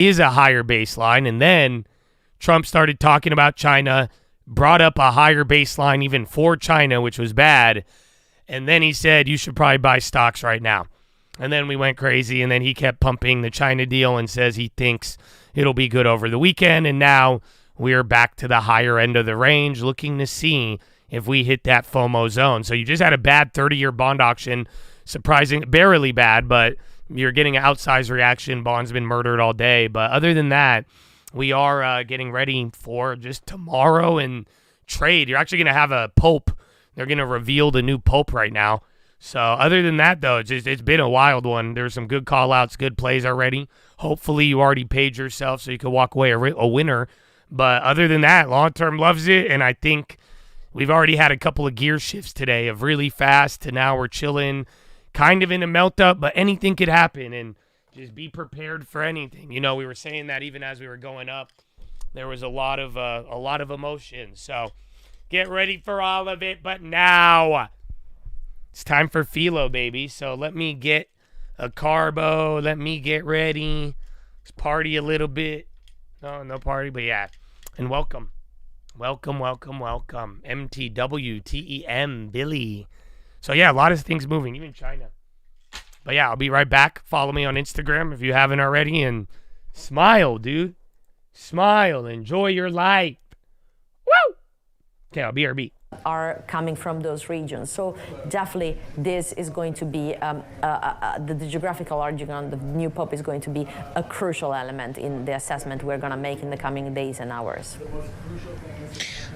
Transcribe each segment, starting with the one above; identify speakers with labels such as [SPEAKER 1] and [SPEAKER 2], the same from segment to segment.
[SPEAKER 1] is a higher baseline. And then Trump started talking about China, brought up a higher baseline even for China, which was bad. And then he said, you should probably buy stocks right now. And then we went crazy, and then he kept pumping the China deal and says he thinks it'll be good over the weekend. And now we're back to the higher end of the range, looking to see if we hit that FOMO zone. So you just had a bad 30-year bond auction, surprising, barely bad, but you're getting an outsized reaction. Bond's been murdered all day. But other than that, we are getting ready for just tomorrow and trade. You're actually going to have a pope. They're going to reveal the new pope right now. So other than that, though, it's been a wild one. There's some good call-outs, good plays already. Hopefully you already paid yourself so you can walk away a winner. But other than that, long-term loves it, and I think we've already had a couple of gear shifts today of really fast to now we're chilling, kind of in a melt-up, but anything could happen, and just be prepared for anything. You know, we were saying that even as we were going up, there was a lot of emotion. So get ready for all of it, but now it's time for Philo, baby. So let me get a carbo. Let me get ready. Let's party a little bit. No party, but yeah. And welcome. Welcome. MTWTEM, Billy. So yeah, a lot of things moving, even China. But yeah, I'll be right back. Follow me on Instagram if you haven't already. And smile, dude. Smile. Enjoy your life. Woo! Okay, I'll BRB.
[SPEAKER 2] Are coming from those regions. So definitely this is going to be the geographical argument. The new pope is going to be a crucial element in the assessment we're going to make in the coming days and hours.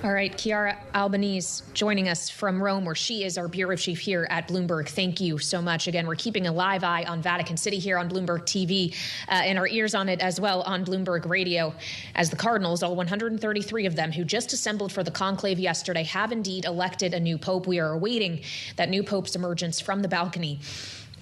[SPEAKER 3] All right, Chiara Albanese joining us from Rome, where she is our bureau chief here at Bloomberg. Thank you so much. Again, we're keeping a live eye on Vatican City here on Bloomberg TV and our ears on it as well on Bloomberg Radio, as the Cardinals, all 133 of them who just assembled for the conclave yesterday, have indeed elected a new pope. We are awaiting that new pope's emergence from the balcony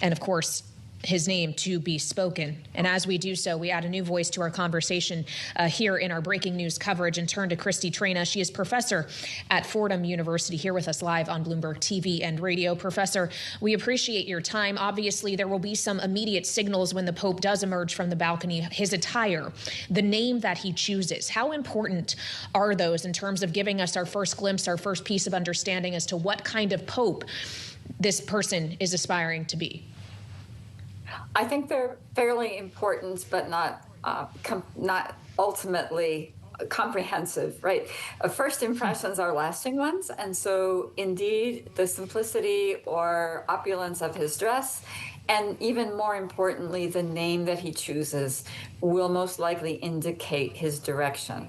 [SPEAKER 3] and, of course, his name to be spoken. And as we do so, we add a new voice to our conversation here in our breaking news coverage and turn to Christy Trena. She is professor at Fordham University, here with us live on Bloomberg TV and radio. Professor, we appreciate your time. Obviously, there will be some immediate signals when the Pope does emerge from the balcony. His attire, the name that he chooses, how important are those in terms of giving us our first glimpse, our first piece of understanding as to what kind of Pope this person is aspiring to be?
[SPEAKER 4] I think they're fairly important, but not ultimately comprehensive, right? First impressions are lasting ones. And so indeed, the simplicity or opulence of his dress, and even more importantly, the name that he chooses will most likely indicate his direction.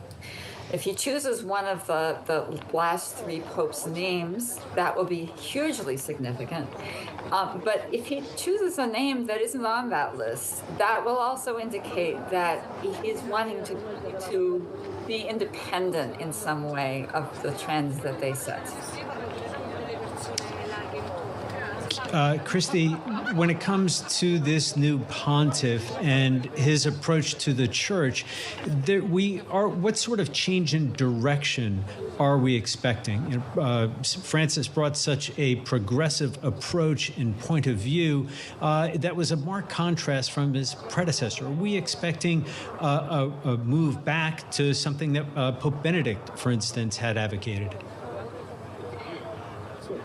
[SPEAKER 4] If he chooses one of the last three popes' names, that will be hugely significant. But if he chooses a name that isn't on that list, that will also indicate that he's wanting to be independent in some way of the trends that they set.
[SPEAKER 5] Christy, when it comes to this new pontiff and his approach to the church, what sort of change in direction are we expecting? Francis brought such a progressive approach and point of view that was a marked contrast from his predecessor. Are we expecting a move back to something that Pope Benedict, for instance, had advocated?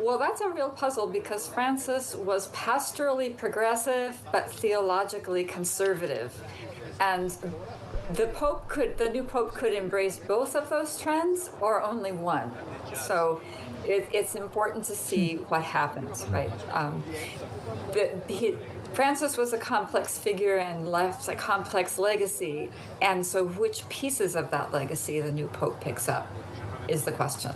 [SPEAKER 4] Well, that's a real puzzle because Francis was pastorally progressive but theologically conservative. And the new pope could embrace both of those trends or only one. So it's important to see what happens, right? Francis was a complex figure and left a complex legacy. And so which pieces of that legacy the new pope picks up is the question.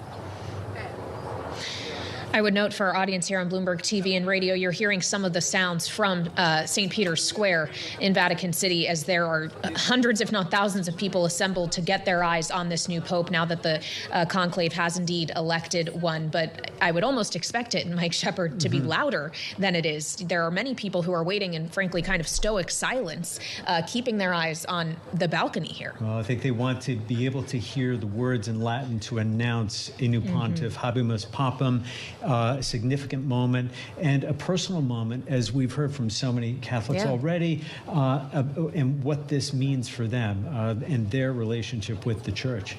[SPEAKER 3] I would note for our audience here on Bloomberg TV and radio, you're hearing some of the sounds from St. Peter's Square in Vatican City as there are hundreds, if not thousands, of people assembled to get their eyes on this new pope now that the conclave has indeed elected one. But I would almost expect it, Mike Shepard, to be louder than it is. There are many people who are waiting in, frankly, kind of stoic silence, keeping their eyes on the balcony here.
[SPEAKER 5] Well, I think they want to be able to hear the words in Latin to announce a new pontiff, Habemus Papam. a significant moment and a personal moment, as we've heard from so many Catholics already, and what this means for them and their relationship with the church.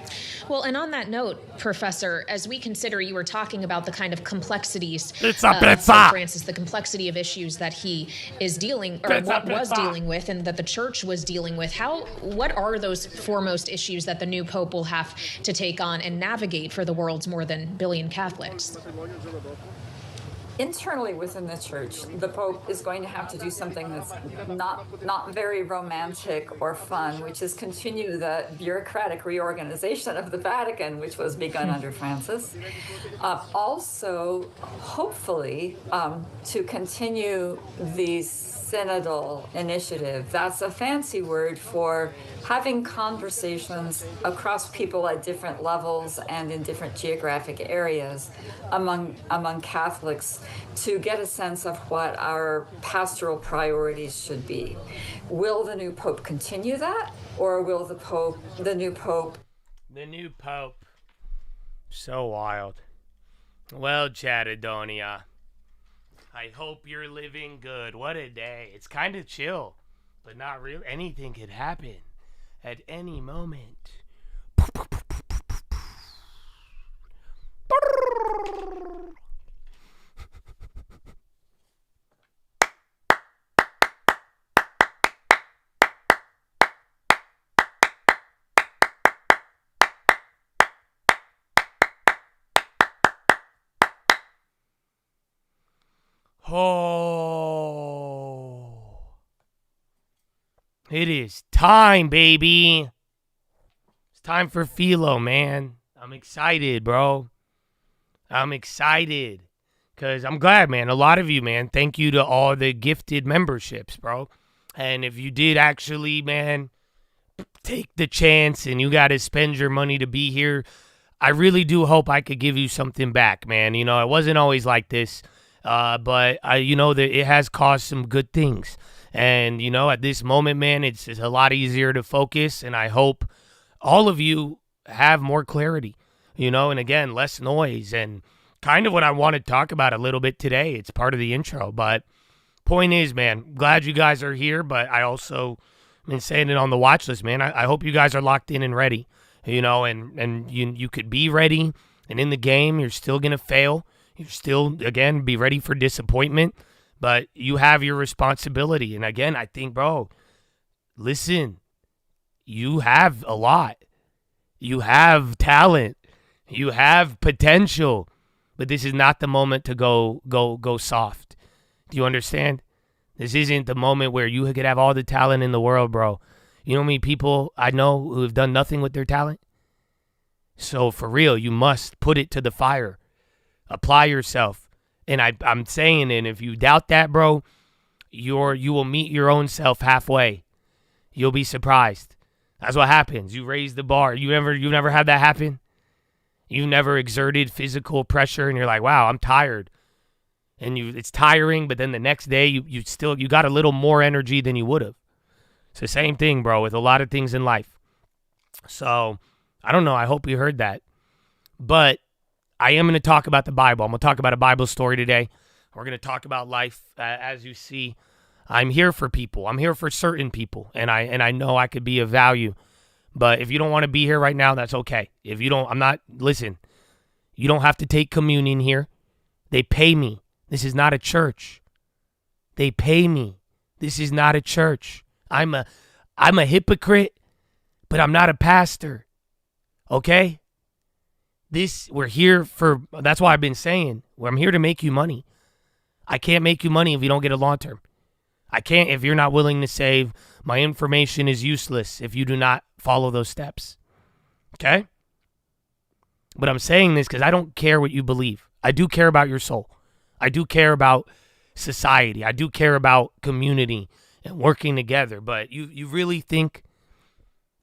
[SPEAKER 3] Well, and on that note, Professor, as we consider, you were talking about the kind of complexities
[SPEAKER 1] of
[SPEAKER 3] Francis, the complexity of issues that he is dealing, or was dealing with, and that the church was dealing with. What are those foremost issues that the new Pope will have to take on and navigate for the world's more than 1 billion Catholics?
[SPEAKER 4] Internally within the church, the Pope is going to have to do something that's not very romantic or fun, which is continue the bureaucratic reorganization of the Vatican, which was begun under Francis. Also, hopefully, to continue these synodal initiative. That's a fancy word for having conversations across people at different levels and in different geographic areas among Catholics to get a sense of what our pastoral priorities should be. Will the new Pope continue that, or will the new Pope?
[SPEAKER 1] The new Pope. So wild. Well, Chatadonia, I hope you're living good. What a day. It's kind of chill, but not real. Anything could happen at any moment. Oh, it is time, baby. It's time for Philo, man. I'm excited, bro. I'm excited because I'm glad, man. A lot of you, man, thank you to all the gifted memberships, bro. And if you did actually, man, take the chance and you got to spend your money to be here, I really do hope I could give you something back, man. You know, it wasn't always like this. But you know that it has caused some good things, and you know at this moment, man, it's a lot easier to focus, and I hope all of you have more clarity, you know, and again, less noise, and kind of what I want to talk about a little bit today. It's part of the intro, but point is, man, glad you guys are here, but I also been saying it on the watch list, man. I hope you guys are locked in and ready, you know, and you could be ready, and in the game, you're still gonna fail. You still, again, be ready for disappointment, but you have your responsibility. And again, I think, bro, listen, you have a lot. You have talent. You have potential, but this is not the moment to go soft. Do you understand? This isn't the moment where you could have all the talent in the world, bro. You know how many people I know who have done nothing with their talent? So for real, you must put it to the fire. Apply yourself. And I'm saying it, if you doubt that, bro, you will meet your own self halfway. You'll be surprised. That's what happens. You raise the bar. You never had that happen? You never exerted physical pressure and you're like, wow, I'm tired. And it's tiring, but then the next day you got a little more energy than you would have. It's the same thing, bro, with a lot of things in life. So, I don't know. I hope you heard that. But I am going to talk about the Bible. I'm going to talk about a Bible story today. We're going to talk about life. As you see, I'm here for people. I'm here for certain people, and I know I could be of value. But if you don't want to be here right now, that's okay. If you don't, listen, you don't have to take communion here. They pay me. This is not a church. They pay me. This is not a church. I'm a hypocrite, but I'm not a pastor. Okay? We're here for, that's why I've been saying, I'm here to make you money. I can't make you money if you don't get a long term. I can't if you're not willing to save. My information is useless if you do not follow those steps. Okay? But I'm saying this because I don't care what you believe. I do care about your soul. I do care about society. I do care about community and working together. But you really think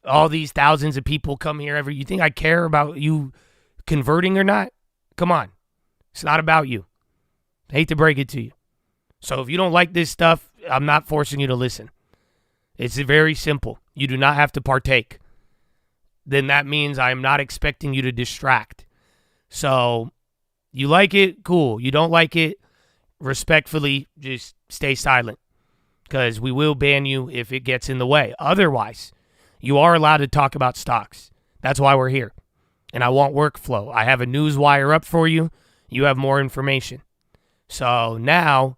[SPEAKER 1] all these thousands of people come here you think I care about you converting or not? Come on. It's not about you. I hate to break it to you. So if you don't like this stuff, I'm not forcing you to listen. It's very simple. You do not have to partake. Then that means I'm not expecting you to distract. So You like it, cool. You don't like it, respectfully, just stay silent, because we will ban you if it gets in the way. Otherwise, you are allowed to talk about stocks. That's why we're here. And I want workflow. I have a news wire up for you. You have more information. So now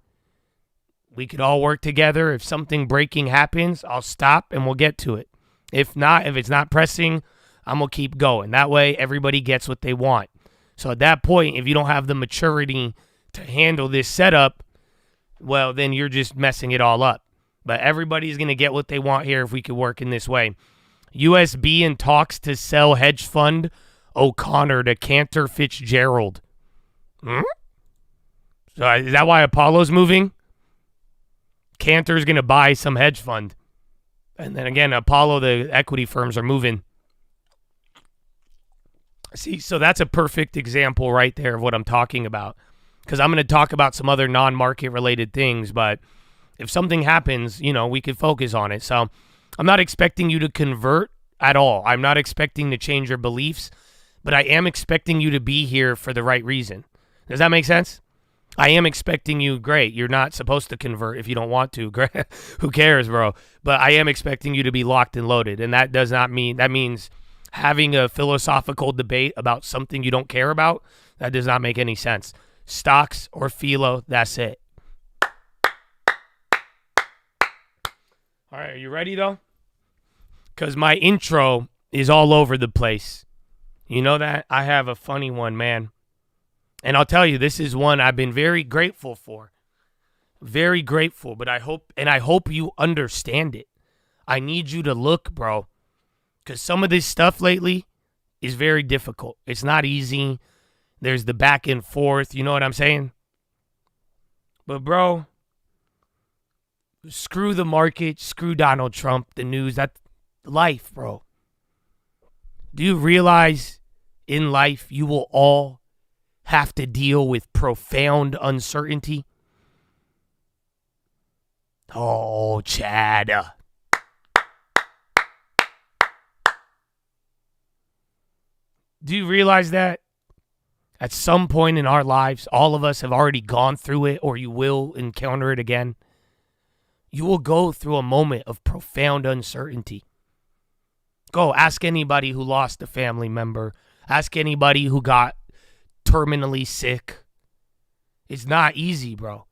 [SPEAKER 1] we could all work together. If something breaking happens, I'll stop and we'll get to it. If not, if it's not pressing, I'm going to keep going. That way, everybody gets what they want. So at that point, if you don't have the maturity to handle this setup, well, then you're just messing it all up. But everybody's going to get what they want here if we could work in this way. USB in talks to sell hedge fund O'Connor to Cantor Fitzgerald. So is that why Apollo's moving? Cantor's going to buy some hedge fund. And then again, Apollo, the equity firms are moving. See, so that's a perfect example right there of what I'm talking about. Because I'm going to talk about some other non-market related things, but if something happens, we could focus on it. So I'm not expecting you to convert at all. I'm not expecting to change your beliefs, but I am expecting you to be here for the right reason. Does that make sense? I am expecting you, great. You're not supposed to convert if you don't want to. Great. Who cares, bro? But I am expecting you to be locked and loaded. And that does not mean, that means having a philosophical debate about something you don't care about. That does not make any sense. Stocks or Philo, that's it. All right, are you ready though? Because my intro is all over the place. You know that? I have a funny one, man. And I'll tell you, this is one I've been very grateful for. Very grateful, but I hope you understand it. I need you to look, bro. Because some of this stuff lately is very difficult. It's not easy. There's the back and forth. You know what I'm saying? But, bro, screw the market. Screw Donald Trump, the news. That's life, bro. Do you realize in life you will all have to deal with profound uncertainty? Oh, Chad. Do you realize that? At some point in our lives, all of us have already gone through it, or you will encounter it again. You will go through a moment of profound uncertainty. Go ask anybody who lost a family member. Ask anybody who got terminally sick. It's not easy, bro.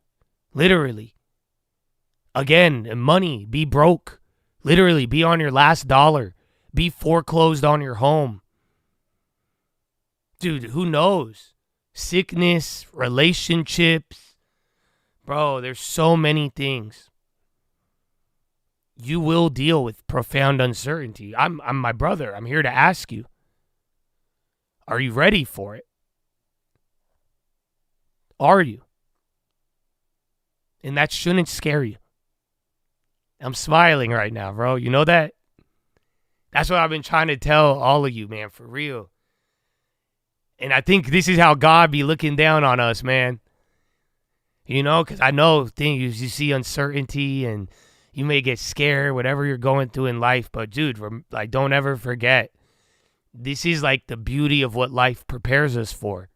[SPEAKER 1] Literally. Again, money, be broke. Literally, be on your last dollar. Be foreclosed on your home. Dude, who knows? Sickness, relationships. Bro, there's so many things. You will deal with profound uncertainty. I'm my brother. I'm here to ask you. Are you ready for it? Are you? And that shouldn't scare you. I'm smiling right now, bro. You know that? That's what I've been trying to tell all of you, man, for real. And I think this is how God be looking down on us, man. Because I know things, you see uncertainty and you may get scared, whatever you're going through in life. But, dude, don't ever forget. This is like the beauty of what life prepares us for.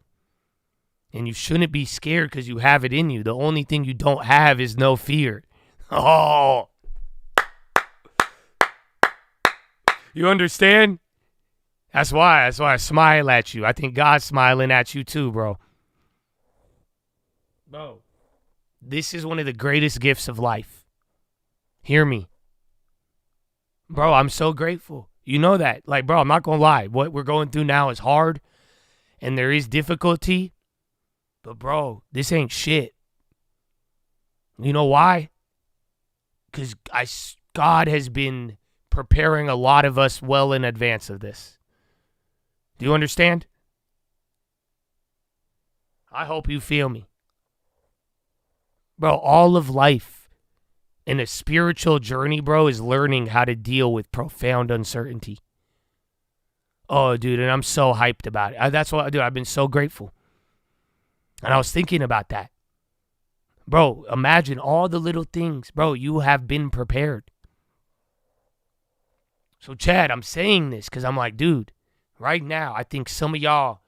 [SPEAKER 1] And you shouldn't be scared because you have it in you. The only thing you don't have is no fear. Oh. You understand? That's why I smile at you. I think God's smiling at you too, bro. Bro, this is one of the greatest gifts of life. Hear me. Bro, I'm so grateful. You know that. Like, bro, I'm not going to lie. What we're going through now is hard and there is difficulty. But, bro, this ain't shit. You know why? Because God has been preparing a lot of us well in advance of this. Do you understand? I hope you feel me. Bro, all of life in a spiritual journey, bro, is learning how to deal with profound uncertainty. Oh, dude, and I'm so hyped about it. That's what I do. I've been so grateful. And I was thinking about that. Bro, imagine all the little things. Bro, you have been prepared. So, Chad, I'm saying this because I'm like, dude, right now, I think some of y'all,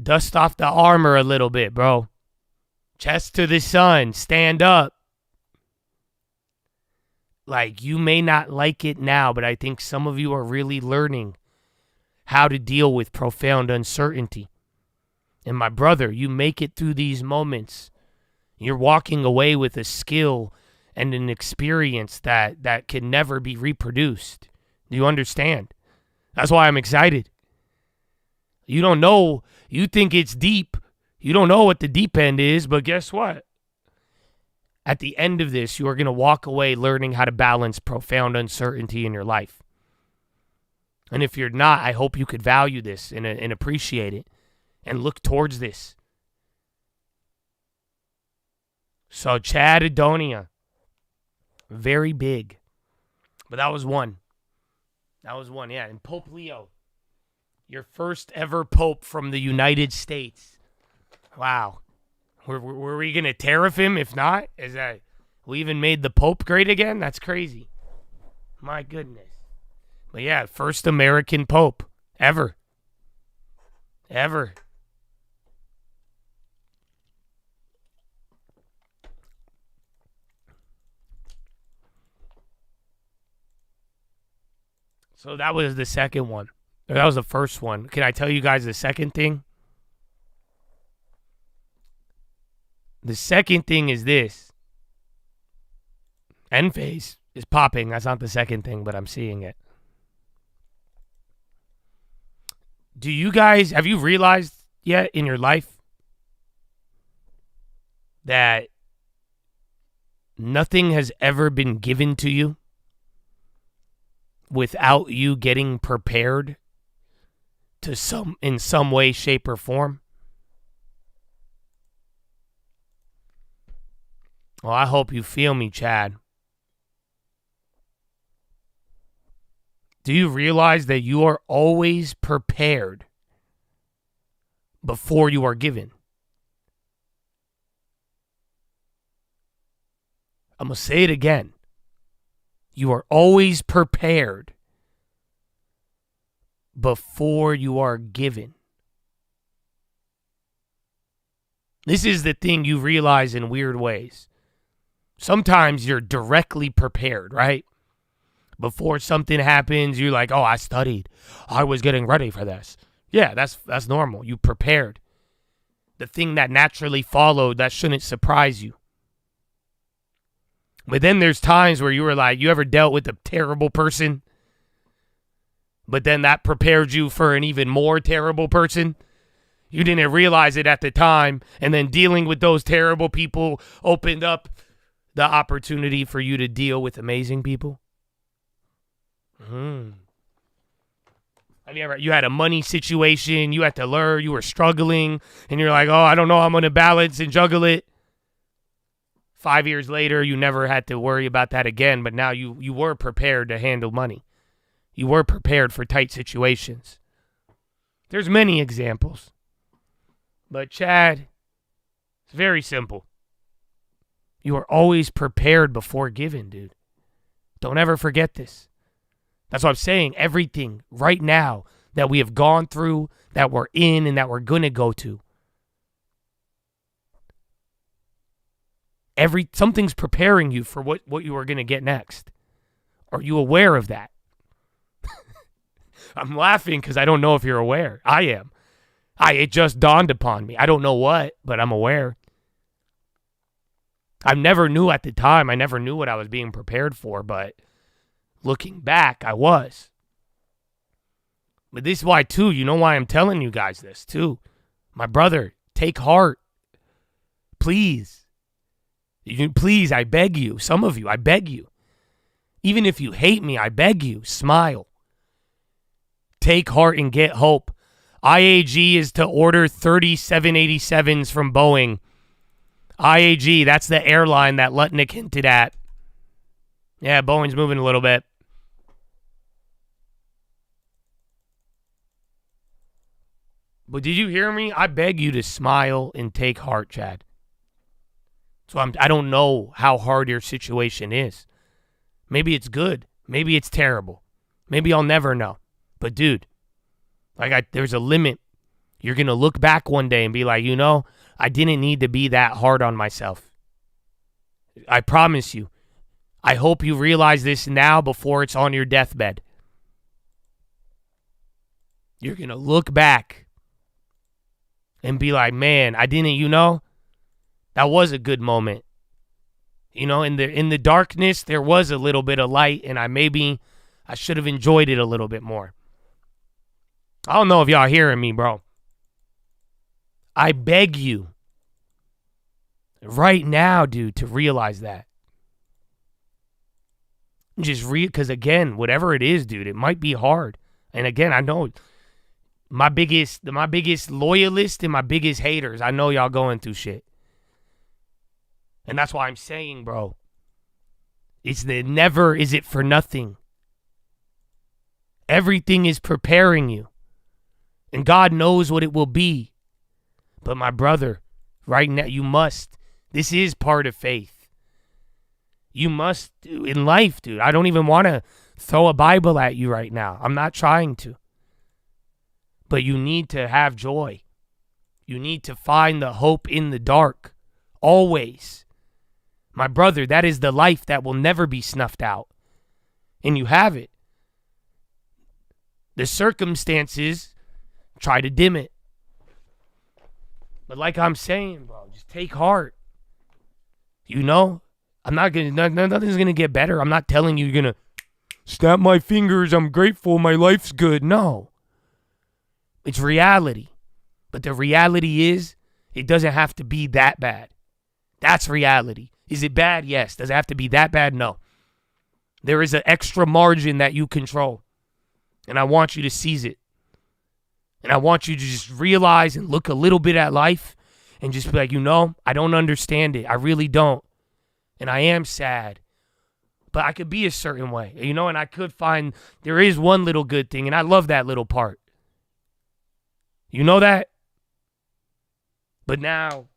[SPEAKER 1] Dust off the armor a little bit, bro. Chest to the sun. Stand up. Like, you may not like it now, but I think some of you are really learning how to deal with profound uncertainty. And my brother, you make it through these moments. You're walking away with a skill and an experience that can never be reproduced. Do you understand? That's why I'm excited. You don't know. You think it's deep. You don't know what the deep end is, but guess what? At the end of this, you are going to walk away learning how to balance profound uncertainty in your life. And if you're not, I hope you could value this and appreciate it and look towards this. So Chad Adonia, very big. But that was one. Yeah. And Pope Leo, your first ever pope from the United States. Wow. Were we going to tariff him? If not, we even made the Pope great again? That's crazy. My goodness. But yeah, first American Pope ever. So that was the second one. That was the first one. Can I tell you guys the second thing? The second thing is this. End-phase is popping. That's not the second thing, but I'm seeing it. Have you realized yet in your life that nothing has ever been given to you without you getting prepared in some way, shape, or form? Well, I hope you feel me, Chad. Do you realize that you are always prepared before you are given? I'm going to say it again. You are always prepared before you are given. This is the thing you realize in weird ways. Sometimes you're directly prepared, right? Before something happens, you're like, oh, I studied. I was getting ready for this. Yeah, that's normal. You prepared. The thing that naturally followed, that shouldn't surprise you. But then there's times where you were like, you ever dealt with a terrible person, but then that prepared you for an even more terrible person? You didn't realize it at the time, and then dealing with those terrible people opened up the opportunity for you to deal with amazing people. Have you had a money situation, you had to learn, you were struggling, and you're like, oh, I don't know, I'm going to balance and juggle it. 5 years later, you never had to worry about that again, but now you were prepared to handle money. You were prepared for tight situations. There's many examples. But Chad, it's very simple. You are always prepared before given, dude. Don't ever forget this. That's what I'm saying. Everything right now that we have gone through, that we're in, and that we're going to go to. Something's preparing you for what you are going to get next. Are you aware of that? I'm laughing because I don't know if you're aware. I am. It just dawned upon me. I don't know what, but I'm aware. I never knew at the time. I never knew what I was being prepared for, but looking back, I was. But this is why, too, you know why I'm telling you guys this, too. My brother, take heart. Please. Please, I beg you. Some of you, I beg you. Even if you hate me, I beg you, smile. Take heart and get hope. IAG is to order 30 787s from Boeing. IAG, that's the airline that Lutnick hinted at. Yeah, Boeing's moving a little bit. But did you hear me? I beg you to smile and take heart, Chad. So I don't know how hard your situation is. Maybe it's good. Maybe it's terrible. Maybe I'll never know. But dude, there's a limit. You're going to look back one day and be like, you know, I didn't need to be that hard on myself. I promise you. I hope you realize this now before it's on your deathbed. You're going to look back and be like, man, I didn't, you know, that was a good moment. You know, in the darkness, there was a little bit of light, and I should have enjoyed it a little bit more. I don't know if y'all hearing me, bro. I beg you right now, dude, to realize that. Just because again, whatever it is, dude, it might be hard. And again, I know my biggest loyalist and my biggest haters, I know y'all going through shit. And that's why I'm saying, bro, never is it for nothing. Everything is preparing you. And God knows what it will be. But my brother, right now, you must. This is part of faith. You must, in life, dude. I don't even want to throw a Bible at you right now. I'm not trying to. But you need to have joy. You need to find the hope in the dark. Always. My brother, that is the life that will never be snuffed out. And you have it. The circumstances try to dim it. But like I'm saying, bro, just take heart. You know, nothing's going to get better. I'm not telling you you're going to snap my fingers, I'm grateful, my life's good. No. It's reality. But the reality is, it doesn't have to be that bad. That's reality. Is it bad? Yes. Does it have to be that bad? No. There is an extra margin that you control. And I want you to seize it. And I want you to just realize and look a little bit at life and just be like, you know, I don't understand it. I really don't. And I am sad. But I could be a certain way, you know, and I could find there is one little good thing, and I love that little part. You know that? But now,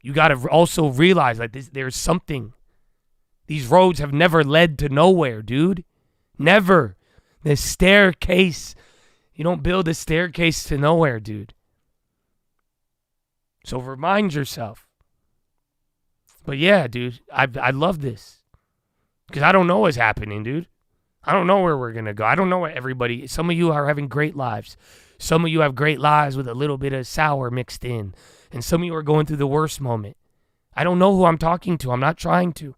[SPEAKER 1] you got to also realize like there's something. These roads have never led to nowhere, dude. Never. The staircase. You don't build a staircase to nowhere, dude. So remind yourself. But yeah, dude, I love this. Because I don't know what's happening, dude. I don't know where we're going to go. I don't know what everybody... Some of you are having great lives. Some of you have great lives with a little bit of sour mixed in. And some of you are going through the worst moment. I don't know who I'm talking to. I'm not trying to.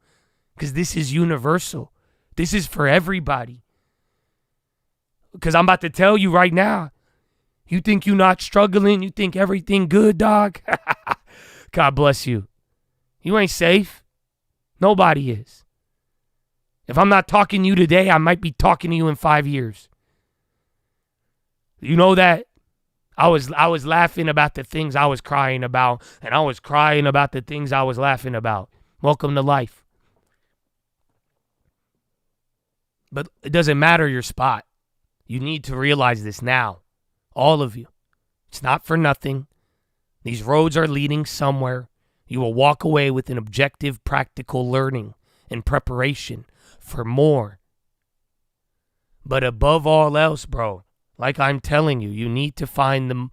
[SPEAKER 1] Because this is universal. This is for everybody. Because I'm about to tell you right now. You think you're not struggling? You think everything good, dog? God bless you. You ain't safe. Nobody is. If I'm not talking to you today, I might be talking to you in 5 years. You know that? I was laughing about the things I was crying about, and I was crying about the things I was laughing about. Welcome to life. But it doesn't matter your spot. You need to realize this now. All of you. It's not for nothing. These roads are leading somewhere. You will walk away with an objective, practical learning and preparation for more. But above all else, bro, like I'm telling you, you need to find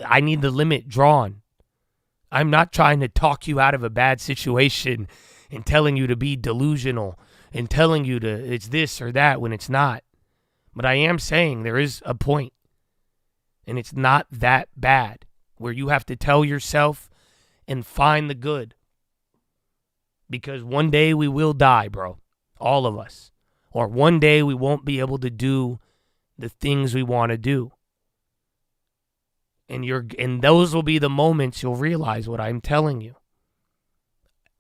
[SPEAKER 1] I need the limit drawn. I'm not trying to talk you out of a bad situation and telling you to be delusional and telling you it's this or that when it's not. But I am saying there is a point, and it's not that bad, where you have to tell yourself and find the good. Because one day we will die, bro. All of us. Or one day we won't be able to do the things we want to do. And those will be the moments you'll realize what I'm telling you.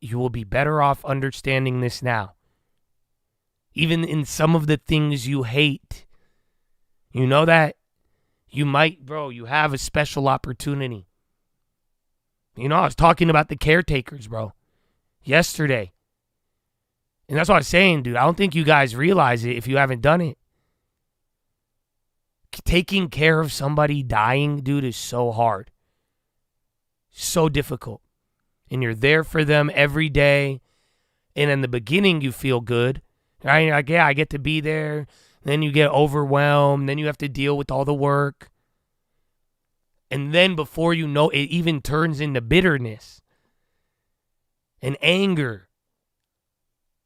[SPEAKER 1] You will be better off understanding this now. Even in some of the things you hate. You know that? You might, bro, you have a special opportunity. You know, I was talking about the caretakers, bro, yesterday. And that's what I was saying, dude. I don't think you guys realize it if you haven't done it. Taking care of somebody dying, dude, is so hard. So difficult. And you're there for them every day. And in the beginning, you feel good. Right? Like, yeah, I get to be there. Then you get overwhelmed. Then you have to deal with all the work. And then before you know, it even turns into bitterness and anger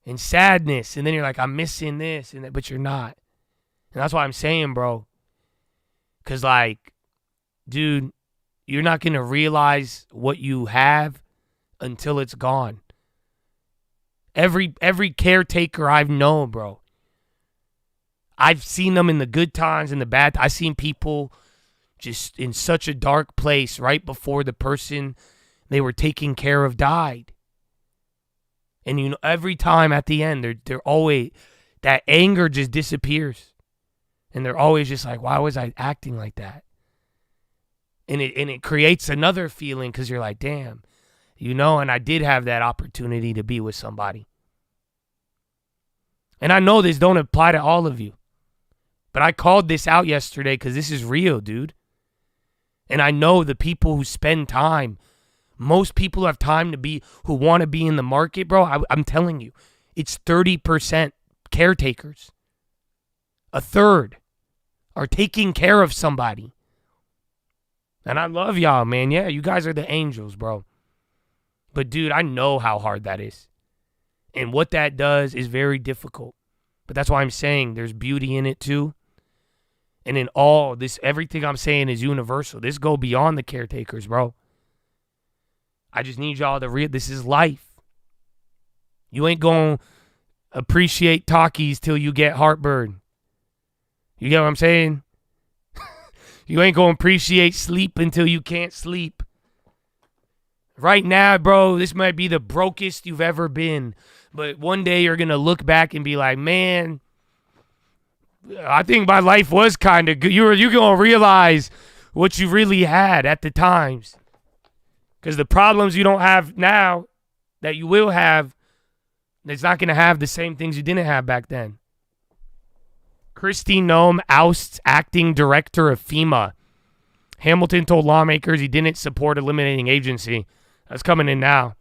[SPEAKER 1] and sadness. And then you're like, I'm missing this, and that, but you're not. And that's why I'm saying, bro. Because, like, dude, you're not going to realize what you have until it's gone. Every caretaker I've known, bro, I've seen them in the good times and the bad. I've seen people just in such a dark place right before the person they were taking care of died. And, you know, every time at the end, they're always, that anger just disappears. And they're always just like, why was I acting like that? And it creates another feeling because you're like, damn, you know, and I did have that opportunity to be with somebody. And I know this don't apply to all of you, but I called this out yesterday because this is real, dude. And I know the people who spend time, most people who have time to be, who want to be in the market, bro, I'm telling you, it's 30% caretakers. A third are taking care of somebody. And I love y'all, man. Yeah, you guys are the angels, bro. But, dude, I know how hard that is. And what that does is very difficult. But that's why I'm saying there's beauty in it, too. And in all this, everything I'm saying is universal. This go beyond the caretakers, bro. I just need y'all to read. This is life. You ain't going to appreciate Takis till you get heartburn. You get what I'm saying? You ain't going to appreciate sleep until you can't sleep. Right now, bro, this might be the brokest you've ever been. But one day you're going to look back and be like, man, I think my life was kind of good. You're going to realize what you really had at the times. Because the problems you don't have now that you will have, it's not going to have the same things you didn't have back then. Kristi Noem ousts acting director of FEMA. Hamilton told lawmakers he didn't support eliminating agency. That's coming in now.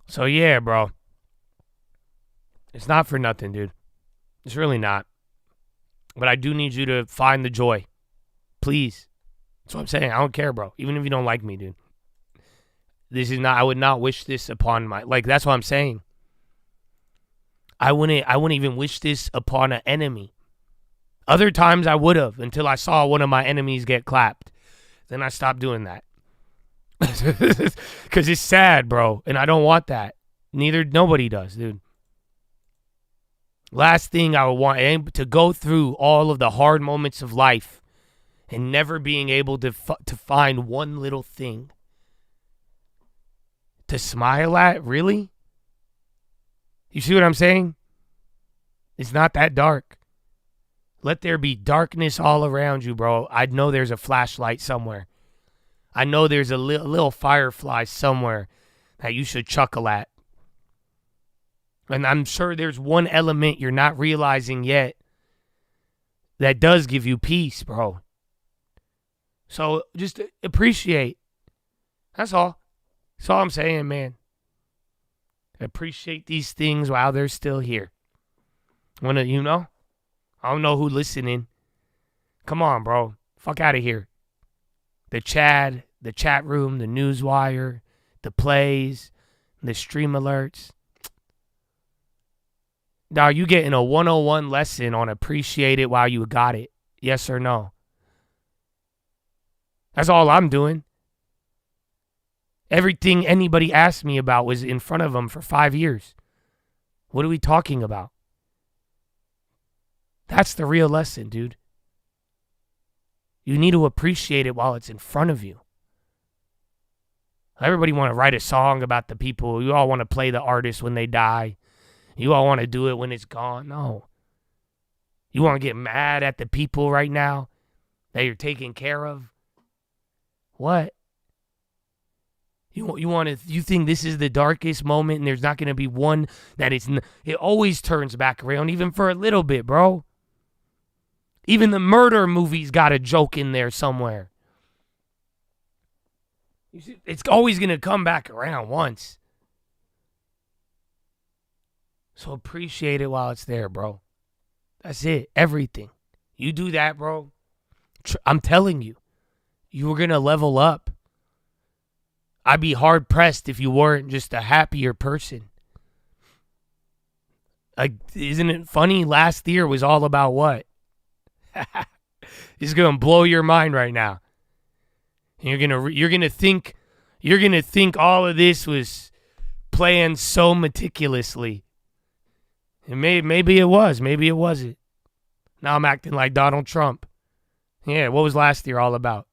[SPEAKER 1] So yeah, bro. It's not for nothing, dude. It's really not. But I do need you to find the joy. Please. That's what I'm saying. I don't care, bro. Even if you don't like me, dude. This is not, I would not wish this upon my, like, that's what I'm saying. I wouldn't even wish this upon an enemy. Other times I would have until I saw one of my enemies get clapped. Then I stopped doing that. Because it's sad, bro. And I don't want that. Nobody does, dude. Last thing I would want to go through all of the hard moments of life and never being able to find one little thing to smile at. Really? You see what I'm saying? It's not that dark. Let there be darkness all around you, bro. I know there's a flashlight somewhere. I know there's a little firefly somewhere that you should chuckle at. And I'm sure there's one element you're not realizing yet that does give you peace, bro. So just appreciate. That's all. That's all I'm saying, man. Appreciate these things while they're still here. I don't know who listening. Come on, bro. Fuck out of here. The chat room, the newswire, the plays, the stream alerts. Now you getting a 101 lesson on appreciate it while you got it. Yes or no? That's all I'm doing. Everything anybody asked me about was in front of them for 5 years. What are we talking about? That's the real lesson, dude. You need to appreciate it while it's in front of you. Everybody want to write a song about the people. You all want to play the artist when they die. You all want to do it when it's gone. No. You want to get mad at the people right now that you're taking care of? What? You think this is the darkest moment and there's not going to be one that it always turns back around, even for a little bit, bro. Even the murder movies got a joke in there somewhere. It's always going to come back around once. So appreciate it while it's there, bro. That's it. Everything. You do that, bro. I'm telling you, you were going to level up. I'd be hard pressed if you weren't just a happier person. Like, isn't it funny? Last year was all about what? It's going to blow your mind right now. And you're going to think all of this was planned so meticulously. And maybe it was, maybe it wasn't. Now I'm acting like Donald Trump. Yeah, what was last year all about?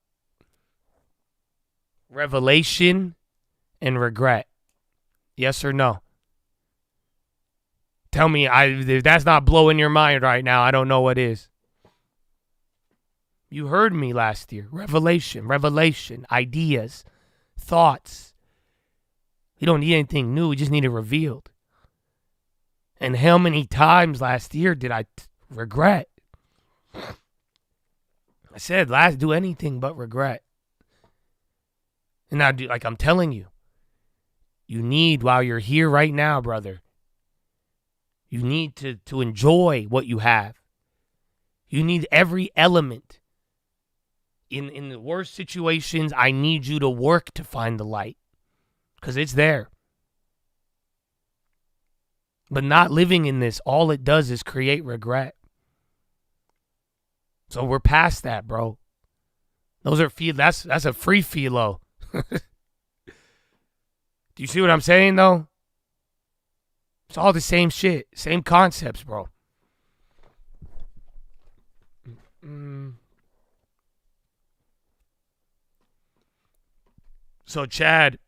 [SPEAKER 1] Revelation and regret. Yes or no? Tell me, if that's not blowing your mind right now, I don't know what is. You heard me last year. Revelation, ideas, thoughts. We don't need anything new. We just need it revealed. And how many times last year did I regret? I said, do anything but regret. And now, like I'm telling you, you need, while you're here right now, brother, you need to enjoy what you have. You need every element. In the worst situations, I need you to work to find the light. Because it's there. But not living in this, all it does is create regret. So we're past that, bro. Those are that's a free Philo. Do you see what I'm saying, though? It's all the same shit. Same concepts, bro. So, Chad,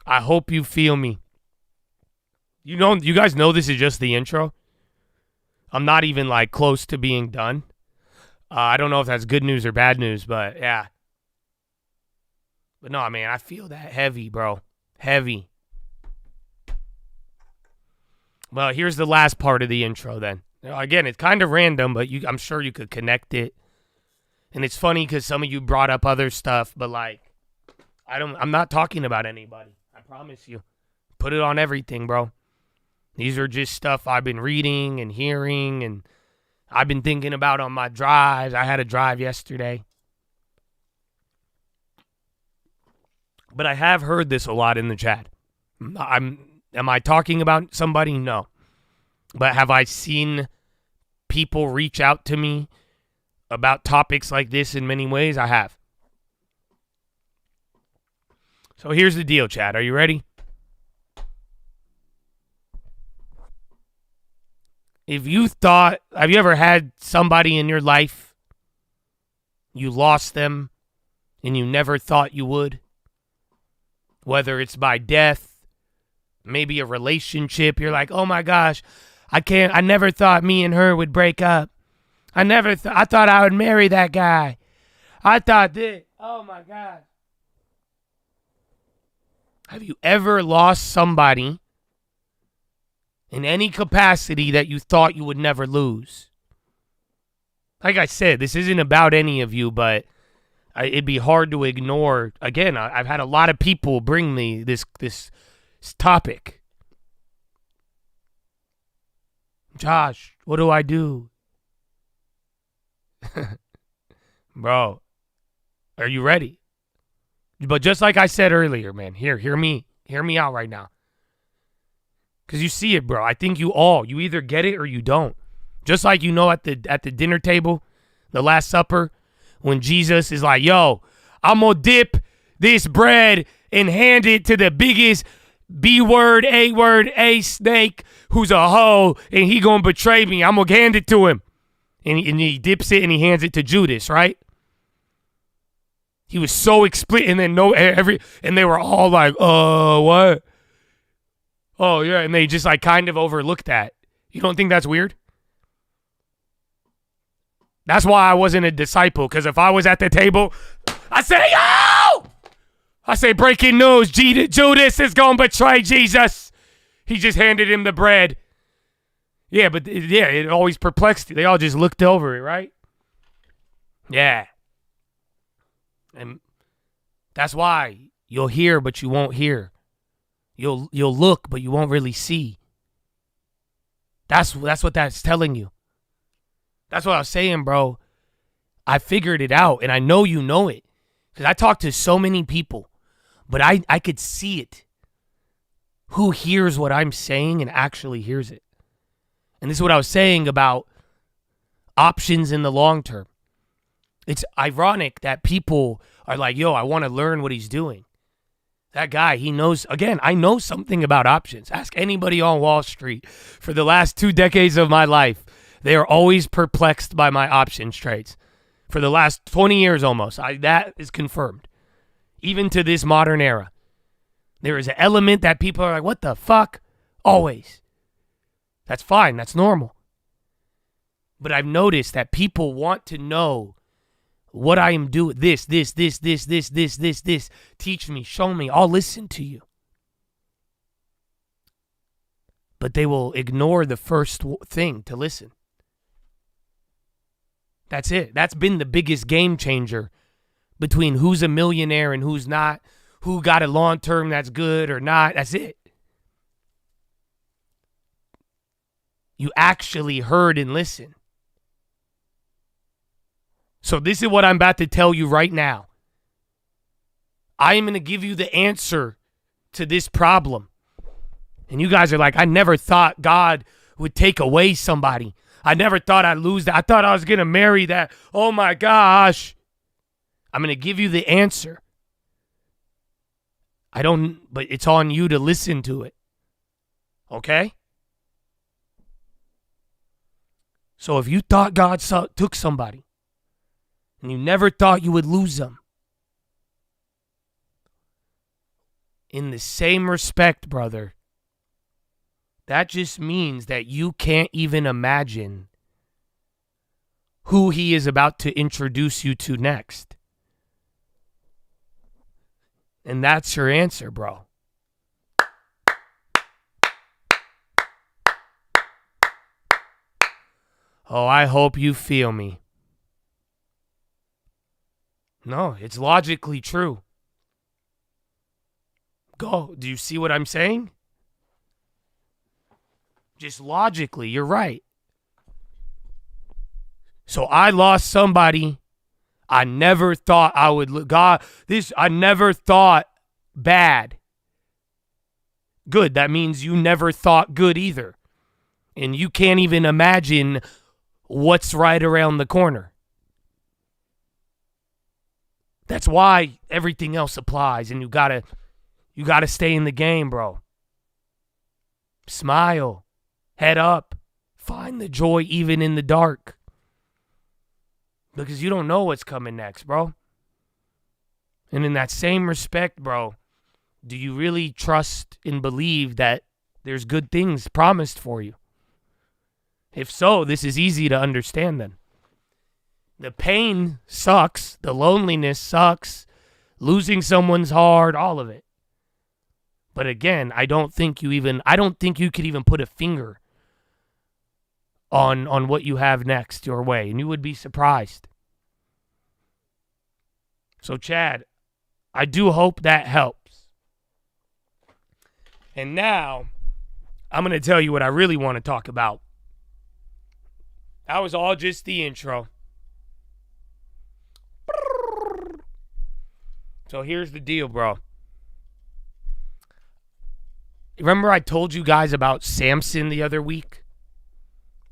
[SPEAKER 1] I hope you feel me. You guys know this is just the intro. I'm not even like close to being done. I don't know if that's good news or bad news, but yeah. But no, man, I feel that heavy, bro. Heavy. Well, here's the last part of the intro then. Again, it's kind of random, but I'm sure you could connect it. And it's funny because some of you brought up other stuff, but like, I'm not talking about anybody. I promise you. Put it on everything, bro. These are just stuff I've been reading and hearing, and I've been thinking about on my drives. I had a drive yesterday. But I have heard this a lot in the chat. Am I talking about somebody? No. But have I seen people reach out to me about topics like this in many ways? I have. So here's the deal, Chad. Are you ready? Have you ever had somebody in your life, you lost them, and you never thought you would? Whether it's by death, maybe a relationship, you're like, oh my gosh, I never thought me and her would break up. I thought I would marry that guy. I thought this, oh my God. Have you ever lost somebody in any capacity that you thought you would never lose? Like I said, this isn't about any of you, but it'd be hard to ignore. Again, I've had a lot of people bring me this topic. Josh, what do I do? Bro, are you ready? But just like I said earlier, man, hear me out right now. Because you see it, bro. I think you either get it or you don't. Just like at the dinner table, the Last Supper, when Jesus is like, yo, I'm going to dip this bread and hand it to the biggest B-word, A-word, A snake who's a hoe, and he going to betray me. I'm going to hand it to him. And he dips it and he hands it to Judas, right? He was so explicit, and then and they were all like, what? Oh, yeah, and they just like kind of overlooked that. You don't think that's weird? That's why I wasn't a disciple, because if I was at the table, I say, yo! I say, breaking news, Judas is going to betray Jesus. He just handed him the bread. Yeah, but it always perplexed you. They all just looked over it, right? Yeah. And that's why you'll hear, but you won't hear. You'll look, but you won't really see. That's what that's telling you. That's what I was saying, bro. I figured it out, and I know you know it. Because I talk to so many people, but I could see it. Who hears what I'm saying and actually hears it. And this is what I was saying about options in the long term. It's ironic that people are like, yo, I want to learn what he's doing. That guy, he knows, again, I know something about options. Ask anybody on Wall Street. For the last 2 decades of my life, they are always perplexed by my options trades. For the last 20 years almost, that is confirmed. Even to this modern era. There is an element that people are like, what the fuck? Always. That's fine. That's normal. But I've noticed that people want to know what I am doing. This. Teach me, show me. I'll listen to you. But they will ignore the first thing to listen. That's it. That's been the biggest game changer between who's a millionaire and who's not, who got a long term that's good or not. That's it. You actually heard and listened. So this is what I'm about to tell you right now. I am going to give you the answer to this problem. And you guys are like, I never thought God would take away somebody. I never thought I'd lose that. I thought I was going to marry that. Oh my gosh. I'm going to give you the answer. But it's on you to listen to it. Okay? So if you thought God took somebody, and you never thought you would lose them, in the same respect, brother, that just means that you can't even imagine who he is about to introduce you to next. And that's your answer, bro. Oh, I hope you feel me. No, it's logically true. Go. Do you see what I'm saying? Just logically, you're right. So I lost somebody I never thought I would I never thought bad. Good, that means you never thought good either. And you can't even imagine what's right around the corner. That's why everything else applies, and you gotta stay in the game, bro. Smile, head up, find the joy even in the dark. Because you don't know what's coming next, bro. And in that same respect, bro, do you really trust and believe that there's good things promised for you? If so, this is easy to understand then. The pain sucks. The loneliness sucks. Losing someone's hard, all of it. But again, I don't think you could even put a finger on what you have next your way, and you would be surprised. So, Chad, I do hope that helps. And now, I'm going to tell you what I really want to talk about. That was all just the intro. So here's the deal, bro. Remember I told you guys about Samson the other week?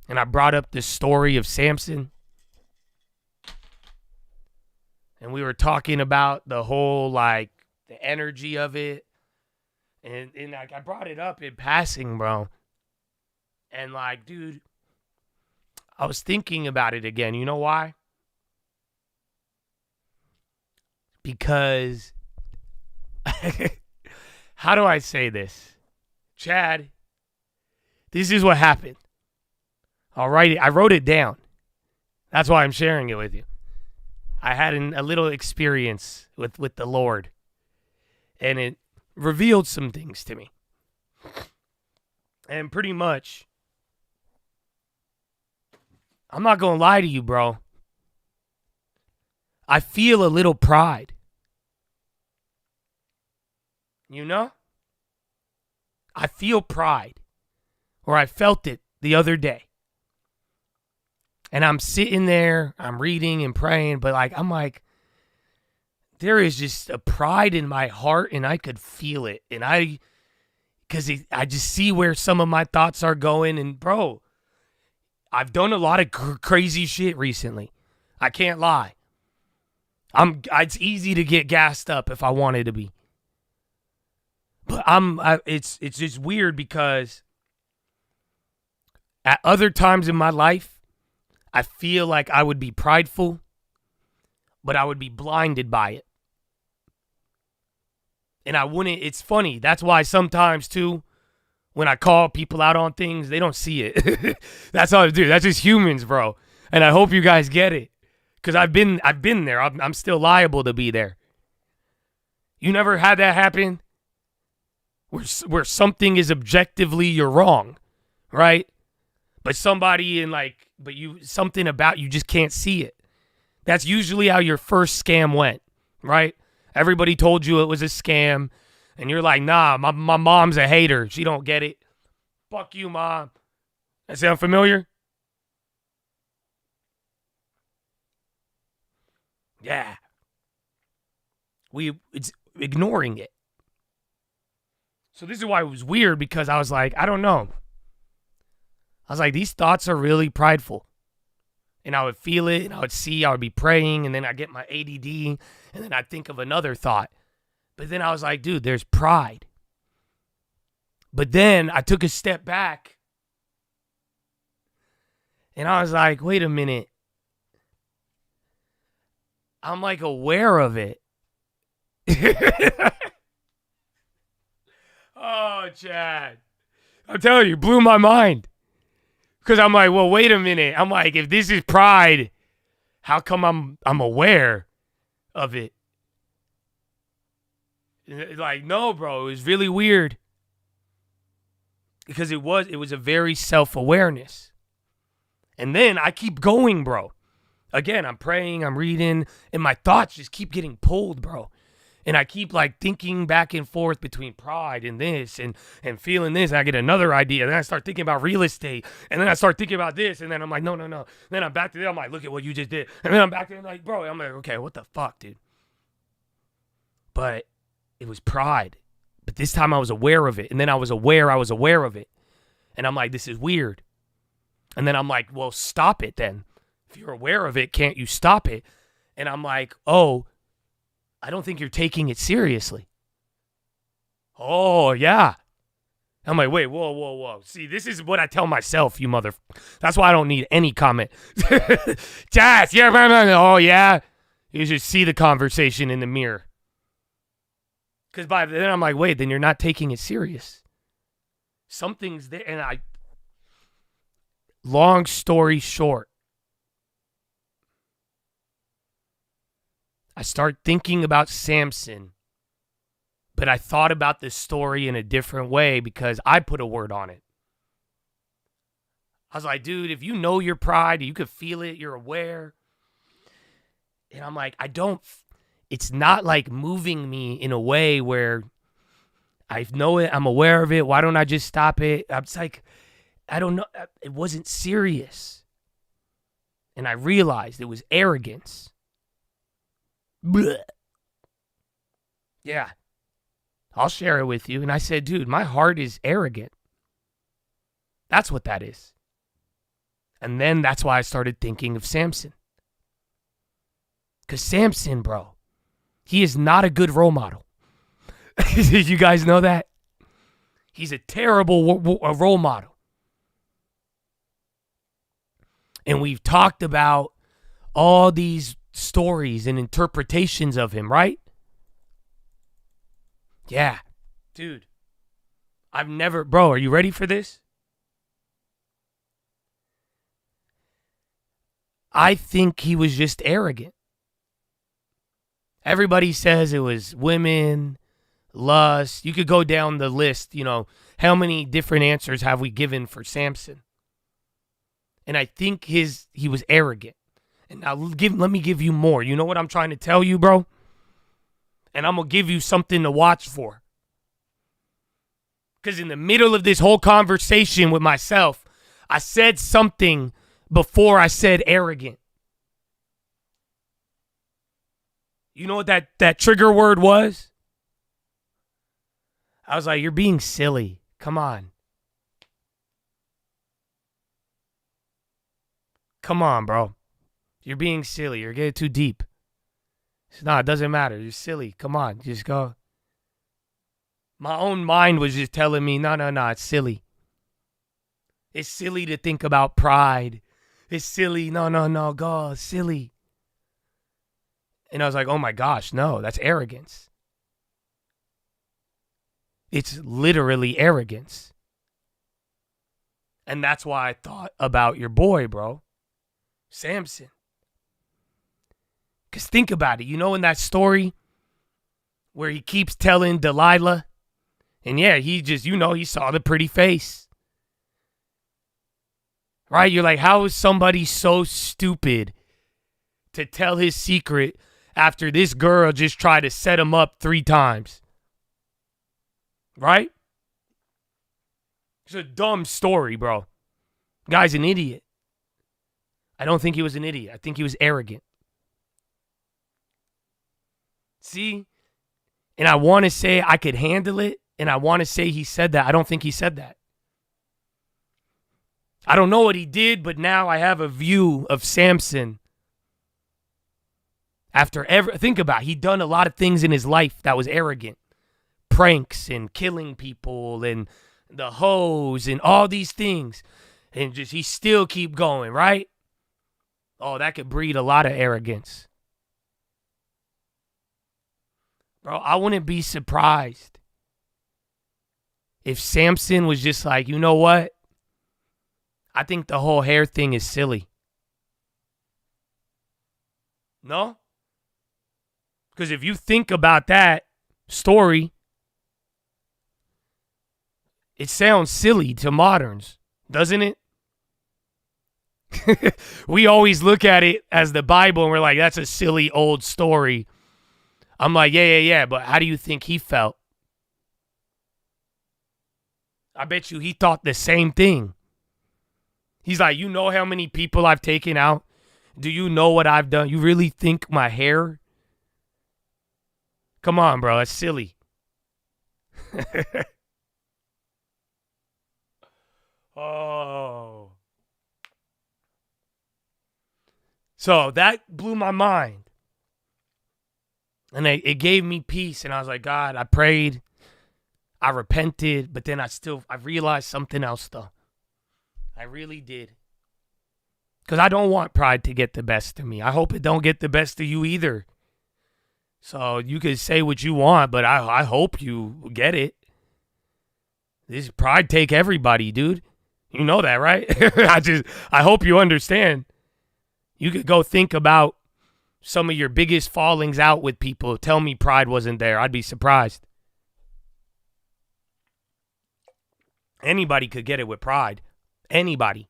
[SPEAKER 1] And I brought up this story of Samson. And we were talking about the whole, the energy of it. And I brought it up in passing, bro. And, dude, I was thinking about it again. You know why? Because, how do I say this? Chad, this is what happened. All right, I wrote it down. That's why I'm sharing it with you. I had a little experience with the Lord, and it revealed some things to me. And pretty much, I'm not going to lie to you, bro. I feel a little pride. You know? I feel pride. Or I felt it the other day. And I'm sitting there, I'm reading and praying, but I'm like, there is just a pride in my heart, and I could feel it. And I just see where some of my thoughts are going. And bro, I've done a lot of crazy shit recently. I can't lie. It's easy to get gassed up if I wanted to be. But it's just weird because at other times in my life, I feel like I would be prideful, but I would be blinded by it. And I wouldn't, it's funny. That's why sometimes too, when I call people out on things, they don't see it. That's all I do. That's just humans, bro. And I hope you guys get it. Because I've been there. I'm still liable to be there. You never had that happen? Where something is objectively you're wrong, right? But somebody something about you just can't see it. That's usually how your first scam went, right? Everybody told you it was a scam, and you're like, nah, my mom's a hater. She don't get it. Fuck you, mom. That sound familiar? Yeah. It's ignoring it. So this is why it was weird, because I was like, I don't know. I was like, these thoughts are really prideful. And I would feel it, and I would be praying, and then I get my ADD, and then I'd think of another thought. But then I was like, dude, there's pride. But then I took a step back, and I was like, wait a minute. I'm aware of it. Oh, Chad. I'm telling you, blew my mind. Because I'm like, well, wait a minute. I'm like, if this is pride, how come I'm aware of it? No, bro, it was really weird. Because it was a very self-awareness. And then I keep going, bro. Again, I'm praying, I'm reading, and my thoughts just keep getting pulled, bro. And I keep thinking back and forth between pride and this and feeling this. And I get another idea. And then I start thinking about real estate. And then I start thinking about this. And then I'm like, no. And then I'm back to there. I'm like, look at what you just did. And then I'm back there bro, I'm like, okay, what the fuck, dude? But it was pride. But this time I was aware of it. And then I was aware of it. And I'm like, this is weird. And then I'm like, well, stop it then. If you're aware of it, can't you stop it? And I'm like, oh, I don't think you're taking it seriously. Oh, yeah. I'm like, wait, whoa. See, this is what I tell myself, you mother. That's why I don't need any comment. Jazz, yeah, oh, yeah. You should see the conversation in the mirror. Because by then I'm like, wait, then you're not taking it serious. Something's there. And long story short, I start thinking about Samson, but I thought about this story in a different way because I put a word on it. I was like, dude, if you know your pride, you could feel it, you're aware. And I'm like, it's not moving me in a way where I know it, I'm aware of it. Why don't I just stop it? I'm like, I don't know. It wasn't serious. And I realized it was arrogance. Blech. Yeah, I'll share it with you. And I said, dude, my heart is arrogant. That's what that is. And then that's why I started thinking of Samson. Because Samson, bro, he is not a good role model. Did you guys know that? He's a terrible role model. And we've talked about all these stories and interpretations of him, right? Yeah. Dude, bro, are you ready for this? I think he was just arrogant. Everybody says it was women, lust. You could go down the list, how many different answers have we given for Samson? And I think he was arrogant. And now let me give you more. You know what I'm trying to tell you, bro? And I'm going to give you something to watch for. Because in the middle of this whole conversation with myself, I said something before I said arrogant. You know what that trigger word was? I was like, you're being silly. Come on. Come on, bro. You're being silly. You're getting too deep. No, it doesn't matter. You're silly. Come on. Just go. My own mind was just telling me, no, it's silly. It's silly to think about pride. It's silly. No, go. Silly. And I was like, oh my gosh, no, that's arrogance. It's literally arrogance. And that's why I thought about your boy, bro. Samson. Because think about it. You know in that story where he keeps telling Delilah, and yeah, he just, he saw the pretty face. Right? You're like, how is somebody so stupid to tell his secret after this girl just tried to set him up 3 times? Right? It's a dumb story, bro. Guy's an idiot. I don't think he was an idiot. I think he was arrogant. See? And I want to say I could handle it, and I want to say he said that. I don't think he said that. I don't know what he did, but now I have a view of Samson. Think about it. He'd done a lot of things in his life that was arrogant. Pranks and killing people and the hoes and all these things. And just he still keep going, right? Oh, that could breed a lot of arrogance. Bro, I wouldn't be surprised if Samson was just like, you know what? I think the whole hair thing is silly. No? Because if you think about that story, it sounds silly to moderns, doesn't it? We always look at it as the Bible and we're like, that's a silly old story. I'm like, yeah, but how do you think he felt? I bet you he thought the same thing. He's like, you know how many people I've taken out? Do you know what I've done? You really think my hair? Come on, bro, that's silly. Oh. So that blew my mind. And it gave me peace. And I was like, God, I prayed. I repented. But then I realized something else, though. I really did. Because I don't want pride to get the best of me. I hope it don't get the best of you either. So you can say what you want, but I hope you get it. This pride take everybody, dude. You know that, right? I hope you understand. You could go think about some of your biggest fallings out with people. Tell me pride wasn't there. I'd be surprised. Anybody could get it with pride. Anybody.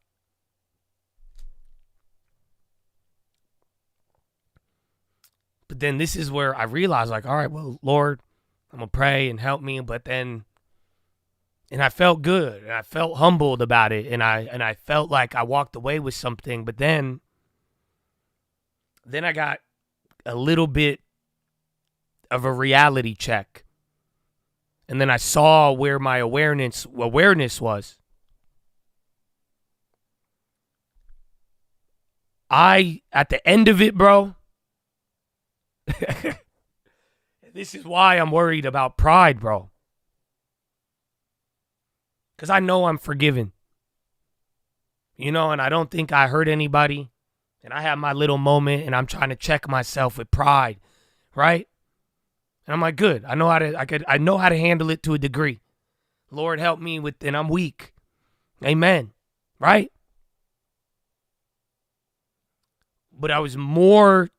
[SPEAKER 1] But then this is where I realized, like, all right, well, Lord, I'm going to pray and help me. But then, and I felt good. And I felt humbled about it. And I felt like I walked away with something. But then I got a little bit of a reality check. And then I saw where my awareness was. At the end of it, bro, this is why I'm worried about pride, bro. Because I know I'm forgiven. And I don't think I hurt anybody. And I have my little moment and I'm trying to check myself with pride, right? And I'm like, good. I know how to handle it to a degree. Lord, help me and I'm weak. Amen. Right? But I was more,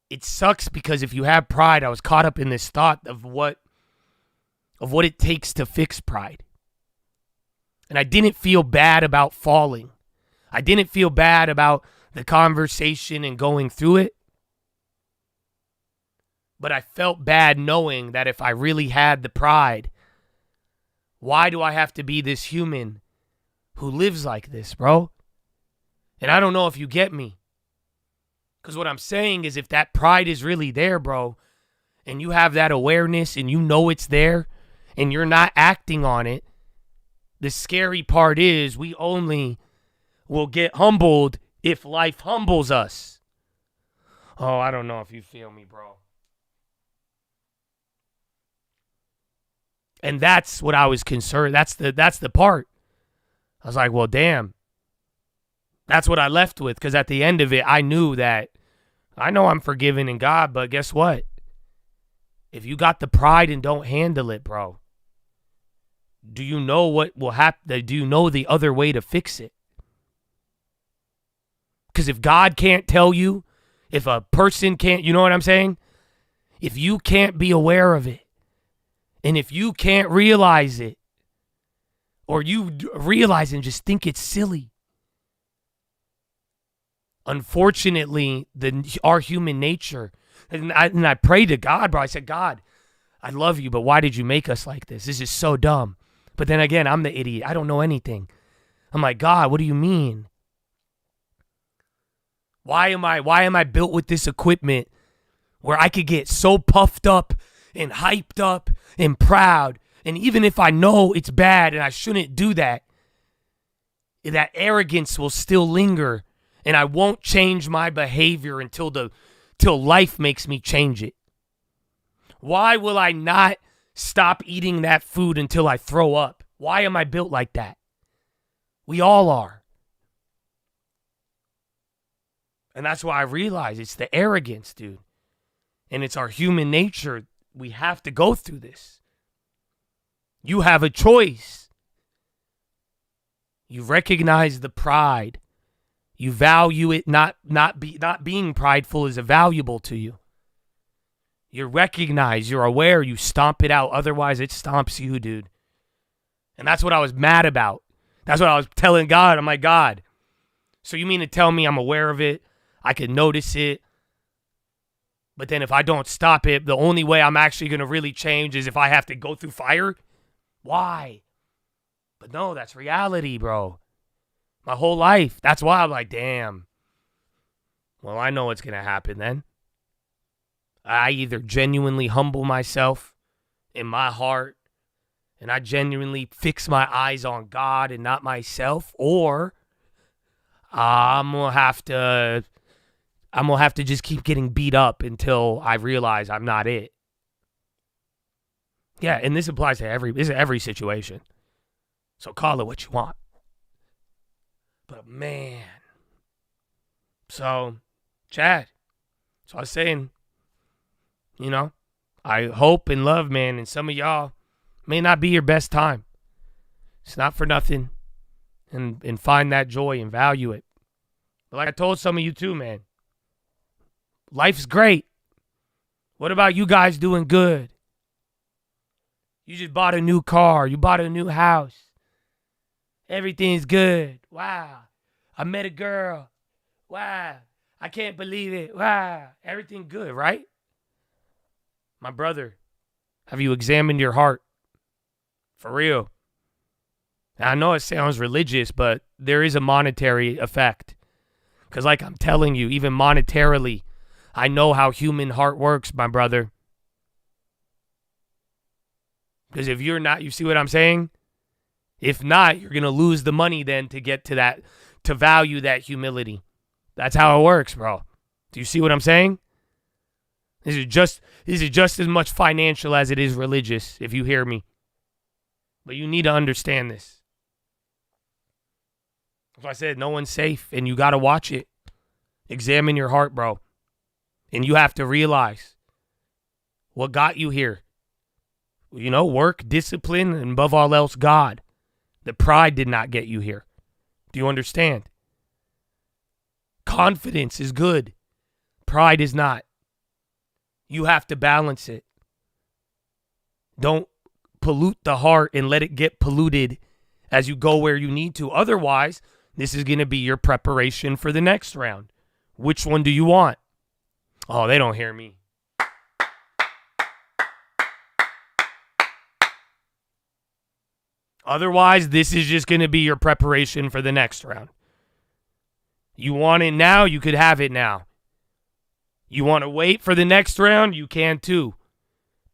[SPEAKER 1] it sucks because if you have pride, I was caught up in this thought of what it takes to fix pride. And I didn't feel bad about falling. I didn't feel bad about the conversation and going through it. But I felt bad knowing that if I really had the pride, why do I have to be this human who lives like this, bro. And I don't know if you get me. Because what I'm saying is if that pride is really there, bro, and you have that awareness and you know it's there and you're not acting on it, the scary part is we only will get humbled if life humbles us. Oh, I don't know if you feel me, bro. And that's what I was concerned. That's the part. I was like, well, damn. That's what I left with, because at the end of it, I knew that I know I'm forgiven in God, but guess what? If you got the pride and don't handle it, bro, do you know what will happen? Do you know the other way to fix it? Because if God can't tell you, if a person can't, you know what I'm saying? If you can't be aware of it, and if you can't realize it, or you realize and just think it's silly, unfortunately, our human nature, and I prayed to God, bro. I said, God, I love you, but why did you make us like this? This is so dumb. But then again, I'm the idiot. I don't know anything. I'm like, God, what do you mean? Why am I built with this equipment where I could get so puffed up and hyped up and proud, and even if I know it's bad and I shouldn't do that, that arrogance will still linger, and I won't change my behavior until life makes me change it. Why will I not stop eating that food until I throw up? Why am I built like that? We all are. And that's why I realize it's the arrogance, dude. And it's our human nature. We have to go through this. You have a choice. You recognize the pride. You value it. Not being prideful is valuable to you. You recognize, you're aware, you stomp it out. Otherwise, it stomps you, dude. And that's what I was mad about. That's what I was telling God. I'm like, God, so you mean to tell me I'm aware of it? I can notice it. But then if I don't stop it, the only way I'm actually going to really change is if I have to go through fire? Why? But no, that's reality, bro. My whole life. That's why I'm like, damn. Well, I know what's going to happen then. I either genuinely humble myself in my heart and I genuinely fix my eyes on God and not myself, or I'm going to have to just keep getting beat up until I realize I'm not it. Yeah, and this applies to every situation. So call it what you want. But man. So, Chad. So I was saying, you know, I hope and love, man, and some of y'all may not be your best time. It's not for nothing. And find that joy and value it. But like I told some of you too, man. Life's great. What about you guys doing good? You just bought a new car. You bought a new house. Everything's good. Wow. I met a girl. Wow. I can't believe it. Wow. Everything good, right? My brother, have you examined your heart? For real. And I know it sounds religious, but there is a monetary effect. Because like I'm telling you, even monetarily, I know how human heart works, my brother. Because if you're not, you see what I'm saying? If not, you're going to lose the money then to get to that, to value that humility. That's how it works, bro. Do you see what I'm saying? This is just as much financial as it is religious, if you hear me. But you need to understand this. That's why I said no one's safe, and you got to watch it. Examine your heart, bro. And you have to realize what got you here. You know, work, discipline, and above all else, God. The pride did not get you here. Do you understand? Confidence is good. Pride is not. You have to balance it. Don't pollute the heart and let it get polluted as you go where you need to. Otherwise, this is going to be your preparation for the next round. Which one do you want? Oh, they don't hear me. Otherwise, this is just going to be your preparation for the next round. You want it now, you could have it now. You want to wait for the next round, you can too.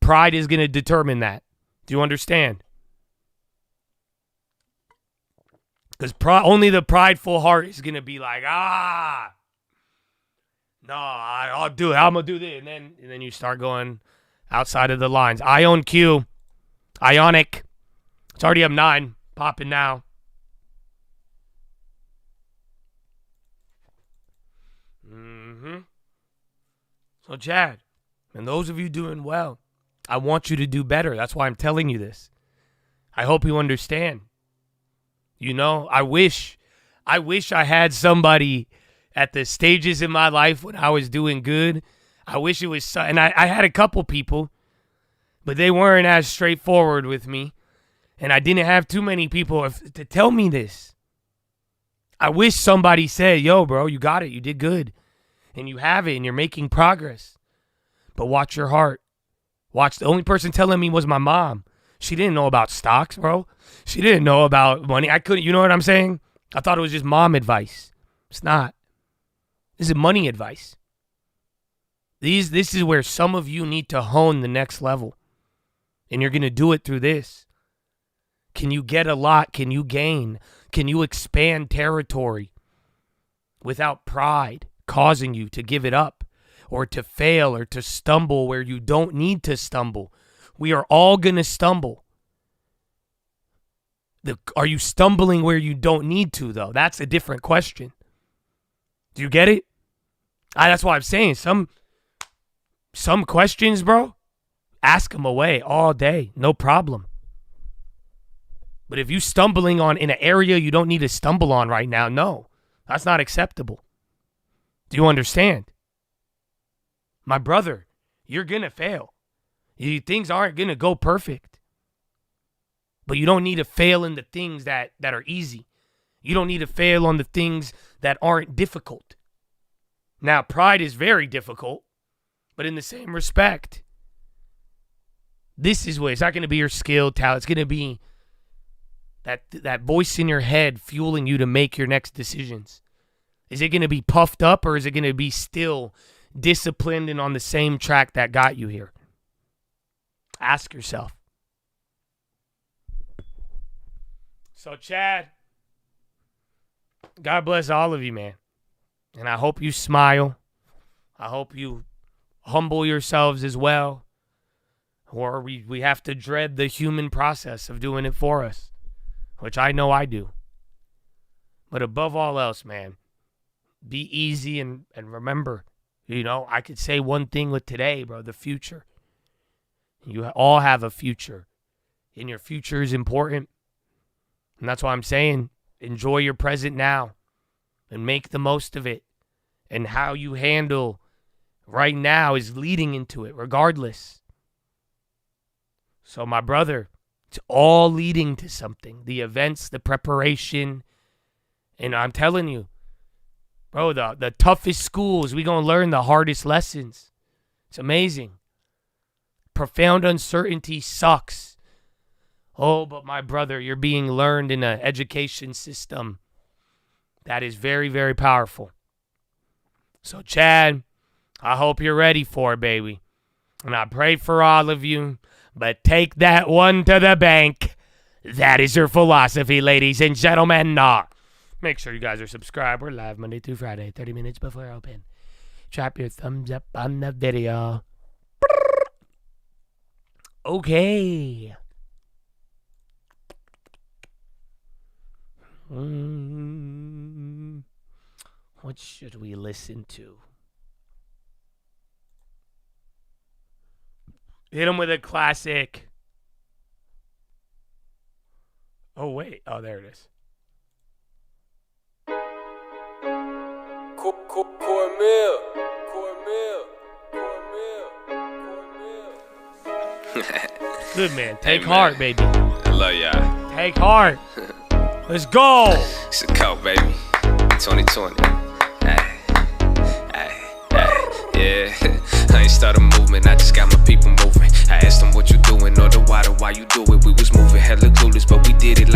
[SPEAKER 1] Pride is going to determine that. Do you understand? Because only the prideful heart is going to be like, no, I'll do it. I'm going to do this. And then you start going outside of the lines. Ion Q. Ionic. It's already up 9. Popping now. So, Chad, and those of you doing well, I want you to do better. That's why I'm telling you this. I hope you understand. You know, I wish I had somebody at the stages in my life when I was doing good. I wish it was, and I had a couple people, but they weren't as straightforward with me. And I didn't have too many people to tell me this. I wish somebody said, yo, bro, you got it. You did good. And you have it, and you're making progress. But watch your heart. The only person telling me was my mom. She didn't know about stocks, bro. She didn't know about money. I couldn't, you know what I'm saying? I thought it was just mom advice. It's not. This is money advice. This is where some of you need to hone the next level. And you're going to do it through this. Can you get a lot? Can you gain? Can you expand territory without pride causing you to give it up or to fail or to stumble where you don't need to stumble? We are all going to stumble. Are you stumbling where you don't need to, though? That's a different question. Do you get it? That's why I'm saying some questions, bro, ask them away all day. No problem. But if you stumbling in an area you don't need to stumble on right now, no, that's not acceptable. Do you understand? My brother, you're going to fail. Things aren't going to go perfect. But you don't need to fail in the things that are easy. You don't need to fail on the things that aren't difficult. Now, pride is very difficult, but in the same respect, this is what, it's not going to be your skill, talent. It's going to be that voice in your head fueling you to make your next decisions. Is it going to be puffed up, or is it going to be still disciplined and on the same track that got you here? Ask yourself. So, Chad, God bless all of you, man. And I hope you smile. I hope you humble yourselves as well. Or we have to dread the human process of doing it for us, which I know I do. But above all else, man, be easy and remember, I could say one thing with today, bro, the future. You all have a future, and your future is important. And that's why I'm saying, enjoy your present now and make the most of it. And how you handle right now is leading into it, regardless. So, my brother, it's all leading to something. The events, the preparation. And I'm telling you, bro, the toughest schools, we going to learn the hardest lessons. It's amazing. Profound uncertainty sucks. Oh, but my brother, you're being learned in an education system that is very, very powerful. So, Chad, I hope you're ready for it, baby. And I pray for all of you. But take that one to the bank. That is your philosophy, ladies and gentlemen. Make sure you guys are subscribed. We're live Monday through Friday, 30 minutes before open. Drop your thumbs up on the video. Okay. What should we listen to? Hit him with a classic. Oh, wait. Oh, there it is. Good, man. Take heart, baby.
[SPEAKER 6] I love y'all.
[SPEAKER 1] Take heart. Let's go.
[SPEAKER 6] It's a coat, baby. 2020. Yeah. I ain't start a movement, I just got my people moving. I asked them what you doing, or the why you do it. We was moving hella clueless, but we did it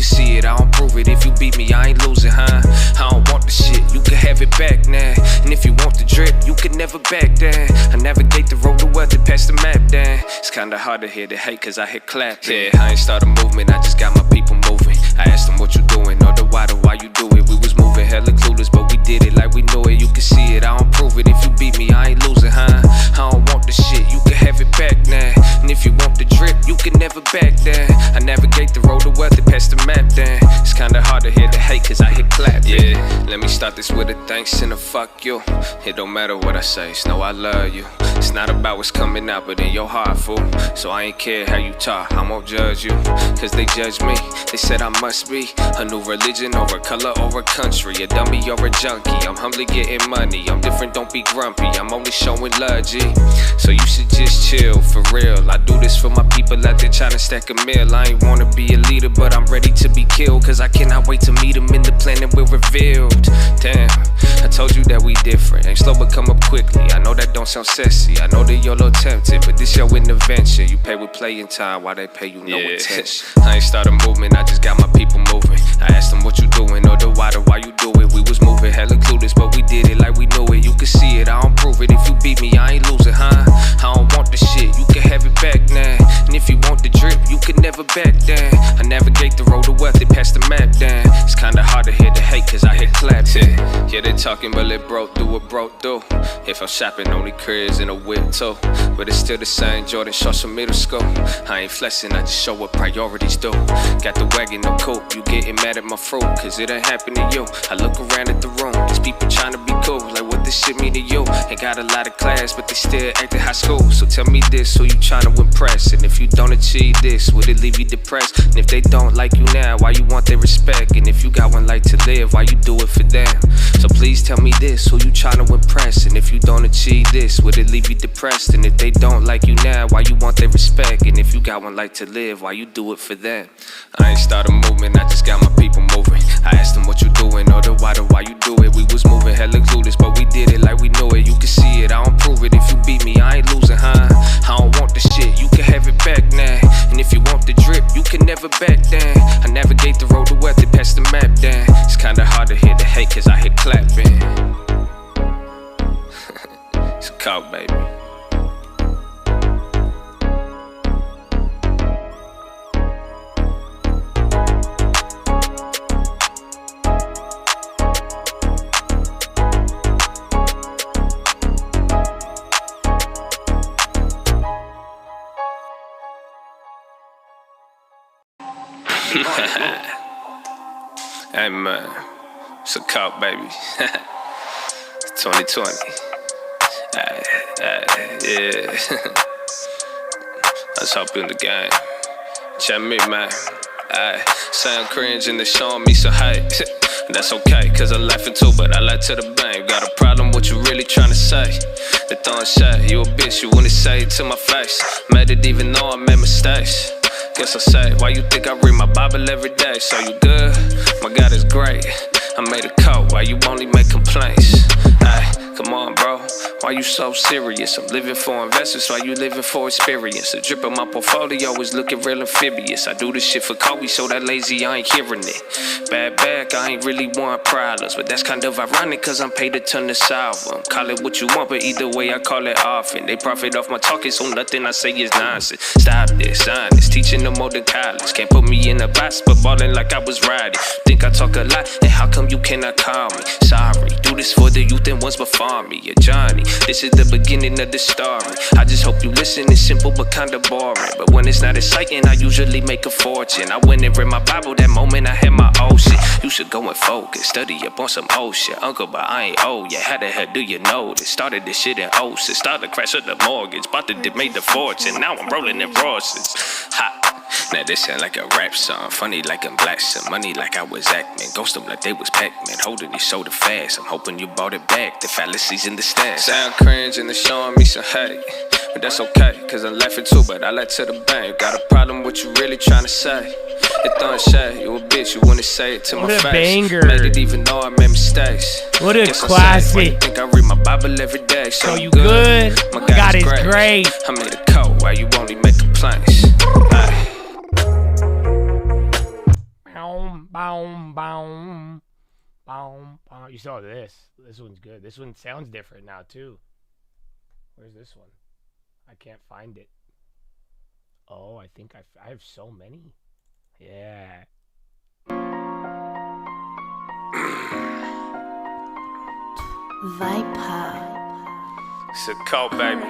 [SPEAKER 6] can see it, I don't prove it. If you beat me, I ain't losing, huh? I don't want the shit, you can have it back now. And if you want the drip, you can never back down. I navigate the road to wealth and pass the map down. It's kinda hard to hear the hate cause I hit clap. Yeah, I ain't start a movement, I just got my people moving. I asked them what you doing, or the why you do it. We was moving hella clueless, but we did it like we knew it. You can see it, I don't prove it. If you beat me, I ain't losing, huh? I don't want the shit, you can have it back now. And if you want the drip, you can never back down. I navigate the road to wealth and pass the map down. It's kinda hard to hear the hate cause I hit clap. Yeah, let me start this with a thanks and a fuck you. It don't matter what I say, it's no I love you. It's not about what's coming out, but in your heart, fool. So I ain't care how you talk, I won't judge you. Cause they judge me, they said I must be a new religion or a color or a country, a dummy or a junkie. I'm humbly getting money, I'm different, don't be grumpy. I'm only showing love, G. So you should just chill, for real. I do this for my people out there trying to stack a meal. I ain't wanna be a leader, but I'm ready to be killed. Cause I cannot wait to meet them in the plan that we're revealed. Damn, I told you that we different. Ain't slow but come up quickly. I know that don't sound sexy, I know that you're a little tempted, but this your intervention. You pay with playing time while they pay you no attention. I ain't start a movement, I just got my people moving. I asked them what you doing, or the why you do it. We was moving hella clueless, but we did it like we knew it. You can see it, I don't prove it. If you beat me, I ain't losing, huh? I don't want the shit, you can have it back now. And if you want the drip, you can never back down. I navigate the road to wealth and pass the map down. It's kinda hard to hear the hate cause I hit clap. Yeah, they talking but it broke through what broke through. If I'm shopping, only cribs and a whip too. But it's still the same Jordan shorts from middle school. I ain't flexing, I just show what priorities do. Got the wagon, no coupe, you getting mad at my fruit cause it ain't happen to you. I look around at the room, these people trying to be cool. Like what this shit mean to you? Ain't got a lot of class, but they still act in high school. So tell me this, who you trying to impress? And if you don't achieve this, would it leave you depressed? And if they don't like you now, why you want their respect? And if you got one life to live, why you do it for them? So please tell me this, who you trying to impress? And if you don't achieve this, would it leave you depressed? And if they don't like you now, why you want their respect? And if you got one life to live, why you do it for them? I ain't start a movement, I just got my people moving. I asked them what you doing, or the why you do it. We was moving hella clueless, but we did it like we knew it. You can see it, I don't prove it. If you beat me, I ain't losing, huh? I don't want the shit, you can have it back now. And if you want the drip, you can never back down. I navigate the road to wealth and pass the map down. It's kinda hard to hear the hate cause I hit clapping. It's a call, baby. Hey man, it's a cop, baby. 2020. Yeah. Let's hop in the game. Check me, man. Say I'm cringe and they showing me some hate. That's okay, cause I'm laughing too, but I like to the bank. Got a problem, what you really tryna say? They throwing shade, you a bitch, you wouldn't say it to my face. Made it even though I made mistakes. Guess I say, why you think I read my Bible every day? So you good? My God is great. I made a coat, why you only make complaints? Ay, come on, bro. Why you so serious? I'm living for investors, why you living for experience? The drip of my portfolio is looking real amphibious. I do this shit for Kobe, so that lazy I ain't hearing it. Bad back, I ain't really want problems, but that's kind of ironic, cause I'm paid a ton to solve them. Call it what you want, but either way I call it often. They profit off my talking, so nothing I say is nonsense. Stop this, honest, teaching them more than college. Can't put me in a box, but ballin' like I was riding. Think I talk a lot, and how come you cannot call me? Sorry, do this for the youth and ones before me. Yeah, Johnny, this is the beginning of the story. I just hope you listen, it's simple but kinda boring. But when it's not exciting, I usually make a fortune. I went and read my Bible, that moment I had my old shit. You should go and focus, study up on some old shit. Uncle, but I ain't old yet, how the hell do you know this? Started this shit in 06, started the crash of the mortgage. Bought the dip, made the fortune, now I'm rolling in Rosses. Ha! Now this sound like a rap song. Funny like I'm black, some money like I was Ackman. Ghost them like they was Pac-Man. Holding this shoulder fast, I'm hoping you bought it back. The fallacies in the stash. Sound cringe and they're showing me some hate, but that's okay, cause I'm laughing too, but I like to the bank. Got a problem, what you really trying to say? They throwing shade, you a bitch, you wanna say it to my face.
[SPEAKER 1] Banger.
[SPEAKER 6] Made it even though I made mistakes.
[SPEAKER 1] What a
[SPEAKER 6] Guess
[SPEAKER 1] classic.
[SPEAKER 6] I think I read my Bible every day.
[SPEAKER 1] So you good?
[SPEAKER 6] My
[SPEAKER 1] God is great.
[SPEAKER 6] I made a coat, why you only make complaints?
[SPEAKER 1] Boom, boom, boom, boom. You saw this. This one's good. This one sounds different now, too. Where's this one? I can't find it. Oh, I think I have so many. Yeah.
[SPEAKER 7] Viper.
[SPEAKER 6] It's a cold, baby.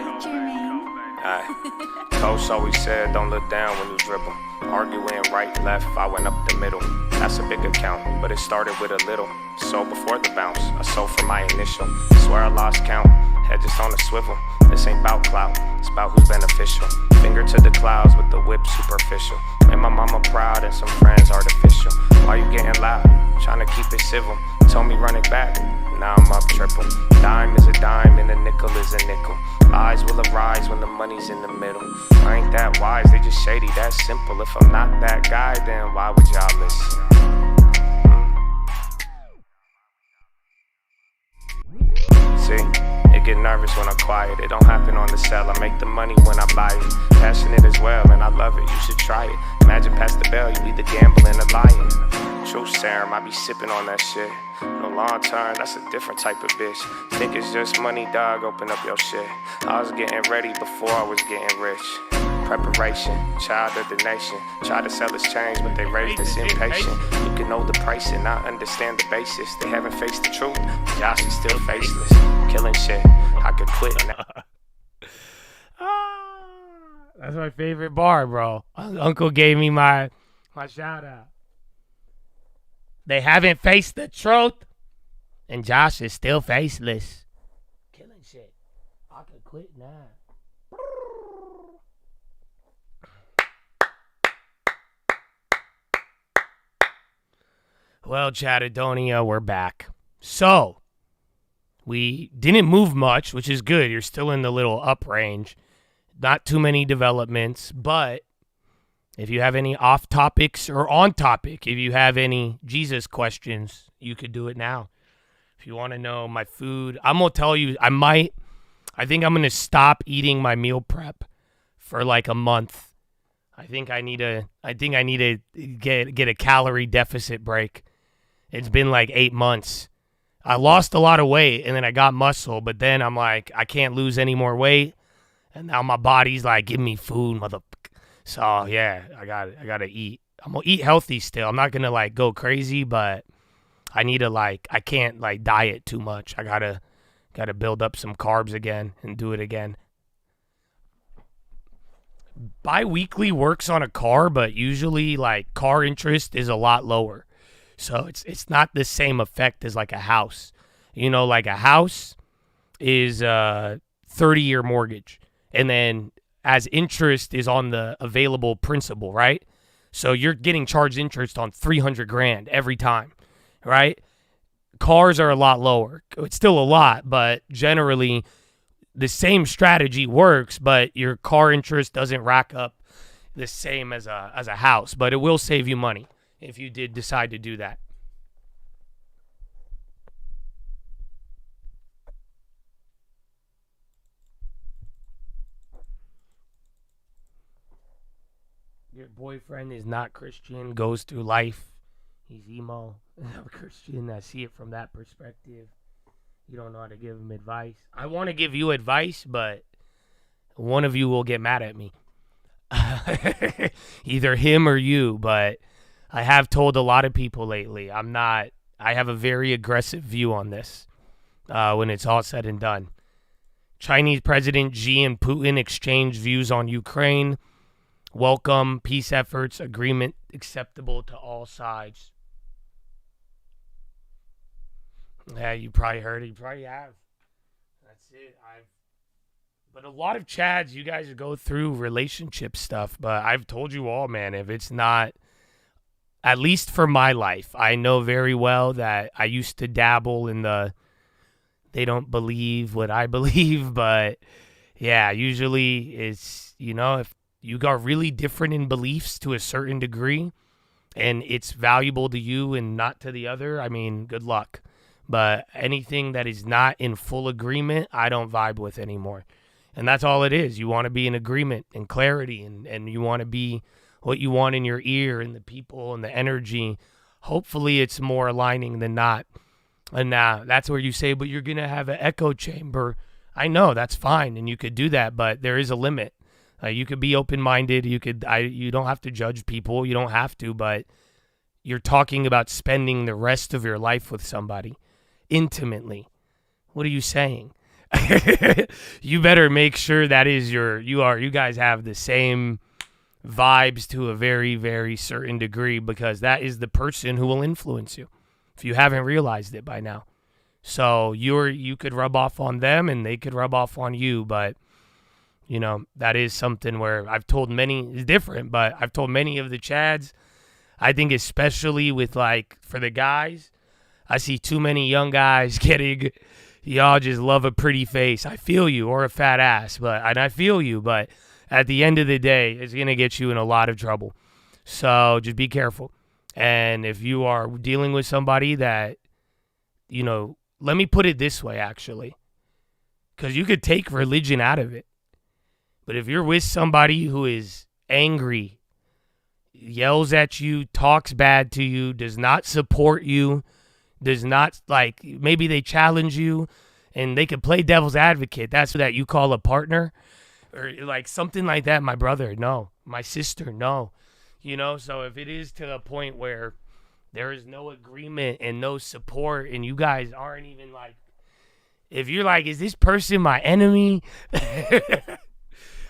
[SPEAKER 6] Aye. Coach always said, don't look down when you dribble. Arguing right, left, I went up the middle. That's a big account, but it started with a little. So before the bounce, I sold for my initial. Swear I lost count, head just on a swivel. This ain't bout clout, it's about who's beneficial. Finger to the clouds with the whip superficial. Made my mama proud and some friends artificial. Why you getting loud? Trying to keep it civil. Told me run it back, now I'm up triple. Dime is a dime and a nickel is a nickel. Eyes will arise when the money's in the middle. I ain't that wise, they just shady, that's simple. If I'm not that guy, then why would y'all listen? See, it get nervous when I'm quiet. It don't happen on the cell, I make the money when I buy it. Passionate as well, and I love it, you should try it. Imagine past the bell, you either gambling or lying. True serum, I be sipping on that shit. No long term, that's a different type of bitch. Think it's just money, dog, open up your shit. I was getting ready before I was getting rich. Preparation, child of the nation. Try to sell us change, but they raised us impatient. You can know the price and not understand the basis. They haven't faced the truth, Josh is still faceless. Killing shit, I could quit now.
[SPEAKER 1] That's my favorite bar, bro. Uncle gave me my shout out. They haven't faced the truth, and Josh is still faceless. Killing shit. I could quit now. Well, Chattadonia, we're back. So, we didn't move much, which is good. You're still in the little up range. Not too many developments, but if you have any off topics or on topic, if you have any Jesus questions, you could do it now. If you want to know my food, I'm going to tell you, I think I'm going to stop eating my meal prep for like a month. I think I need to get a calorie deficit break. It's been like 8 months. I lost a lot of weight and then I got muscle, but then I'm like, I can't lose any more weight. And now my body's like, give me food, motherfucker. So yeah, I gotta eat. I'm gonna eat healthy still. I'm not gonna like go crazy, but I need to like, I can't like diet too much. I gotta build up some carbs again and do it again. Bi-weekly works on a car, but usually like car interest is a lot lower. So it's not the same effect as like a house. You know, like a house is a 30-year mortgage. And then as interest is on the available principal, right? So you're getting charged interest on $300,000 every time, right? Cars are a lot lower. It's still a lot, but generally the same strategy works, but your car interest doesn't rack up the same as a house, but it will save you money if you did decide to do that. Your boyfriend is not Christian, goes through life. He's emo. I'm Christian. I see it from that perspective. You don't know how to give him advice. I want to give you advice, but one of you will get mad at me. Either him or you, but I have told a lot of people lately, I have a very aggressive view on this when it's all said and done. Chinese President Xi and Putin exchange views on Ukraine. Welcome peace efforts, agreement acceptable to all sides. Yeah, you probably heard it. You probably have. That's it. But a lot of Chads, you guys go through relationship stuff, but I've told you all, man, if it's not, at least for my life, I know very well that I used to dabble in they don't believe what I believe, but yeah, usually it's, if you got really different in beliefs to a certain degree and it's valuable to you and not to the other, I mean, good luck. But anything that is not in full agreement, I don't vibe with anymore. And that's all it is. You want to be in agreement and clarity, and you want to be what you want in your ear and the people and the energy hopefully it's more aligning than not. And now that's where you say, but you're going to have an echo chamber. I know, that's fine, and you could do that, but there is a limit. You could be open-minded. You don't have to judge people. You don't have to, but you're talking about spending the rest of your life with somebody intimately. What are you saying? You better make sure that is you guys have the same vibes to a very, very certain degree, because that is the person who will influence you if you haven't realized it by now. So you could rub off on them and they could rub off on you, but that is something where I've told many, it's different, but I've told many of the Chads, I think especially with for the guys, I see too many young guys y'all just love a pretty face. I feel you, or a fat ass, and I feel you, but at the end of the day, it's going to get you in a lot of trouble. So just be careful. And if you are dealing with somebody that, let me put it this way, actually, because you could take religion out of it. But if you're with somebody who is angry, yells at you, talks bad to you, does not support you, does not, maybe they challenge you, and they could play devil's advocate. That's that you call a partner, or something like that. My brother, no. My sister, no. So if it is to a point where there is no agreement and no support, and you guys aren't even if you're is this person my enemy?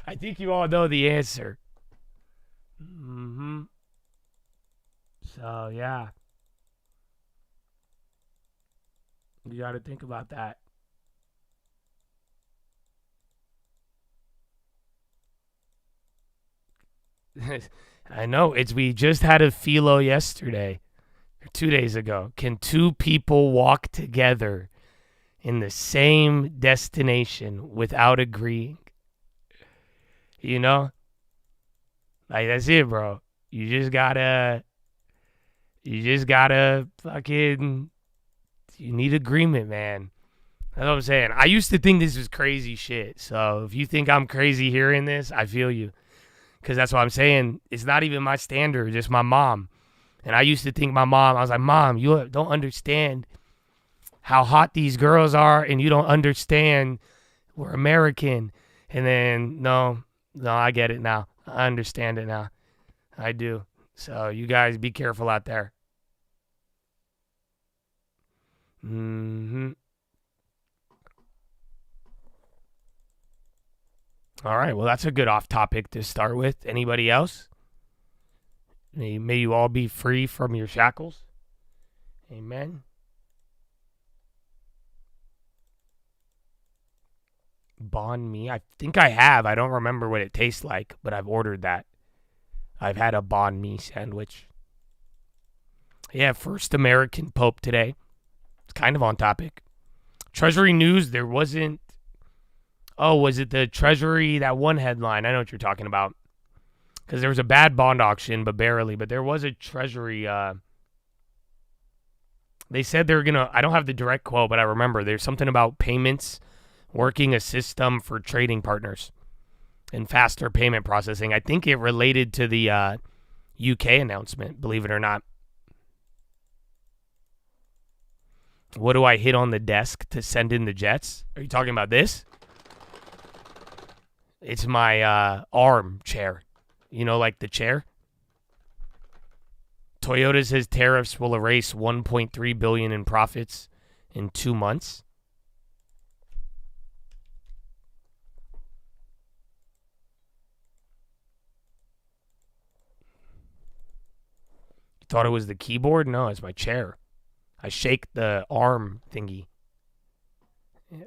[SPEAKER 1] I think you all know the answer. So, yeah. You got to think about that. I know. We just had a Philo yesterday, or 2 days ago. Can two people walk together in the same destination without agreeing? That's it, bro. You just gotta fucking, you need agreement, man. That's what I'm saying. I used to think this was crazy shit. So if you think I'm crazy hearing this, I feel you. Because that's what I'm saying. It's not even my standard, just my mom. And I used to think I was like, Mom, you don't understand how hot these girls are, and you don't understand we're American. And then, no, I get it now. I understand it now. I do. So you guys be careful out there. All right, well, that's a good off topic to start with. Anybody else? May you all be free from your shackles. Amen. Banh mi. I think I have. I don't remember what it tastes like, but I've ordered that. I've had a banh mi sandwich. Yeah, first American Pope today. It's kind of on topic. Treasury news, there wasn't... Oh, was it the Treasury, that one headline? I know what you're talking about. Because there was a bad bond auction, but barely. But there was a Treasury... They said they were going to... I don't have the direct quote, but I remember. There's something about payments, working a system for trading partners, and faster payment processing. I think it related to the UK announcement, believe it or not. What do I hit on the desk to send in the jets? Are you talking about this? It's my arm chair. Like the chair? Toyota says tariffs will erase $1.3 billion in profits in 2 months. You thought it was the keyboard? No, it's my chair. I shake the arm thingy.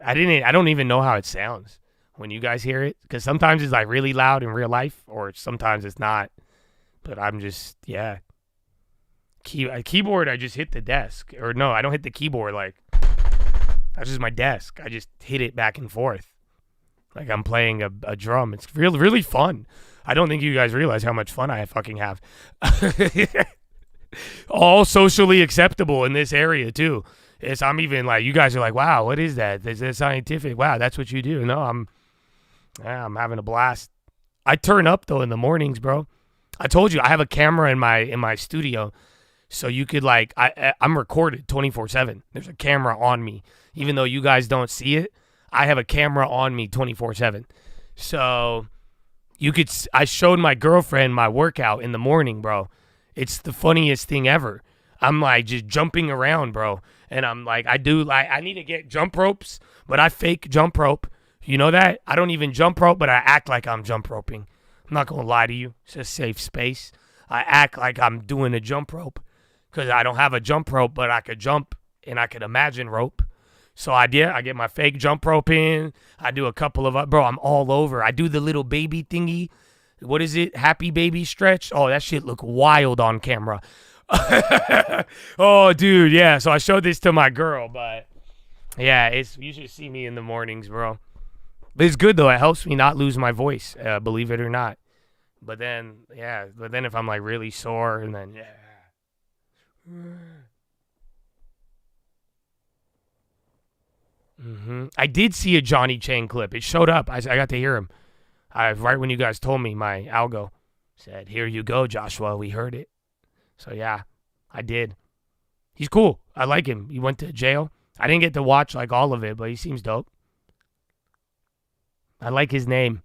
[SPEAKER 1] I don't even know how it sounds when you guys hear it, because sometimes it's really loud in real life, or sometimes it's not. But I'm just, yeah. Keyboard, I just hit the desk. Or no, I don't hit the keyboard. That's just my desk. I just hit it back and forth. Like I'm playing a drum. It's really fun. I don't think you guys realize how much fun I fucking have. All socially acceptable in this area too. I'm even you guys are wow, what is that? Is it scientific? Wow, that's what you do. No, I'm having a blast. I turn up though in the mornings, bro. I told you I have a camera in my studio, So you could like, I'm recorded 24/7. There's a camera on me. Even though you guys don't see it, I have a camera on me 24/7. So I showed my girlfriend my workout in the morning, bro. It's the funniest thing ever. I'm like just jumping around, bro. And I'm like, I need to get jump ropes, but I fake jump rope. You know that? I don't even jump rope, but I act like I'm jump roping. I'm not going to lie to you. It's a safe space. I act like I'm doing a jump rope because I don't have a jump rope, but I could jump and I could imagine rope. So I get my fake jump rope in. I do a couple of, bro, I'm all over. I do the little baby thingy. What is it? Happy baby stretch. Oh, that shit look wild on camera. Oh, dude, yeah. So I showed this to my girl, but yeah, you should see me in the mornings, bro. But it's good though. It helps me not lose my voice, believe it or not. But then if I'm like really sore and then I did see a Johnny Chain clip. It showed up. I got to hear him. Right when you guys told me, my algo said, "Here you go, Joshua. We heard it." So yeah, I did. He's cool. I like him. He went to jail. I didn't get to watch like all of it, but he seems dope. I like his name.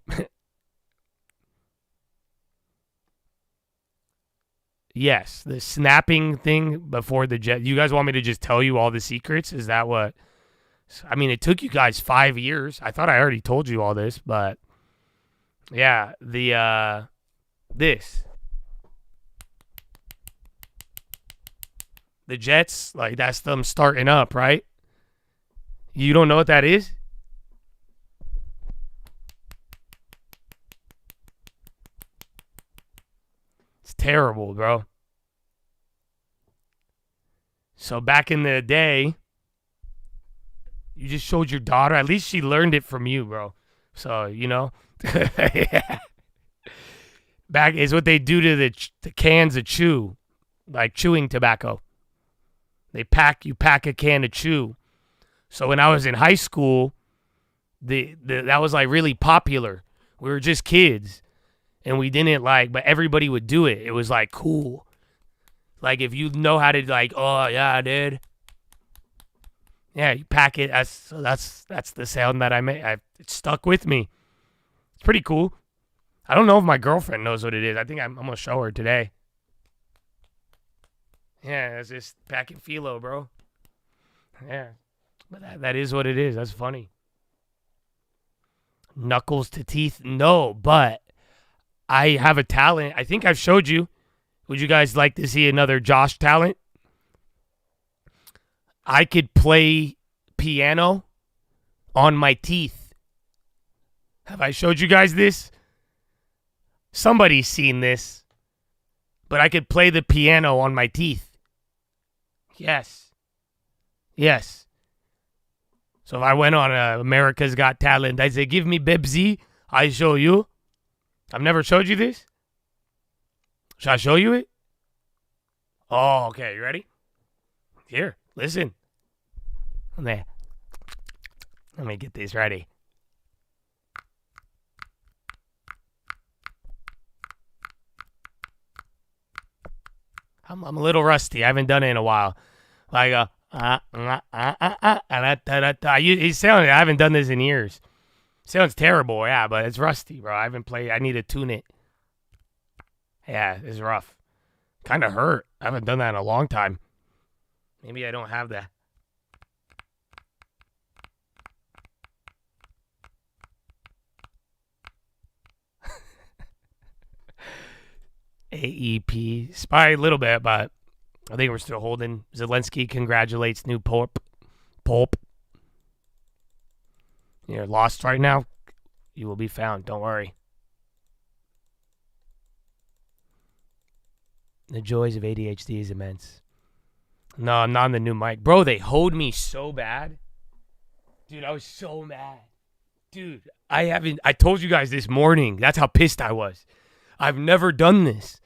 [SPEAKER 1] Yes, the snapping thing before the jet. You guys want me to just tell you all the secrets? Is that what? I mean, it took you guys 5 years. I thought I already told you all this, but yeah, this. The jets, like that's them starting up, right? You don't know what that is? It's terrible, bro. So back in the day, you just showed your daughter. At least she learned it from you, bro. So, you know. Yeah. Back is what they do to the cans of chew, like chewing tobacco. You pack a can of chew. So when I was in high school, that was like really popular. We were just kids, and we didn't but everybody would do it. It was like cool. Like if you know how to oh yeah, dude. Yeah, you pack it. That's the sound that I made. It stuck with me. It's pretty cool. I don't know if my girlfriend knows what it is. I think I'm gonna show her today. Yeah, it's just packing Philo, bro. Yeah, but that is what it is. That's funny. Knuckles to teeth? No, but I have a talent. I think I've showed you. Would you guys like to see another Josh talent? I could play piano on my teeth. Have I showed you guys this? Somebody's seen this. But I could play the piano on my teeth. Yes. Yes. So if I went on America's Got Talent, I say, give me Bebzi, I show you. I've never showed you this. Should I show you it? Oh, okay. You ready? Here, listen. There. Let me get this ready. I'm a little rusty. I haven't done it in a while. Like he's sounding. I haven't done this in years. Sounds terrible, yeah, but it's rusty, bro. I haven't played. I need to tune it. Yeah, it's rough. Kind of hurt. I haven't done that in a long time. Maybe I don't have that. AEP. Spy a little bit, but I think we're still holding. Zelensky congratulates new Pope. You're lost right now. You will be found. Don't worry. The joys of ADHD is immense. No, I'm not on the new mic. Bro, they hoed me so bad. Dude, I was so mad. Dude, I told you guys this morning. That's how pissed I was. I've never done this.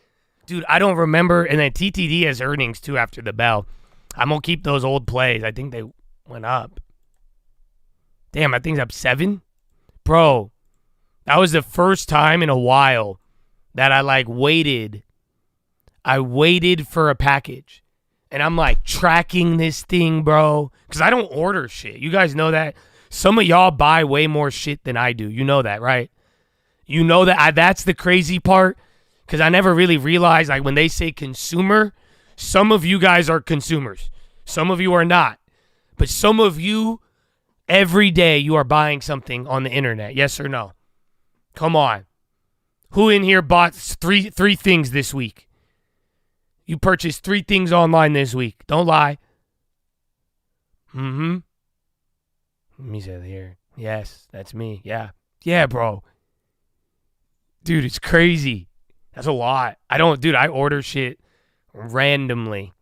[SPEAKER 1] Dude, I don't remember. And then TTD has earnings, too, after the bell. I'm going to keep those old plays. I think they went up. Damn, I think it's up 7. Bro, that was the first time in a while that I, waited. I waited for a package. And I'm like tracking this thing, bro. Because I don't order shit. You guys know that. Some of y'all buy way more shit than I do. You know that, right? You know that. That's the crazy part. Because I never really realized, like, when they say consumer, some of you guys are consumers. Some of you are not. But some of you, every day, you are buying something on the internet. Yes or no? Come on. Who in here bought three things this week? You purchased 3 things online this week. Don't lie. Mm-hmm. Let me say it here. Yes, that's me. Yeah. Yeah, bro. Dude, it's crazy. That's a lot. I order shit randomly.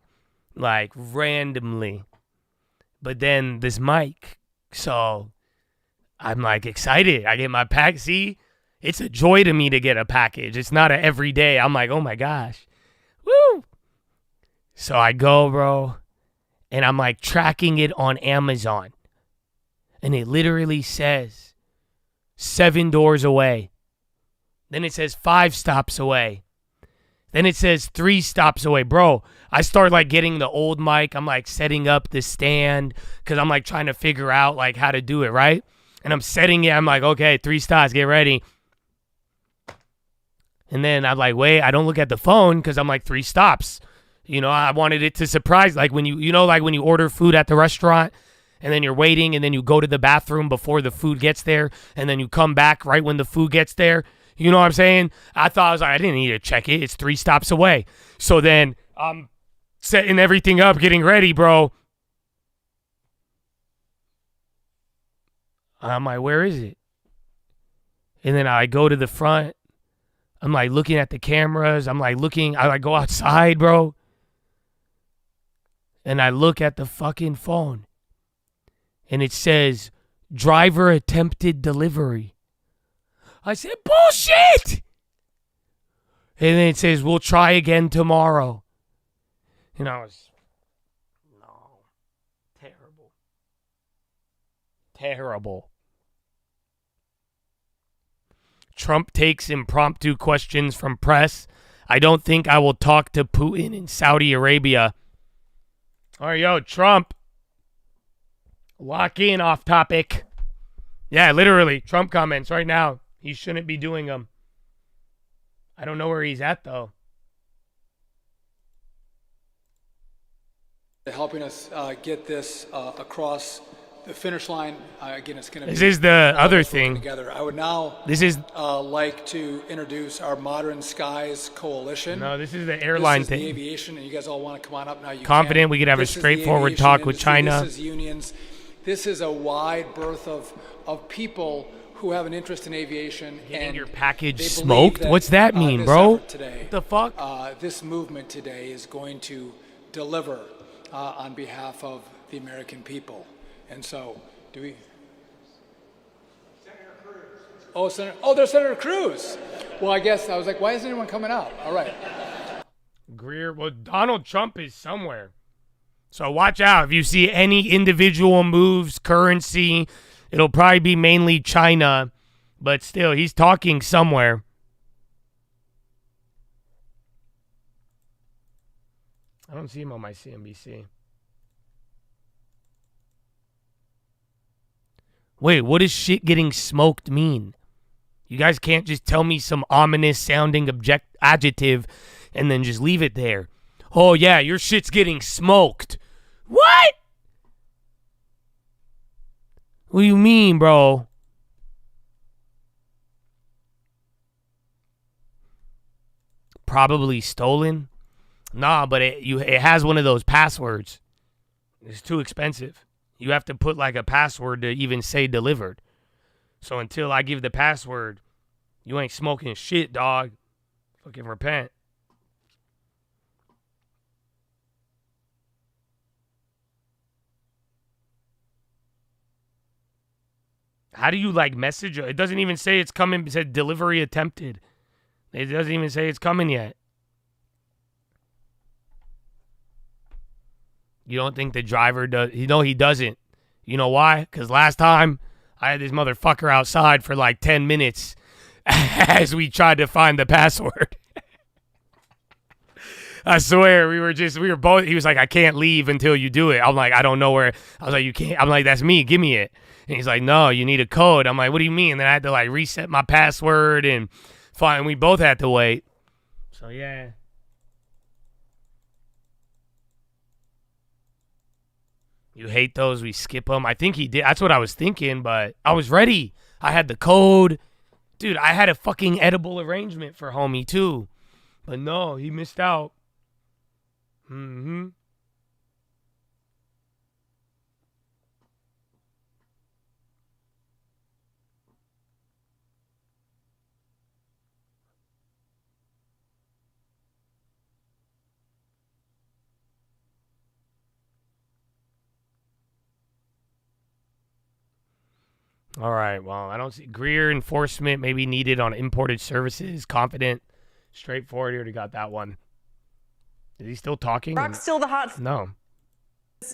[SPEAKER 1] Like, randomly. But then this mic. So, I'm like excited. I get my pack. See? It's a joy to me to get a package. It's not a everyday. I'm like, oh my gosh. Woo! So I go, bro. And I'm like tracking it on Amazon. And it literally says 7 doors away. Then it says 5 stops away. Then it says 3 stops away. Bro, I start like getting the old mic. I'm like setting up the stand because I'm like trying to figure out like how to do it, right? And I'm setting it. I'm like, okay, 3 stops, get ready. And then I'm like, wait, I don't look at the phone because I'm like 3 stops. You know, I wanted it to surprise, like when like when you order food at the restaurant and then you're waiting and then you go to the bathroom before the food gets there and then you come back right when the food gets there. You know what I'm saying? I was like, I didn't need to check it. It's 3 stops away. So then I'm setting everything up, getting ready, bro. I'm like, where is it? And then I go to the front. I'm like looking at the cameras. I'm like looking. I like go outside, bro. And I look at the fucking phone. And it says, driver attempted delivery. I said, bullshit! And then it says, we'll try again tomorrow. And I was, no. Terrible. Terrible. Trump takes impromptu questions from press. I don't think I will talk to Putin in Saudi Arabia. All right, yo, Trump. Lock in off topic. Yeah, literally, Trump comments right now. He shouldn't be doing them. I don't know where he's at, though.
[SPEAKER 7] Helping us get this across the finish line. Again, it's going to.
[SPEAKER 1] This is the other thing.
[SPEAKER 7] Together. I would now.
[SPEAKER 1] This is
[SPEAKER 7] like to introduce our Modern Skies Coalition.
[SPEAKER 1] No, this is the airline
[SPEAKER 7] this is
[SPEAKER 1] thing.
[SPEAKER 7] The aviation, and you guys all want to come on up now. You
[SPEAKER 1] confident
[SPEAKER 7] can.
[SPEAKER 1] We could have
[SPEAKER 7] this
[SPEAKER 1] a straightforward talk with China.
[SPEAKER 7] This is unions. This is a wide berth of people who have an interest in aviation.
[SPEAKER 1] Getting
[SPEAKER 7] and
[SPEAKER 1] your package smoked? What's that mean, bro?
[SPEAKER 7] Today,
[SPEAKER 1] what the fuck?
[SPEAKER 7] This movement today is going to deliver on behalf of the American people. And so, do we? Senator Cruz. Oh, there's Senator Cruz. Well, I guess I was like, why isn't anyone coming up? All right.
[SPEAKER 1] Greer. Well, Donald Trump is somewhere. So watch out. If you see any individual moves, currency, it'll probably be mainly China. But still, he's talking somewhere. I don't see him on my CNBC. Wait, what does shit getting smoked mean? You guys can't just tell me some ominous sounding adjective and then just leave it there. Oh yeah, your shit's getting smoked. What? What do you mean, bro? Probably stolen? Nah, but it has one of those passwords. It's too expensive. You have to put like a password to even say delivered. So until I give the password, you ain't smoking shit, dog. Fucking repent. How do you like message? It doesn't even say it's coming. It said delivery attempted. It doesn't even say it's coming yet. You don't think the driver does? You know he doesn't. You know why? Because last time I had this motherfucker outside for like 10 minutes as we tried to find the password. I swear, we were both. He was like, I can't leave until you do it. I'm like, I don't know where. I was like, you can't. I'm like, that's me. Give me it. And he's like, no, you need a code. I'm like, what do you mean? And then I had to like reset my password and fine. We both had to wait. So yeah. You hate those? We skip them. I think he did. That's what I was thinking, but I was ready. I had the code. Dude, I had a fucking edible arrangement for homie too. But no, he missed out. Mm-hmm. All right, well, I don't see Greer enforcement may be needed on imported services. Confident, straightforward. He already got that one. Is he still talking?
[SPEAKER 8] Rock's still the hot.
[SPEAKER 1] No.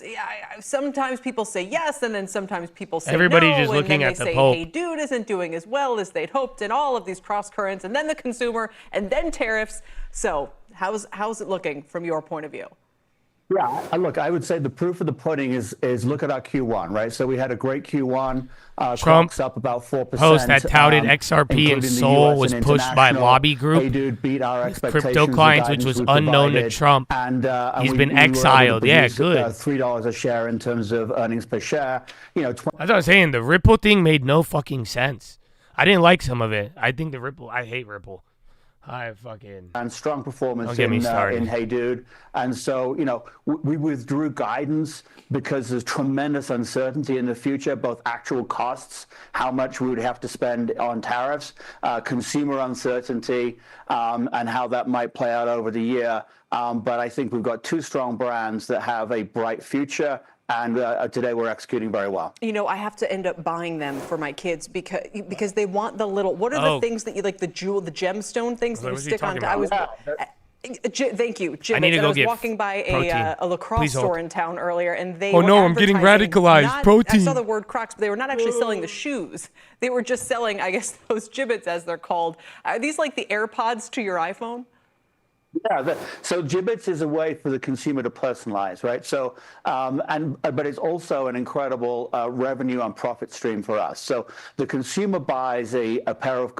[SPEAKER 8] Yeah, sometimes people say yes, and then sometimes people say
[SPEAKER 1] Everybody's
[SPEAKER 8] no.
[SPEAKER 1] just looking
[SPEAKER 8] and
[SPEAKER 1] at
[SPEAKER 8] then
[SPEAKER 1] the
[SPEAKER 8] they say,
[SPEAKER 1] Pope.
[SPEAKER 8] Hey, dude isn't doing as well as they'd hoped, and all of these cross currents, and then the consumer, and then tariffs. So how's it looking from your point of view?
[SPEAKER 9] Yeah, look, I would say the proof of the pudding is look at our Q1, right? So we had a great Q1.
[SPEAKER 1] Trump
[SPEAKER 9] up about 4%.
[SPEAKER 1] Post that touted XRP and Sol was pushed by lobby group.
[SPEAKER 9] Hey, dude, beat our expectations.
[SPEAKER 1] Crypto clients, which was unknown to Trump.
[SPEAKER 9] And
[SPEAKER 1] he's been exiled. Yeah, good.
[SPEAKER 9] $3 a share in terms of earnings per share. You know,
[SPEAKER 1] that's what I'm saying. The Ripple thing made no fucking sense. I didn't like some of it. I think the Ripple. I hate Ripple.
[SPEAKER 9] And strong performance
[SPEAKER 1] in
[SPEAKER 9] Hey Dude. And so, you know, we withdrew guidance because there's tremendous uncertainty in the future, both actual costs, how much we would have to spend on tariffs, consumer uncertainty, and how that might play out over the year. But I think we've got two strong brands that have a bright future. And today we're executing very well. You know, I have to end up buying them for my kids because they want the little. What are the things that you like? The gemstone things that you stick on. I was. Thank you, Jim. I was walking by a lacrosse store in town earlier, and they. Oh no, I'm getting radicalized. Protein. I saw the word Crocs, but they were not actually selling the shoes. They were just selling, I guess, those gibbets as they're called. Are these like the AirPods to your iPhone? Yeah, so gibbets is a way for the consumer to personalize, right? So, but it's also an incredible revenue and profit stream for us. So the consumer buys a pair of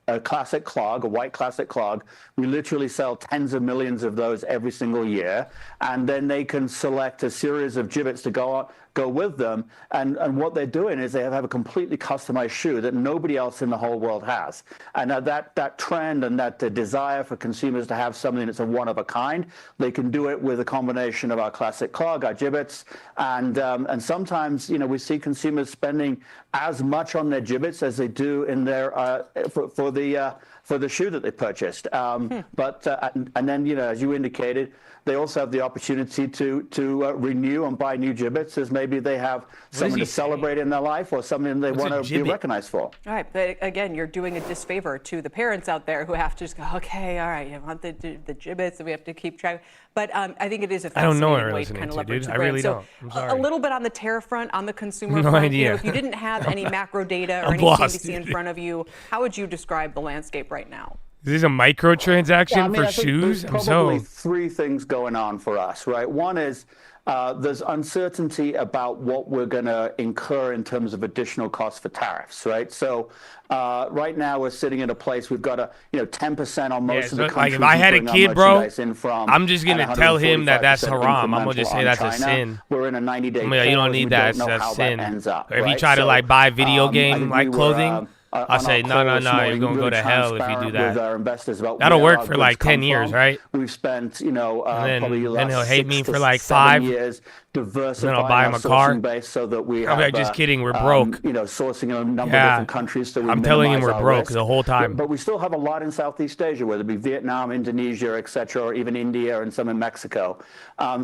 [SPEAKER 9] a classic clog, a white classic clog. We literally sell tens of millions of those every single year, and then they can select a series of gibbets to go with them. And what they're doing is they have a completely customized shoe that nobody else in the whole world has. And that trend and that desire for consumers to have something that's a one of a kind, they can do it with a combination of our classic clog, our gibbets, and sometimes, you know, we see consumers spending as much on their gibbets as they do in their for the shoe that they purchased. But and then, you know, as you indicated, they also have the opportunity to renew and buy new gibbets as maybe they have something to celebrate in their life or something they want to be recognized for. All right, but again, you're doing a disfavor to the parents out there who have to just go, okay, all right, you want the gibbets, and we have to keep track. But I think it is a fascinating way to kind of leverage the brand. I really don't. I'm sorry. A little bit on the tariff front, on the consumer front. Idea. You know, if you didn't have any macro data or any CNBC in front of you, how would you describe the landscape right now? Is this a microtransaction for shoes? There's probably three things going on for us, right? One is there's uncertainty about what we're going to incur in terms of additional costs for tariffs, right? So right now we're sitting at a place we've got 10% on most of the countries. Like if I had a kid, bro, I'm just going to tell him that that's haram. I'm going to just say that's a sin. We're in a 90-day. You don't need that. That's sin. Or if you try to like buy video game like clothing. I say, no, you're going to go to hell if you do that. That'll work for like 10 years, right? We've spent, probably then he'll hate me for like 5 years. Then I'll buy him a car. So that we have, just kidding, we're broke. Sourcing in a number of different countries. So I'm telling him we're broke the whole time. But we still have a lot in Southeast Asia, whether it be Vietnam, Indonesia, etc., or even India and some in Mexico.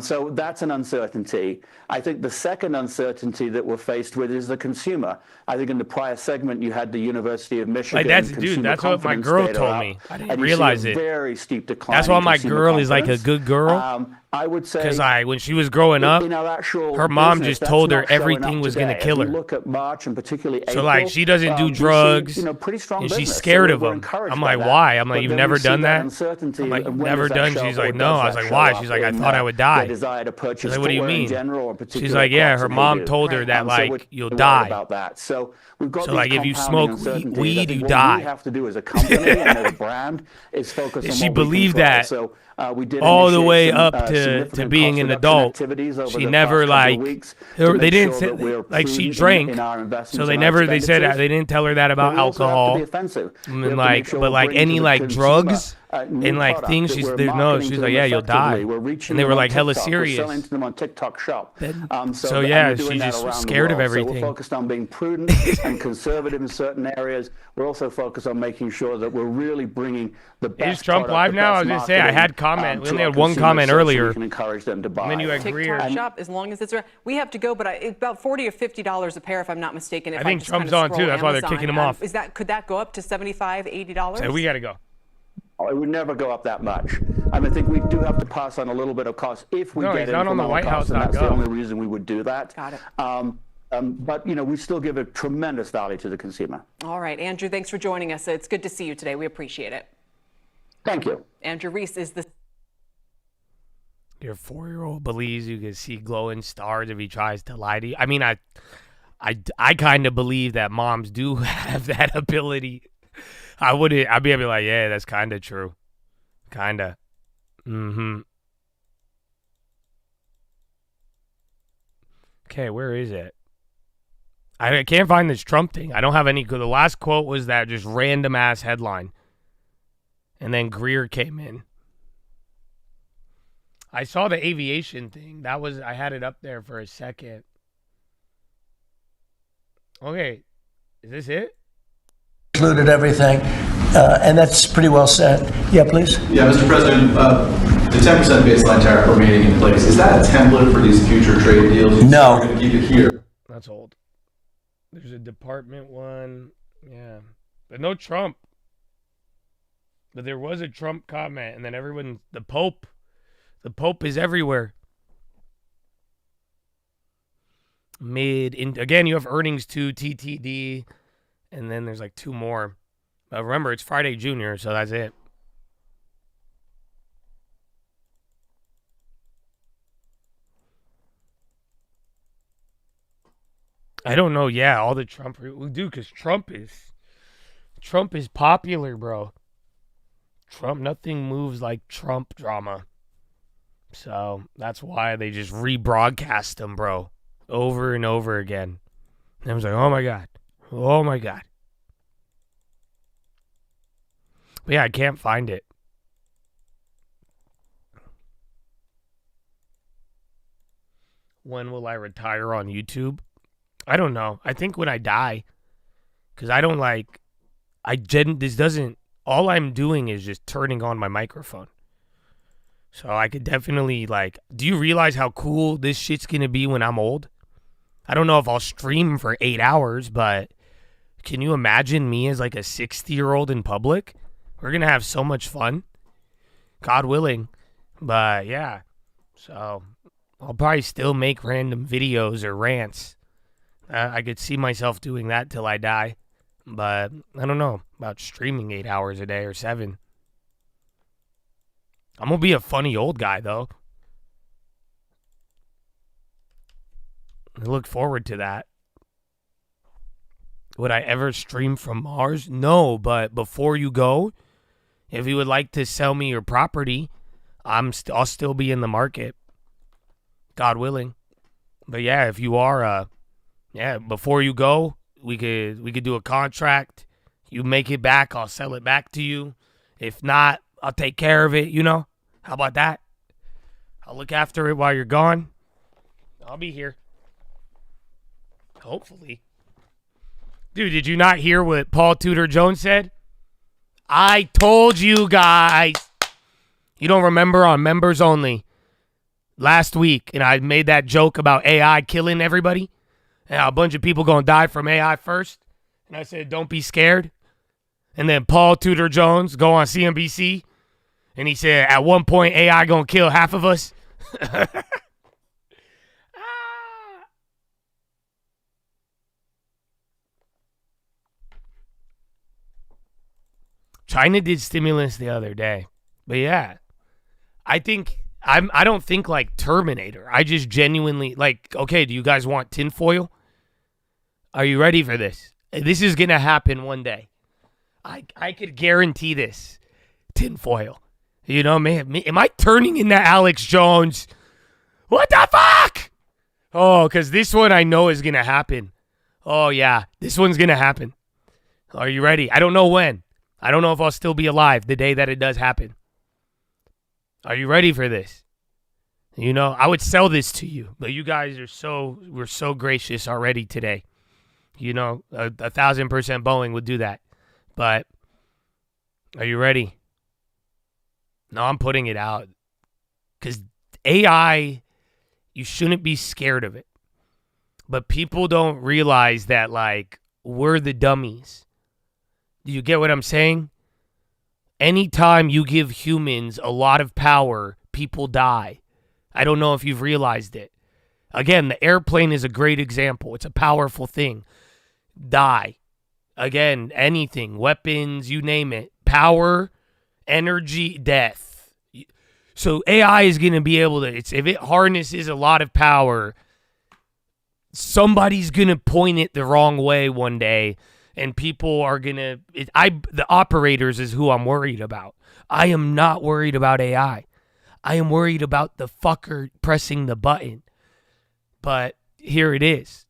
[SPEAKER 9] So that's an uncertainty. I think the second uncertainty that we're faced with is the consumer. I think in the prior segment you had the University of Michigan. That's what my girl told me. I didn't realize it. Very steep decline. That's why my girl is like a good girl. I would say
[SPEAKER 1] because when she was growing up,
[SPEAKER 9] in our actual
[SPEAKER 1] her mom
[SPEAKER 9] business,
[SPEAKER 1] just
[SPEAKER 9] that's
[SPEAKER 1] told her
[SPEAKER 9] not showing
[SPEAKER 1] everything
[SPEAKER 9] up
[SPEAKER 1] was going to
[SPEAKER 9] today.
[SPEAKER 1] kill
[SPEAKER 9] If
[SPEAKER 1] her.
[SPEAKER 9] you look at March and particularly
[SPEAKER 1] So
[SPEAKER 9] April,
[SPEAKER 1] like she doesn't do
[SPEAKER 9] we see,
[SPEAKER 1] drugs,
[SPEAKER 9] pretty strong
[SPEAKER 1] and she's
[SPEAKER 9] business.
[SPEAKER 1] scared
[SPEAKER 9] So
[SPEAKER 1] of
[SPEAKER 9] we're
[SPEAKER 1] them.
[SPEAKER 9] encouraged
[SPEAKER 1] I'm
[SPEAKER 9] by
[SPEAKER 1] like,
[SPEAKER 9] that.
[SPEAKER 1] why? I'm like,
[SPEAKER 9] But
[SPEAKER 1] you've
[SPEAKER 9] then
[SPEAKER 1] never
[SPEAKER 9] we see
[SPEAKER 1] done that?
[SPEAKER 9] uncertainty,
[SPEAKER 1] I'm like,
[SPEAKER 9] and when
[SPEAKER 1] never
[SPEAKER 9] does that
[SPEAKER 1] done.
[SPEAKER 9] show
[SPEAKER 1] She's
[SPEAKER 9] up,
[SPEAKER 1] like,
[SPEAKER 9] or
[SPEAKER 1] no.
[SPEAKER 9] does
[SPEAKER 1] I was
[SPEAKER 9] that
[SPEAKER 1] like,
[SPEAKER 9] show
[SPEAKER 1] why?
[SPEAKER 9] up
[SPEAKER 1] She's like, I
[SPEAKER 9] in,
[SPEAKER 1] thought I would
[SPEAKER 9] their
[SPEAKER 1] die.
[SPEAKER 9] desire to purchase
[SPEAKER 1] I was like, what do you
[SPEAKER 9] footwear in
[SPEAKER 1] mean?
[SPEAKER 9] general, or particular
[SPEAKER 1] She's like, yeah,
[SPEAKER 9] crops
[SPEAKER 1] her
[SPEAKER 9] that they
[SPEAKER 1] mom
[SPEAKER 9] do.
[SPEAKER 1] told her that
[SPEAKER 9] So
[SPEAKER 1] like
[SPEAKER 9] we're
[SPEAKER 1] you'll
[SPEAKER 9] worried
[SPEAKER 1] die.
[SPEAKER 9] about that. So we've got
[SPEAKER 1] So
[SPEAKER 9] these
[SPEAKER 1] like if you
[SPEAKER 9] compounding
[SPEAKER 1] smoke
[SPEAKER 9] uncertainties. I
[SPEAKER 1] weed,
[SPEAKER 9] think
[SPEAKER 1] you
[SPEAKER 9] what
[SPEAKER 1] die.
[SPEAKER 9] we have to do as a company and as a brand is focus on
[SPEAKER 1] She
[SPEAKER 9] what we
[SPEAKER 1] believed
[SPEAKER 9] control.
[SPEAKER 1] that
[SPEAKER 9] So we did
[SPEAKER 1] all the
[SPEAKER 9] initiate
[SPEAKER 1] way
[SPEAKER 9] some,
[SPEAKER 1] up to
[SPEAKER 9] significant
[SPEAKER 1] being
[SPEAKER 9] cost
[SPEAKER 1] an
[SPEAKER 9] reduction
[SPEAKER 1] adult.
[SPEAKER 9] activities over
[SPEAKER 1] She
[SPEAKER 9] the
[SPEAKER 1] never
[SPEAKER 9] past couple of
[SPEAKER 1] like
[SPEAKER 9] weeks
[SPEAKER 1] they
[SPEAKER 9] to make
[SPEAKER 1] didn't
[SPEAKER 9] sure
[SPEAKER 1] say
[SPEAKER 9] that we're
[SPEAKER 1] like she
[SPEAKER 9] prudent
[SPEAKER 1] drank,
[SPEAKER 9] in our investments
[SPEAKER 1] so they
[SPEAKER 9] and our
[SPEAKER 1] never they said
[SPEAKER 9] expenditures.
[SPEAKER 1] they didn't tell her that about
[SPEAKER 9] We also have to
[SPEAKER 1] alcohol.
[SPEAKER 9] be offensive. We
[SPEAKER 1] And
[SPEAKER 9] have to
[SPEAKER 1] like,
[SPEAKER 9] make sure
[SPEAKER 1] but
[SPEAKER 9] we're
[SPEAKER 1] like
[SPEAKER 9] bringing
[SPEAKER 1] any
[SPEAKER 9] to the
[SPEAKER 1] like
[SPEAKER 9] consumer
[SPEAKER 1] drugs
[SPEAKER 9] new
[SPEAKER 1] and like
[SPEAKER 9] product
[SPEAKER 1] things,
[SPEAKER 9] that
[SPEAKER 1] she's
[SPEAKER 9] we're
[SPEAKER 1] no.
[SPEAKER 9] marketing
[SPEAKER 1] She's
[SPEAKER 9] to
[SPEAKER 1] like,
[SPEAKER 9] them
[SPEAKER 1] yeah, you'll die.
[SPEAKER 9] effectively. We're reaching
[SPEAKER 1] And they
[SPEAKER 9] them
[SPEAKER 1] were
[SPEAKER 9] on
[SPEAKER 1] like hella
[SPEAKER 9] TikTok.
[SPEAKER 1] serious.
[SPEAKER 9] We're selling to them on TikTok Shop.
[SPEAKER 1] So
[SPEAKER 9] and
[SPEAKER 1] yeah,
[SPEAKER 9] we're doing
[SPEAKER 1] she
[SPEAKER 9] that
[SPEAKER 1] just was
[SPEAKER 9] around the
[SPEAKER 1] scared of
[SPEAKER 9] world. So
[SPEAKER 1] everything.
[SPEAKER 9] we're focused on being prudent and conservative in certain areas. We're also focused on making sure that we're really bringing the best
[SPEAKER 1] Is Trump
[SPEAKER 9] product,
[SPEAKER 1] live
[SPEAKER 9] the
[SPEAKER 1] now? I
[SPEAKER 9] best
[SPEAKER 1] was gonna say I had
[SPEAKER 9] marketing,
[SPEAKER 1] comment. We
[SPEAKER 9] to
[SPEAKER 1] only
[SPEAKER 9] our
[SPEAKER 1] had one
[SPEAKER 9] consumers
[SPEAKER 1] comment
[SPEAKER 9] so
[SPEAKER 1] earlier.
[SPEAKER 9] we can encourage them to buy.
[SPEAKER 1] And then you agree or
[SPEAKER 8] TikTok Shop, as long as it's around. We have to go, but it's about $40 or $50 a pair, if I'm not mistaken. If
[SPEAKER 1] I think
[SPEAKER 8] just
[SPEAKER 1] Trump's
[SPEAKER 8] kind
[SPEAKER 1] on
[SPEAKER 8] of
[SPEAKER 1] too.
[SPEAKER 8] scroll
[SPEAKER 1] That's why they're
[SPEAKER 8] Amazon.
[SPEAKER 1] kicking him off.
[SPEAKER 8] Could that go up to $75, $80?
[SPEAKER 1] So we got to go.
[SPEAKER 9] It would never go up that much. I think we do have to pass on a little bit of cost if we
[SPEAKER 1] No,
[SPEAKER 9] get
[SPEAKER 1] he's not on the
[SPEAKER 9] incremental costs, and that's the
[SPEAKER 1] whitehouse.gov.
[SPEAKER 9] only reason we would do that.
[SPEAKER 8] Got it.
[SPEAKER 9] But we still give a tremendous value to the consumer.
[SPEAKER 8] All right, Andrew, thanks for joining us. It's good to see you today. We appreciate it.
[SPEAKER 9] Thank you.
[SPEAKER 8] Andrew Reese is the
[SPEAKER 1] Your 4-year-old believes you can see glowing stars if he tries to lie to you. I mean, I kind of believe that moms do have that ability. I'd be like, yeah, that's kind of true. Kind of. Mm-hmm. Okay, where is it? I can't find this Trump thing. I don't have any. The last quote was that just random ass headline. And then Greer came in. I saw the aviation thing. I had it up there for a second. Okay. Is this it?
[SPEAKER 10] Included everything, and that's pretty well said. Yeah, please.
[SPEAKER 11] Yeah, Mr. President, the 10% baseline tariff remaining in place, is that a template for these future trade deals?
[SPEAKER 10] No.
[SPEAKER 11] We're going to keep it here.
[SPEAKER 1] That's old. There's a department one. Yeah. But no Trump. But there was a Trump comment, and then the Pope is everywhere. Again, you have earnings too, TTD, and then there's like two more. But remember, it's Friday Junior, so that's it. I don't know. Yeah, all the Trump, dude, because Trump is popular, bro. Nothing moves like Trump drama. So that's why they just rebroadcast them, bro, over and over again. And I was like, oh my God. Oh my God. But yeah, I can't find it. When will I retire on YouTube? I don't know. I think when I die. Because all I'm doing is just turning on my microphone. So I could definitely do you realize how cool this shit's going to be when I'm old? I don't know if I'll stream for 8 hours, but can you imagine me as like a 60-year-old in public? We're going to have so much fun. God willing. But yeah. So I'll probably still make random videos or rants. I could see myself doing that till I die. But I don't know about streaming 8 hours a day or 7. I'm going to be a funny old guy, though. I look forward to that. Would I ever stream from Mars? No, but before you go, if you would like to sell me your property, I'll still be in the market. God willing. But yeah, if you are, before you go, we could do a contract. You make it back, I'll sell it back to you. If not, I'll take care of it, How about that? I'll look after it while you're gone. I'll be here. Hopefully. Dude, did you not hear what Paul Tudor Jones said? I told you guys. You don't remember on Members Only last week, and I made that joke about AI killing everybody? And a bunch of people going to die from AI first. And I said, don't be scared. And then Paul Tudor Jones go on CNBC, and he said, at one point, AI going to kill half of us. China did stimulus the other day. But yeah, I don't think like Terminator. I just genuinely like, okay, do you guys want tinfoil? Are you ready for this? This is going to happen one day. I could guarantee this. Tinfoil. You know, man, am I turning into Alex Jones? What the fuck? Oh, because this one I know is going to happen. Oh, yeah, this one's going to happen. Are you ready? I don't know when. I don't know if I'll still be alive the day that it does happen. Are you ready for this? You know, I would sell this to you, but you guys we're so gracious already today. You know, 1,000% Boeing would do that. But are you ready? No, I'm putting it out. Because AI, you shouldn't be scared of it. But people don't realize that, like, we're the dummies. Do you get what I'm saying? Anytime you give humans a lot of power, people die. I don't know if you've realized it. Again, the airplane is a great example. It's a powerful thing. Die. Again, anything, weapons, you name it. Power, energy, death. So AI is going to be able to, if it harnesses a lot of power, somebody's going to point it the wrong way one day. And people are going to, the operators is who I'm worried about. I am not worried about AI. I am worried about the fucker pressing the button. But here it is.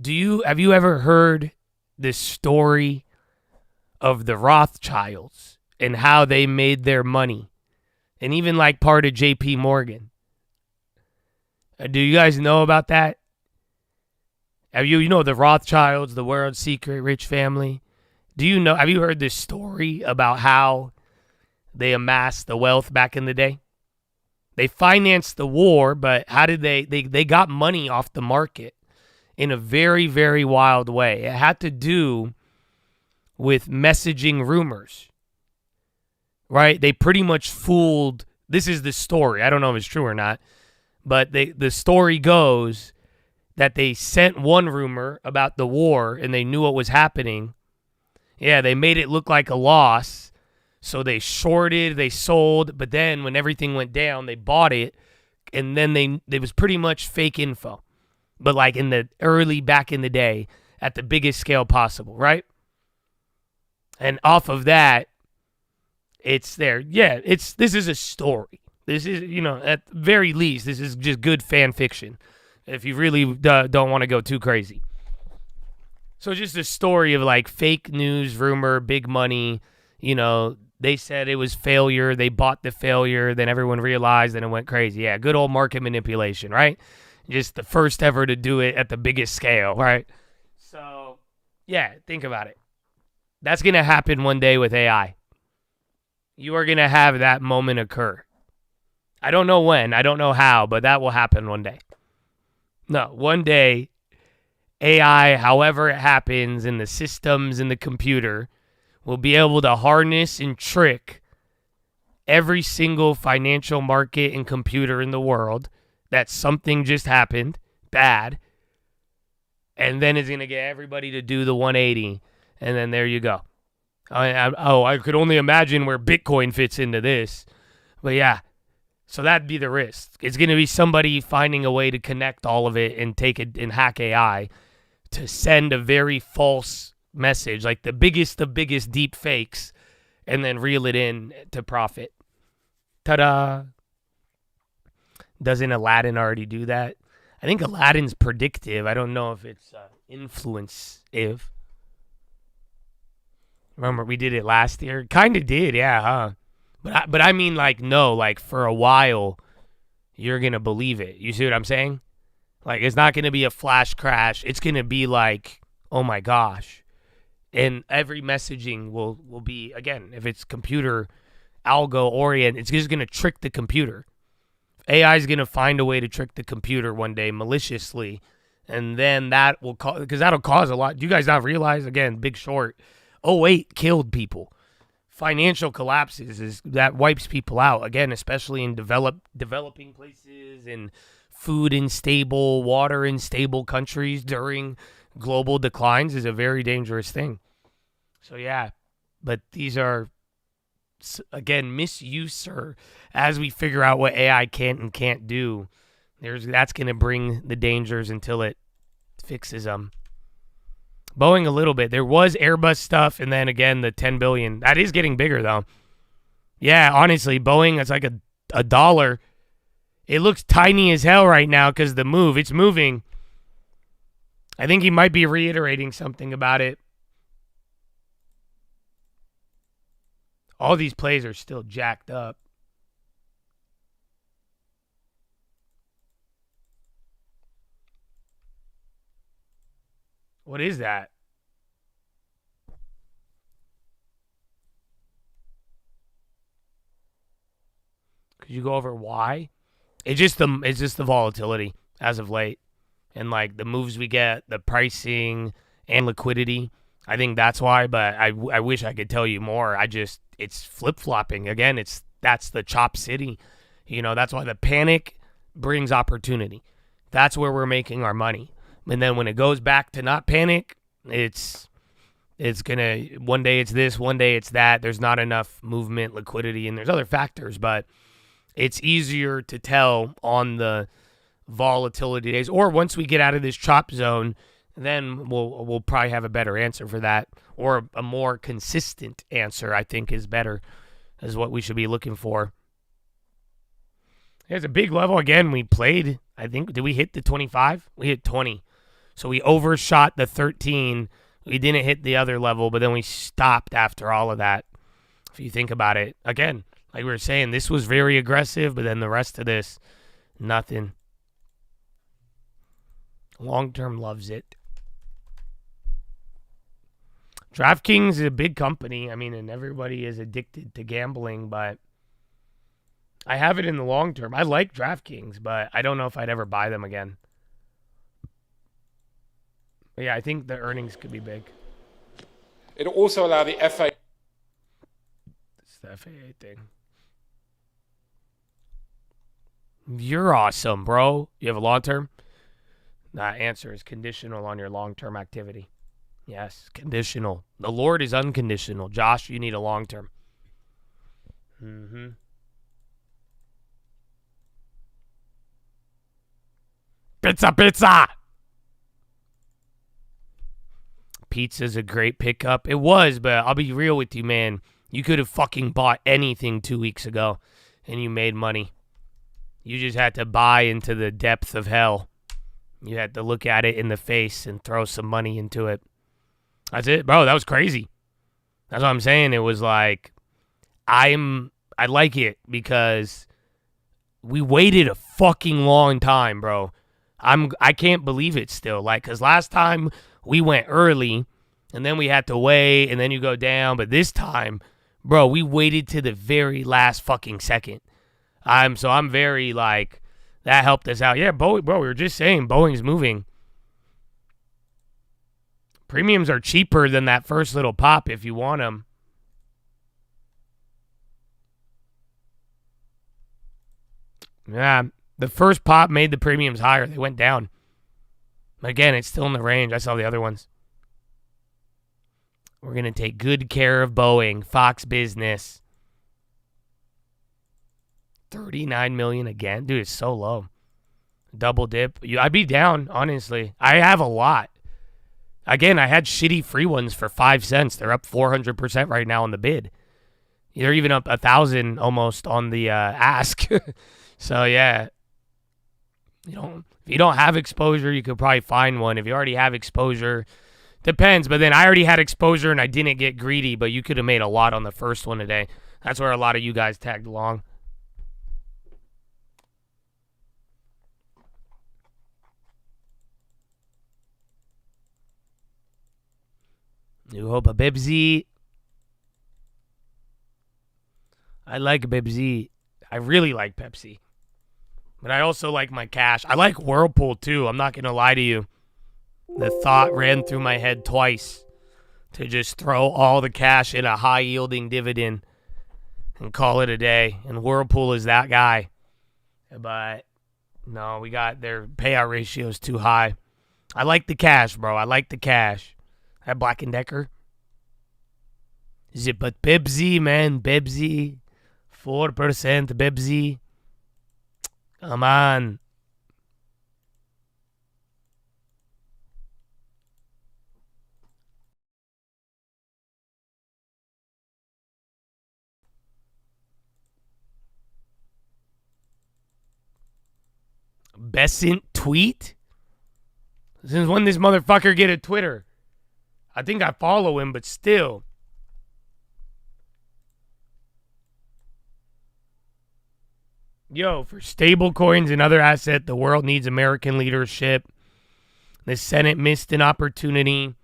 [SPEAKER 1] Have you ever heard this story of the Rothschilds and how they made their money? And even like part of JP Morgan. Do you guys know about that? Have you know the Rothschilds, the world's secret rich family? Have you heard this story about how they amassed the wealth back in the day? They financed the war, but how did they got money off the market in a very, very wild way. It had to do with messaging rumors, right? They pretty much fooled, this is the story. I don't know if it's true or not, but the story goes that they sent one rumor about the war and they knew what was happening. Yeah, they made it look like a loss. So they shorted, they sold, but then when everything went down, they bought it, and then it was pretty much fake info. But like in the early, back in the day, at the biggest scale possible, right? And off of that, it's there. Yeah, this is a story. This is, at the very least, this is just good fan fiction. If you really don't want to go too crazy. So just a story of like fake news, rumor, big money. They said it was failure. They bought the failure. Then everyone realized and it went crazy. Yeah, good old market manipulation, right? Just the first ever to do it at the biggest scale, right? So, yeah, think about it. That's going to happen one day with AI. You are going to have that moment occur. I don't know when. I don't know how, but that will happen one day. No, one day, AI, however it happens in the systems in the computer, will be able to harness and trick every single financial market and computer in the world that something just happened, bad, and then it's going to get everybody to do the 180, and then there you go. I could only imagine where Bitcoin fits into this. But yeah, so that'd be the risk. It's going to be somebody finding a way to connect all of it and take it and hack AI to send a very false message, like the biggest of biggest deep fakes, and then reel it in to profit. Ta-da! Doesn't Aladdin already do that? I think Aladdin's predictive. I don't know if it's influence-ive. Remember, we did it last year? Kind of did, yeah, huh? But I mean, like, no, like, for a while, you're going to believe it. You see what I'm saying? Like, it's not going to be a flash crash. It's going to be like, oh, my gosh. And every messaging will be, again, if it's computer algo-oriented, it's just going to trick the computer. AI is going to find a way to trick the computer one day maliciously, and then that will cause, because that'll cause a lot. Do you guys not realize, again, Big Short, 08 killed people. financial collapses is that wipes people out again, especially in developing places and food unstable, water unstable countries during global declines is a very dangerous thing. So yeah, but these are again misuse, sir. As we figure out what AI can and can't do, that's going to bring the dangers until it fixes them. Boeing a little bit. There was Airbus stuff, and then again the 10 billion. That is getting bigger though. Yeah, honestly, Boeing is like a dollar. It looks tiny as hell right now because the move. It's moving. I think he might be reiterating something about it. All these plays are still jacked up. What is that? Could you go over why? It's just the volatility as of late, and like the moves we get, the pricing and liquidity. I think that's why. But I wish I could tell you more. It's flip flopping again. That's the chop city. That's why the panic brings opportunity. That's where we're making our money. And then when it goes back to not panic, it's gonna, one day it's this, one day it's that. There's not enough movement, liquidity, and there's other factors, but it's easier to tell on the volatility days. Or once we get out of this chop zone, then we'll probably have a better answer for that, or a more consistent answer. I think is better, is what we should be looking for. There's a big level again. We played. I think, did we hit the 25? We hit 20. So we overshot the 13. We didn't hit the other level, but then we stopped after all of that. If you think about it, again, like we were saying, this was very aggressive, but then the rest of this, nothing. Long term loves it. DraftKings is a big company. I mean, and everybody is addicted to gambling, but I have it in the long term. I like DraftKings, but I don't know if I'd ever buy them again. But yeah, I think the earnings could be big.
[SPEAKER 12] It'll also allow the FA.
[SPEAKER 1] It's the FAA thing. You're awesome, bro. You have a long term? That answer is conditional on your long term activity. Yes, conditional. The Lord is unconditional. Josh, you need a long term. Pizza! Pizza's a great pickup. It was, but I'll be real with you, man. You could have fucking bought anything 2 weeks ago, and you made money. You just had to buy into the depth of hell. You had to look at it in the face and throw some money into it. That's it, bro. That was crazy. That's what I'm saying. It was like, I like it because we waited a fucking long time, bro. I can't believe it still. Like, because last time we went early, and then we had to wait, and then you go down. But this time, bro, we waited to the very last fucking second. So I'm very, like, that helped us out. Yeah, bro, we were just saying Boeing's moving. Premiums are cheaper than that first little pop if you want them. Yeah, the first pop made the premiums higher. They went down. Again, it's still in the range. I saw the other ones. We're going to take good care of Boeing. Fox Business. 39 million again. Dude, it's so low. Double dip. I'd be down, honestly. I have a lot. Again, I had shitty free ones for 5 cents. They're up 400% right now on the bid. They're even up 1,000 almost on the ask. So, yeah. If you don't have exposure, you could probably find one. If you already have exposure, depends. But then I already had exposure and I didn't get greedy, but you could have made a lot on the first one today. That's where a lot of you guys tagged along. You hope a Bibsy. I like Bibsy. I really like Pepsi. But I also like my cash. I like Whirlpool too. I'm not going to lie to you. The thought ran through my head twice. to just throw all the cash in a high-yielding dividend and call it a day. And Whirlpool is that guy. But no, we got their payout ratio is too high. I like the cash, bro. I like the cash. That Black & Decker. Is it but Bebsy, man? Bebsy. 4% Bebsy. Come on. Besant tweet? Since when this motherfucker get a Twitter? I think I follow him, but still. Yo, for stablecoins and other assets, the world needs American leadership. The Senate missed an opportunity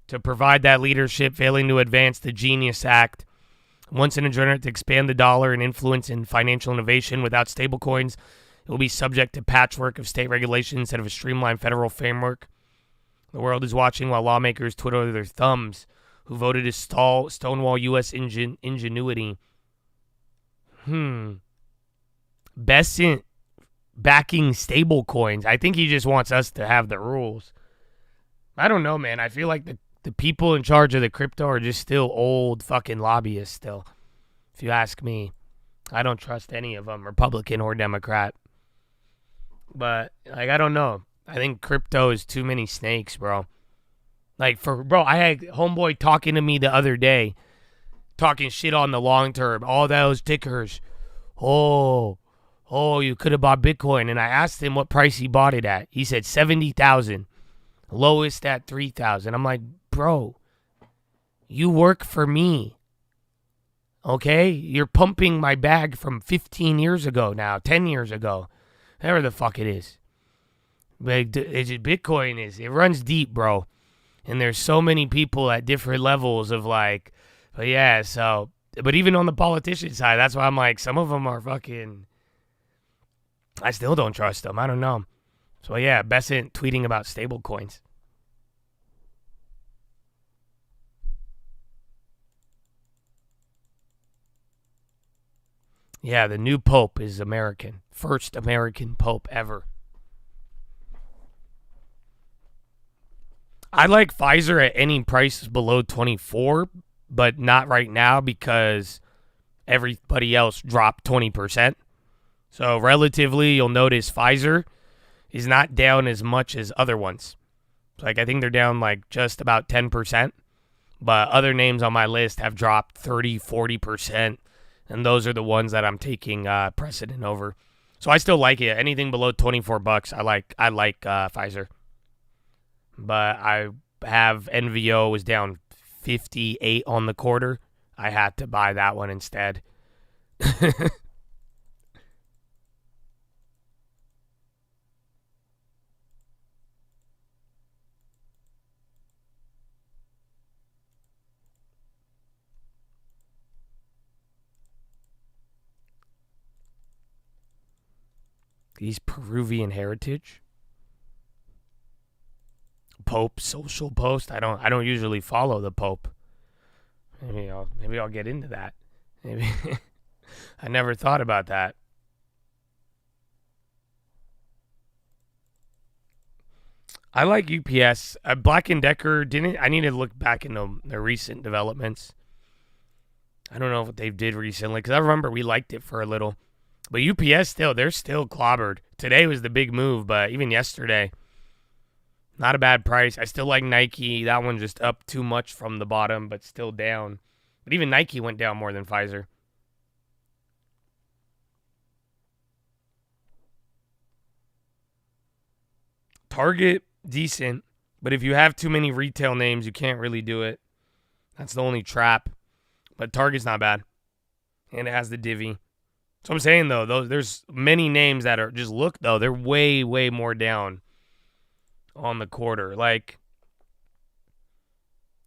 [SPEAKER 1] to provide that leadership, failing to advance the Genius Act. Once an agenda to expand the dollar and influence in financial innovation without stablecoins, it will be subject to patchwork of state regulations instead of a streamlined federal framework. The world is watching while lawmakers twiddle their thumbs who voted to stonewall U.S. ingenuity. Besant backing stablecoins. I think he just wants us to have the rules. I don't know, man. I feel like the people in charge of the crypto are just still old fucking lobbyists still. If you ask me. I don't trust any of them, Republican or Democrat. But, like, I don't know. I think crypto is too many snakes, bro. Like, I had homeboy talking to me the other day, talking shit on the long term. All those tickers. Oh, you could have bought Bitcoin. And I asked him what price he bought it at. He said 70,000. Lowest at 3,000. I'm like, bro, you work for me. Okay? You're pumping my bag from 15 years ago now, 10 years ago. Whatever the fuck it is. But Bitcoin it runs deep, bro. And there's so many people at different levels of like, but yeah, so, but even on the politician side, that's why I'm like, some of them are fucking, I still don't trust them. I don't know. So yeah, Besant tweeting about stable coins. Yeah, the new pope is American. First American pope ever. I like Pfizer at any price below 24, but not right now because everybody else dropped 20%. So relatively, you'll notice Pfizer is not down as much as other ones. Like I think they're down like just about 10%, but other names on my list have dropped 30, 40%, and those are the ones that I'm taking precedent over. So I still like it. Anything below $24, I like Pfizer. But I have NVO was down 58 on the quarter. I had to buy that one instead. These Peruvian heritage. Pope social post. I don't usually follow the Pope. Maybe I'll get into that. Maybe I never thought about that. I like UPS. Black & Decker I need to look back into the recent developments. I don't know what they did recently because I remember we liked it for a little. But UPS they're still clobbered. Today was the big move, but even yesterday, not a bad price. I still like Nike. That one just up too much from the bottom, but still down. But even Nike went down more than Pfizer. Target, decent. But if you have too many retail names, you can't really do it. That's the only trap. But Target's not bad. And it has the divvy. So I'm saying, though, there's many names that are just look, though. They're way, way more down on the quarter. Like,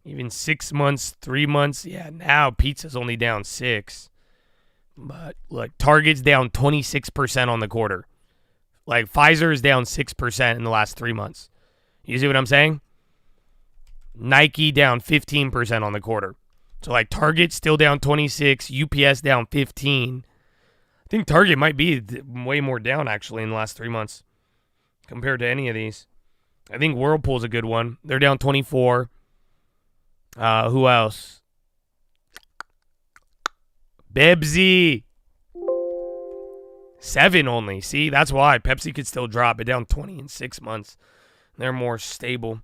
[SPEAKER 1] even 6 months, 3 months. Yeah, now pizza's only down 6. But, look, Target's down 26% on the quarter. Like, Pfizer is down 6% in the last 3 months. You see what I'm saying? Nike down 15% on the quarter. So like Target still down 26, UPS down 15. I think Target might be way more down actually in the last 3 months compared to any of these. I think Whirlpool's a good one. They're down 24. Who else? Bebzy. 7 only. See, that's why Pepsi could still drop it down 20 in 6 months. They're more stable.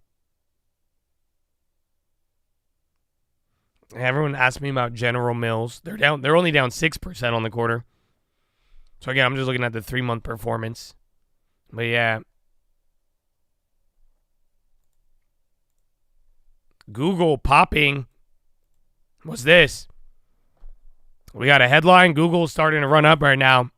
[SPEAKER 1] Everyone asked me about General Mills. They're only down 6% on the quarter. So again, I'm just looking at the 3-month performance. But yeah. Google popping. What's this? We got a headline. Google's starting to run up right now.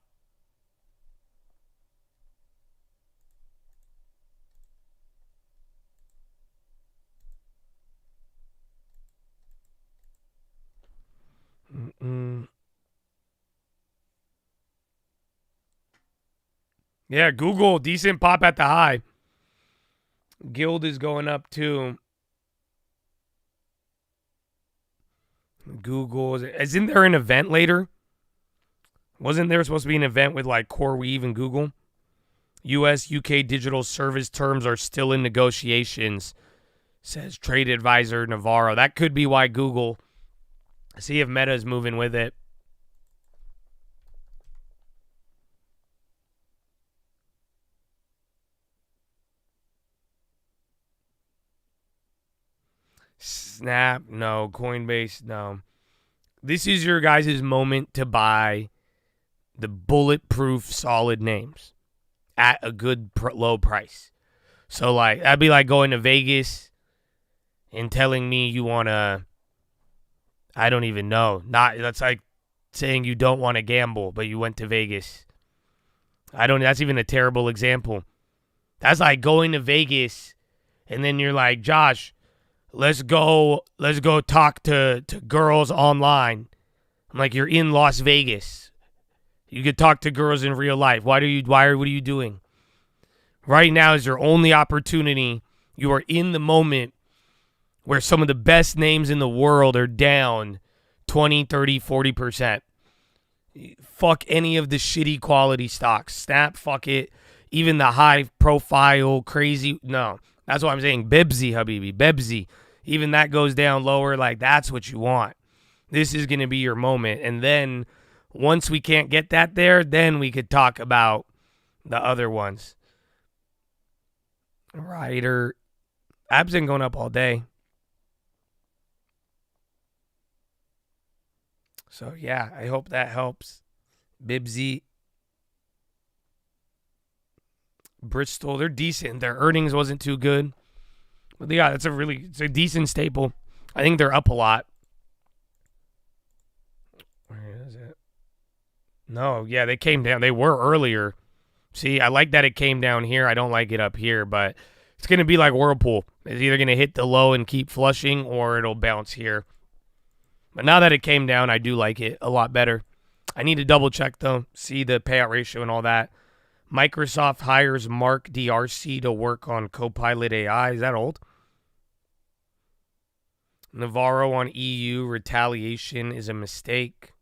[SPEAKER 1] Yeah, Google, decent pop at the high. Guild is going up too. Google, isn't there an event later? Wasn't there supposed to be an event with like CoreWeave and Google? US, UK digital service terms are still in negotiations, says trade advisor Navarro. That could be why Google, see if Meta's moving with it. Snap, no. Coinbase, no. This is your guys' moment to buy the bulletproof solid names at a good low price. So, like, that'd be like going to Vegas and telling me you want to, I don't even know. That's like saying you don't want to gamble, but you went to Vegas. That's even a terrible example. That's like going to Vegas and then you're like, Josh, let's go talk to girls online. I'm like, you're in Las Vegas. You could talk to girls in real life. What are you doing? Right now is your only opportunity. You are in the moment where some of the best names in the world are down 20, 30, 40%. Fuck any of the shitty quality stocks. Snap, fuck it. Even the high profile, crazy, no. That's what I'm saying. Bebzy, Habibi. Bebzy. Even that goes down lower. Like, that's what you want. This is going to be your moment. And then once we can't get that there, then we could talk about the other ones. Ryder. Abs been going up all day. So, yeah, I hope that helps. Bibsy. Bristol, they're decent. Their earnings wasn't too good. But yeah, it's a decent staple. I think they're up a lot. Where is it? No, yeah, they came down. They were earlier. See, I like that it came down here. I don't like it up here, but it's going to be like Whirlpool. It's either going to hit the low and keep flushing or it'll bounce here. But now that it came down, I do like it a lot better. I need to double check, though, see the payout ratio and all that. Microsoft hires Mark DRC to work on Copilot AI. Is that old? Navarro on EU. Retaliation is a mistake.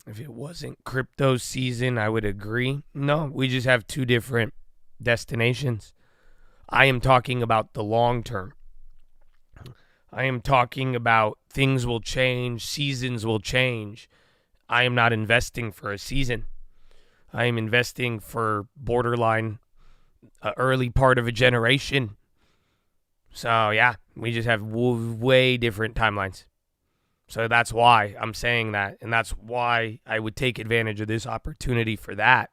[SPEAKER 1] If it wasn't crypto season, I would agree. No, we just have two different destinations. I am talking about the long term. I am talking about things will change, seasons will change. I am not investing for a season. I am investing for borderline early part of a generation. So, yeah, we just have way different timelines. So that's why I'm saying that. And that's why I would take advantage of this opportunity for that.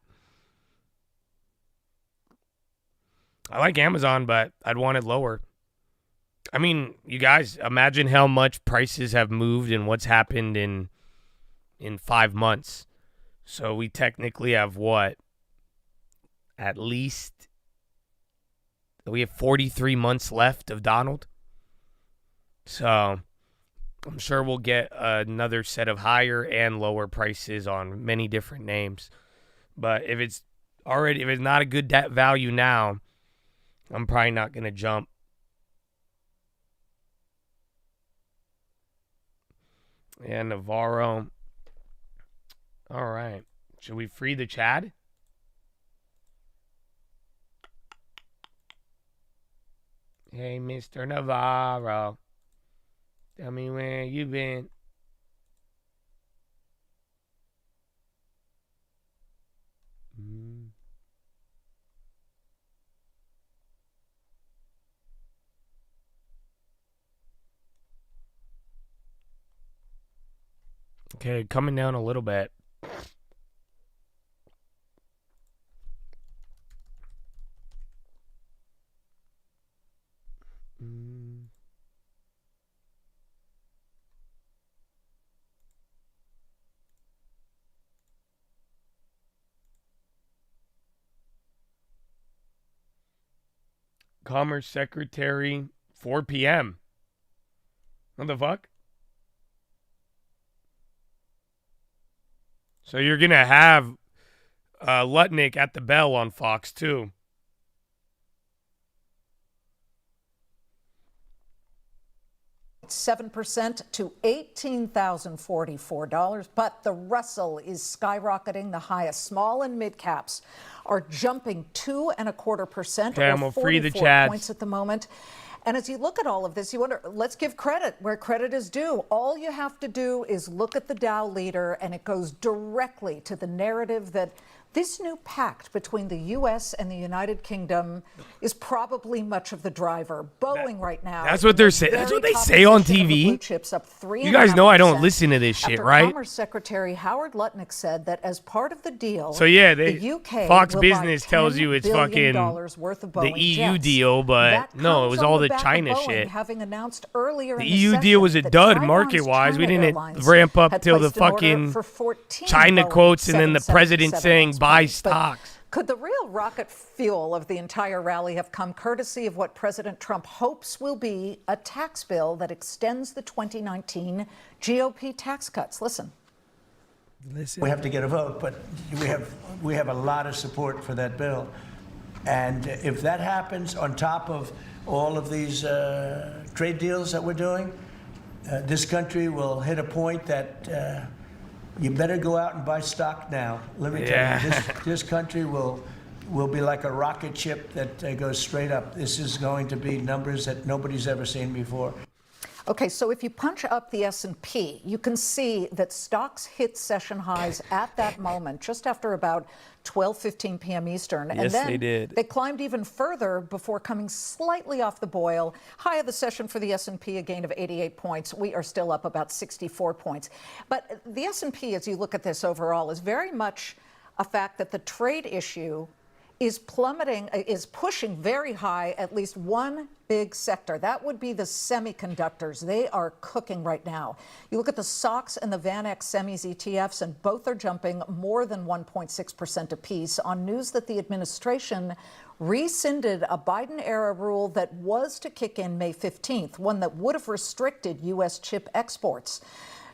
[SPEAKER 1] I like Amazon, but I'd want it lower. I mean, you guys, imagine how much prices have moved and what's happened in 5 months. So we technically have what? At least we have 43 months left of Donald. So I'm sure we'll get another set of higher and lower prices on many different names. But if it's not a good value now, I'm probably not going to jump. Yeah, Navarro. All right. Should we free the Chad? Hey, Mr. Navarro. Tell me where you been. Okay, coming down a little bit. Commerce Secretary, 4 p.m. What the fuck? So you're going to have Lutnick at the bell on Fox, too.
[SPEAKER 13] $7% to $18,044, but the Russell is skyrocketing. The highest small and mid caps are jumping 2.25%.
[SPEAKER 1] Okay, I'm gonna free the
[SPEAKER 13] 44
[SPEAKER 1] Chads.
[SPEAKER 13] points at the moment. And as you look at all of this, you wonder, let's give credit where credit is due. All you have to do is look at the Dow leader, and it goes directly to the narrative that this new pact between the U.S. and the United Kingdom is probably much of the driver. Boeing right now.
[SPEAKER 1] That's what they're saying. That's what they say on TV.
[SPEAKER 13] Chips up 3.5%.
[SPEAKER 1] You guys know I don't listen to this shit,
[SPEAKER 13] After
[SPEAKER 1] right?
[SPEAKER 13] Commerce Secretary Howard Lutnick said that as part of the deal,
[SPEAKER 1] So yeah,
[SPEAKER 13] the UK
[SPEAKER 1] Fox
[SPEAKER 13] will
[SPEAKER 1] Business
[SPEAKER 13] buy
[SPEAKER 1] tells you it's
[SPEAKER 13] $10
[SPEAKER 1] fucking
[SPEAKER 13] billion worth of Boeing
[SPEAKER 1] the EU
[SPEAKER 13] jets.
[SPEAKER 1] deal, but
[SPEAKER 13] That
[SPEAKER 1] no, it
[SPEAKER 13] comes
[SPEAKER 1] was
[SPEAKER 13] on
[SPEAKER 1] all
[SPEAKER 13] the
[SPEAKER 1] the
[SPEAKER 13] back of
[SPEAKER 1] China
[SPEAKER 13] Boeing
[SPEAKER 1] shit.
[SPEAKER 13] having announced earlier
[SPEAKER 1] The
[SPEAKER 13] in
[SPEAKER 1] EU
[SPEAKER 13] session
[SPEAKER 1] deal was a
[SPEAKER 13] that
[SPEAKER 1] dud
[SPEAKER 13] Taiwan's
[SPEAKER 1] market-wise. We
[SPEAKER 13] China
[SPEAKER 1] didn't
[SPEAKER 13] Airlines
[SPEAKER 1] ramp up
[SPEAKER 13] had
[SPEAKER 1] till the
[SPEAKER 13] placed an order
[SPEAKER 1] fucking
[SPEAKER 13] for 14
[SPEAKER 1] China
[SPEAKER 13] Boeing
[SPEAKER 1] quotes and then the president
[SPEAKER 13] 777
[SPEAKER 1] saying buy
[SPEAKER 13] planes. But
[SPEAKER 1] stocks.
[SPEAKER 13] could the real rocket fuel of the entire rally have come courtesy of what President Trump hopes will be a tax bill that extends the 2019 GOP tax cuts? Listen.
[SPEAKER 10] We have to get a vote, but we have a lot of support for that bill. And if that happens on top of all of these trade deals that we're doing, this country will hit a point that you better go out and buy stock now. Let me tell you, this country will be like a rocket ship that goes straight up. This is going to be numbers that nobody's ever seen before.
[SPEAKER 13] Okay, so if you punch up the S&P, you can see that stocks hit session highs at that moment, just after about 12:15 p.m. Eastern.
[SPEAKER 1] Yes,
[SPEAKER 13] and then
[SPEAKER 1] they did.
[SPEAKER 13] They climbed even further before coming slightly off the boil. High of the session for the S&P, a gain of 88 points. We are still up about 64 points. But the S&P, as you look at this overall, is very much a fact that the trade issue is plummeting, is pushing very high at least one big sector. That would be the semiconductors. They are cooking right now. You look at the SOX and the VanEck semis ETFs, and both are jumping more than 1.6% apiece on news that the administration rescinded a Biden-era rule that was to kick in May 15th, one that would have restricted U.S. chip exports.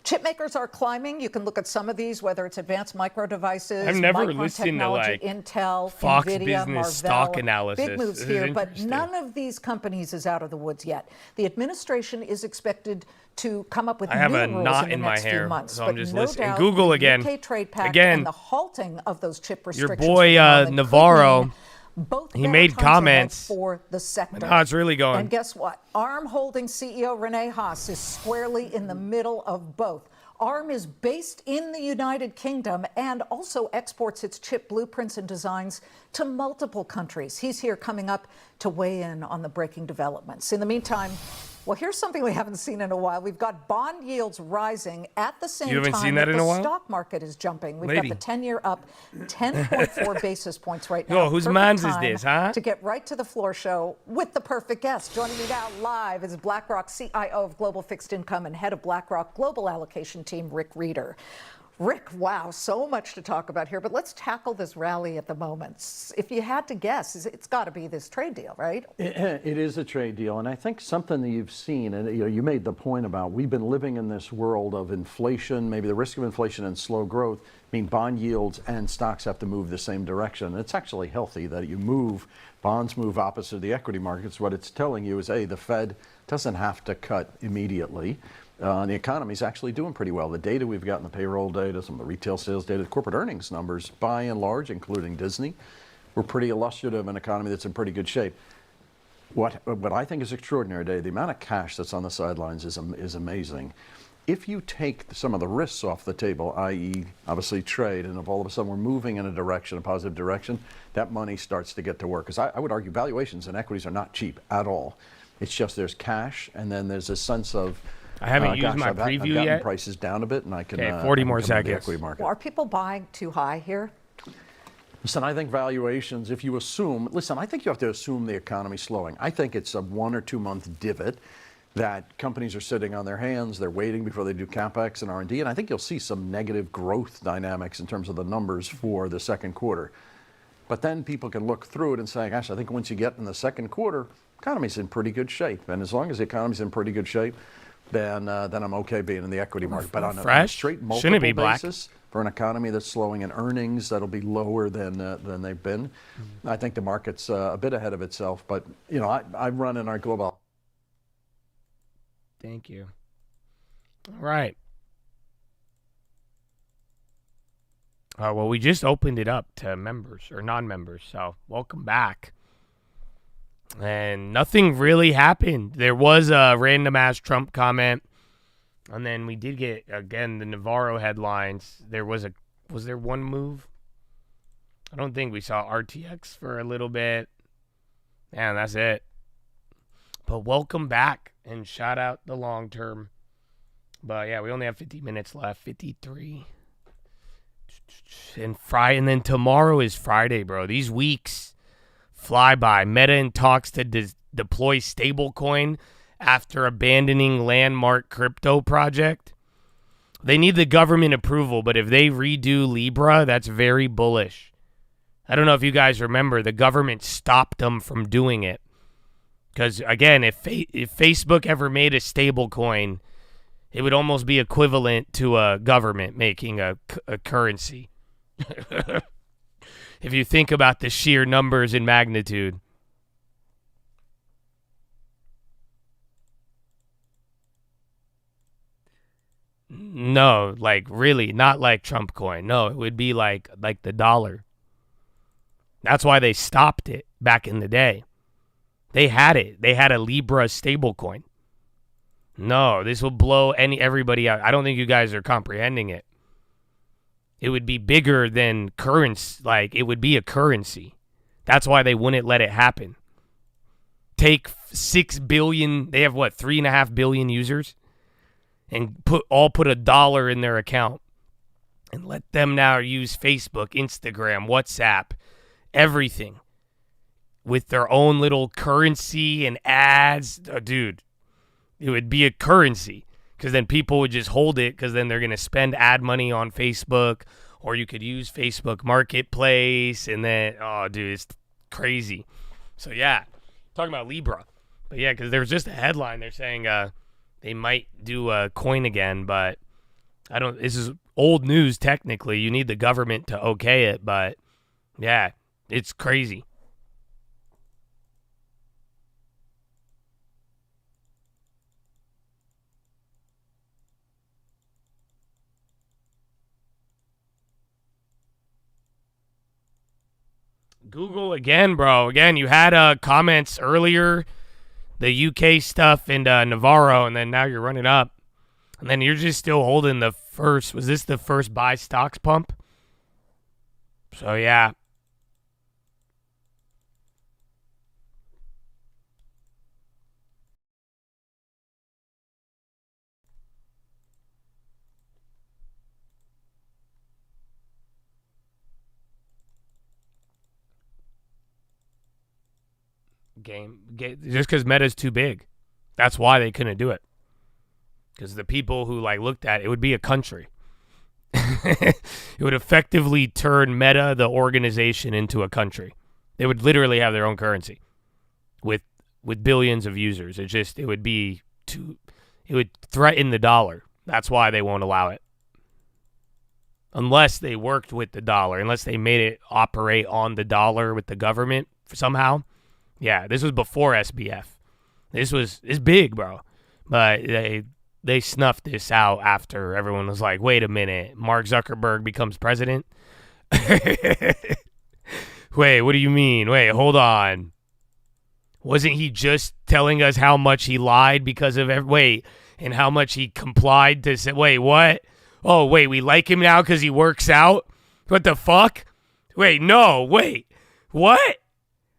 [SPEAKER 13] Chip makers are climbing. You can look at some of these, whether it's Advanced Micro Devices,
[SPEAKER 1] I've never
[SPEAKER 13] Micron
[SPEAKER 1] listened to
[SPEAKER 13] Technology,
[SPEAKER 1] like
[SPEAKER 13] Intel,
[SPEAKER 1] Fox
[SPEAKER 13] NVIDIA,
[SPEAKER 1] Business
[SPEAKER 13] Marvell.
[SPEAKER 1] stock analysis.
[SPEAKER 13] Big moves
[SPEAKER 1] This is
[SPEAKER 13] here, but
[SPEAKER 1] interesting.
[SPEAKER 13] none of these companies is out of the woods yet. The administration is expected to come up with
[SPEAKER 1] I have
[SPEAKER 13] new
[SPEAKER 1] a
[SPEAKER 13] rules
[SPEAKER 1] knot
[SPEAKER 13] in the
[SPEAKER 1] in my
[SPEAKER 13] next few
[SPEAKER 1] hair,
[SPEAKER 13] months.
[SPEAKER 1] so I'm
[SPEAKER 13] But
[SPEAKER 1] just
[SPEAKER 13] no
[SPEAKER 1] listening.
[SPEAKER 13] doubt
[SPEAKER 1] Google
[SPEAKER 13] the
[SPEAKER 1] again.
[SPEAKER 13] UK trade pact
[SPEAKER 1] Again.
[SPEAKER 13] and the halting of those chip
[SPEAKER 1] Your
[SPEAKER 13] restrictions
[SPEAKER 1] boy
[SPEAKER 13] for the moment could
[SPEAKER 1] Navarro,
[SPEAKER 13] mean both
[SPEAKER 1] he
[SPEAKER 13] better
[SPEAKER 1] made
[SPEAKER 13] times ahead
[SPEAKER 1] comments.
[SPEAKER 13] for the sector.
[SPEAKER 1] How it's really going.
[SPEAKER 13] And guess what? ARM Holding CEO Rene Haas is squarely in the middle of both. ARM is based in the United Kingdom and also exports its chip blueprints and designs to multiple countries. He's here coming up to weigh in on the breaking developments. In the meantime, well, here's something we haven't seen in a while. We've got bond yields rising at the same
[SPEAKER 1] You haven't
[SPEAKER 13] time
[SPEAKER 1] seen that in
[SPEAKER 13] the
[SPEAKER 1] a while?
[SPEAKER 13] stock market is jumping. We've
[SPEAKER 1] Lady.
[SPEAKER 13] got the 10-year up 10.4 basis points right
[SPEAKER 1] Yo,
[SPEAKER 13] now.
[SPEAKER 1] whose
[SPEAKER 13] Perfect
[SPEAKER 1] mans is
[SPEAKER 13] time
[SPEAKER 1] this, huh?
[SPEAKER 13] to get right to the floor show with the perfect guest. Joining me now live is BlackRock CIO of Global Fixed Income and head of BlackRock Global Allocation Team, Rick Reeder. Rick, wow, so much to talk about here, but let's tackle this rally at the moment. If you had to guess, it's got to be this trade deal, right?
[SPEAKER 14] It is a trade deal, and I think something that you've seen, and you made the point about we've been living in this world of inflation, maybe the risk of inflation and slow growth, mean bond yields and stocks have to move the same direction. It's actually healthy that bonds move opposite the equity markets. What it's telling you is, hey, the Fed doesn't have to cut immediately. The economy's actually doing pretty well. The data we've gotten, the payroll data, some of the retail sales data, the corporate earnings numbers, by and large, including Disney, were pretty illustrative of an economy that's in pretty good shape. What I think is extraordinary today, the amount of cash that's on the sidelines is amazing. If you take some of the risks off the table, i.e. obviously trade, and if all of a sudden we're moving in a positive direction, that money starts to get to work. Because I would argue valuations and equities are not cheap at all. It's just there's cash, and then there's a sense of,
[SPEAKER 1] I haven't used my preview
[SPEAKER 14] I've
[SPEAKER 1] yet.
[SPEAKER 14] Prices down a bit, and I can.
[SPEAKER 1] Okay, 40 more seconds.
[SPEAKER 14] The equity market.
[SPEAKER 13] Well, are people buying too high here?
[SPEAKER 14] Listen, I think valuations. If you assume, I think you have to assume the economy's slowing. I think it's a 1 or 2 month divot that companies are sitting on their hands. They're waiting before they do capex and R&D, and I think you'll see some negative growth dynamics in terms of the numbers for the second quarter. But then people can look through it and say, gosh, I think once you get in the second quarter, economy's in pretty good shape, and as long as the economy's in pretty good shape, then I'm okay being in the equity market. But on a straight multiple basis, for an economy that's slowing in earnings, that'll be lower than they've been. I think the market's a bit ahead of itself. But I run in our global.
[SPEAKER 1] Thank you. All right. Well, we just opened it up to members or non-members, so welcome back. And nothing really happened. There was a random-ass Trump comment, and then we did get, again, the Navarro headlines. Was there one move? I don't think we saw RTX for a little bit. And that's it. But welcome back, and shout out the long term. But yeah, we only have 50 minutes left, 53. And then tomorrow is Friday, bro. These weeks fly by. Meta in talks to deploy stablecoin after abandoning landmark crypto project. They need the government approval, but if they redo Libra, that's very bullish. I don't know if you guys remember, the government stopped them from doing it. Because, again, if Facebook ever made a stablecoin, it would almost be equivalent to a government making a currency. If you think about the sheer numbers and magnitude. No, really, not like Trump coin. No, it would be like the dollar. That's why they stopped it back in the day. They had it. They had a Libra stablecoin. No, this will blow everybody out. I don't think you guys are comprehending it. It would be bigger than currency. It would be a currency. That's why they wouldn't let it happen. Take 6 billion. They have 3.5 billion users, and put $1 in their account, and let them now use Facebook, Instagram, WhatsApp, everything with their own little currency and ads. Dude, it would be a currency. Because then people would just hold it, because then they're going to spend ad money on Facebook, or you could use Facebook Marketplace, and then, oh, dude, it's crazy. So, yeah, talking about Libra. But, yeah, because there was just a headline. They're saying they might do a coin again, but this is old news, technically. You need the government to okay it, but, yeah, it's crazy. Google again, bro. Again, you had comments earlier, the UK stuff and Navarro, and then now you're running up. And then you're just still holding the first. Was this the first buy stocks pump? So, yeah. Game just because Meta's too big. That's why they couldn't do it. Because the people who looked at it would be a country. It would effectively turn Meta, the organization, into a country. They would literally have their own currency with billions of users. It would threaten the dollar. That's why they won't allow it. Unless they worked with the dollar, unless they made it operate on the dollar with the government somehow. Yeah, this was before SBF. It's big, bro. But they snuffed this out after everyone was like, wait a minute, Mark Zuckerberg becomes president? Wait, what do you mean? Wait, hold on. Wasn't he just telling us how much he lied because of and how much he complied to say, wait, what? Oh, wait, we like him now because he works out? What the fuck? Wait, no, wait. What?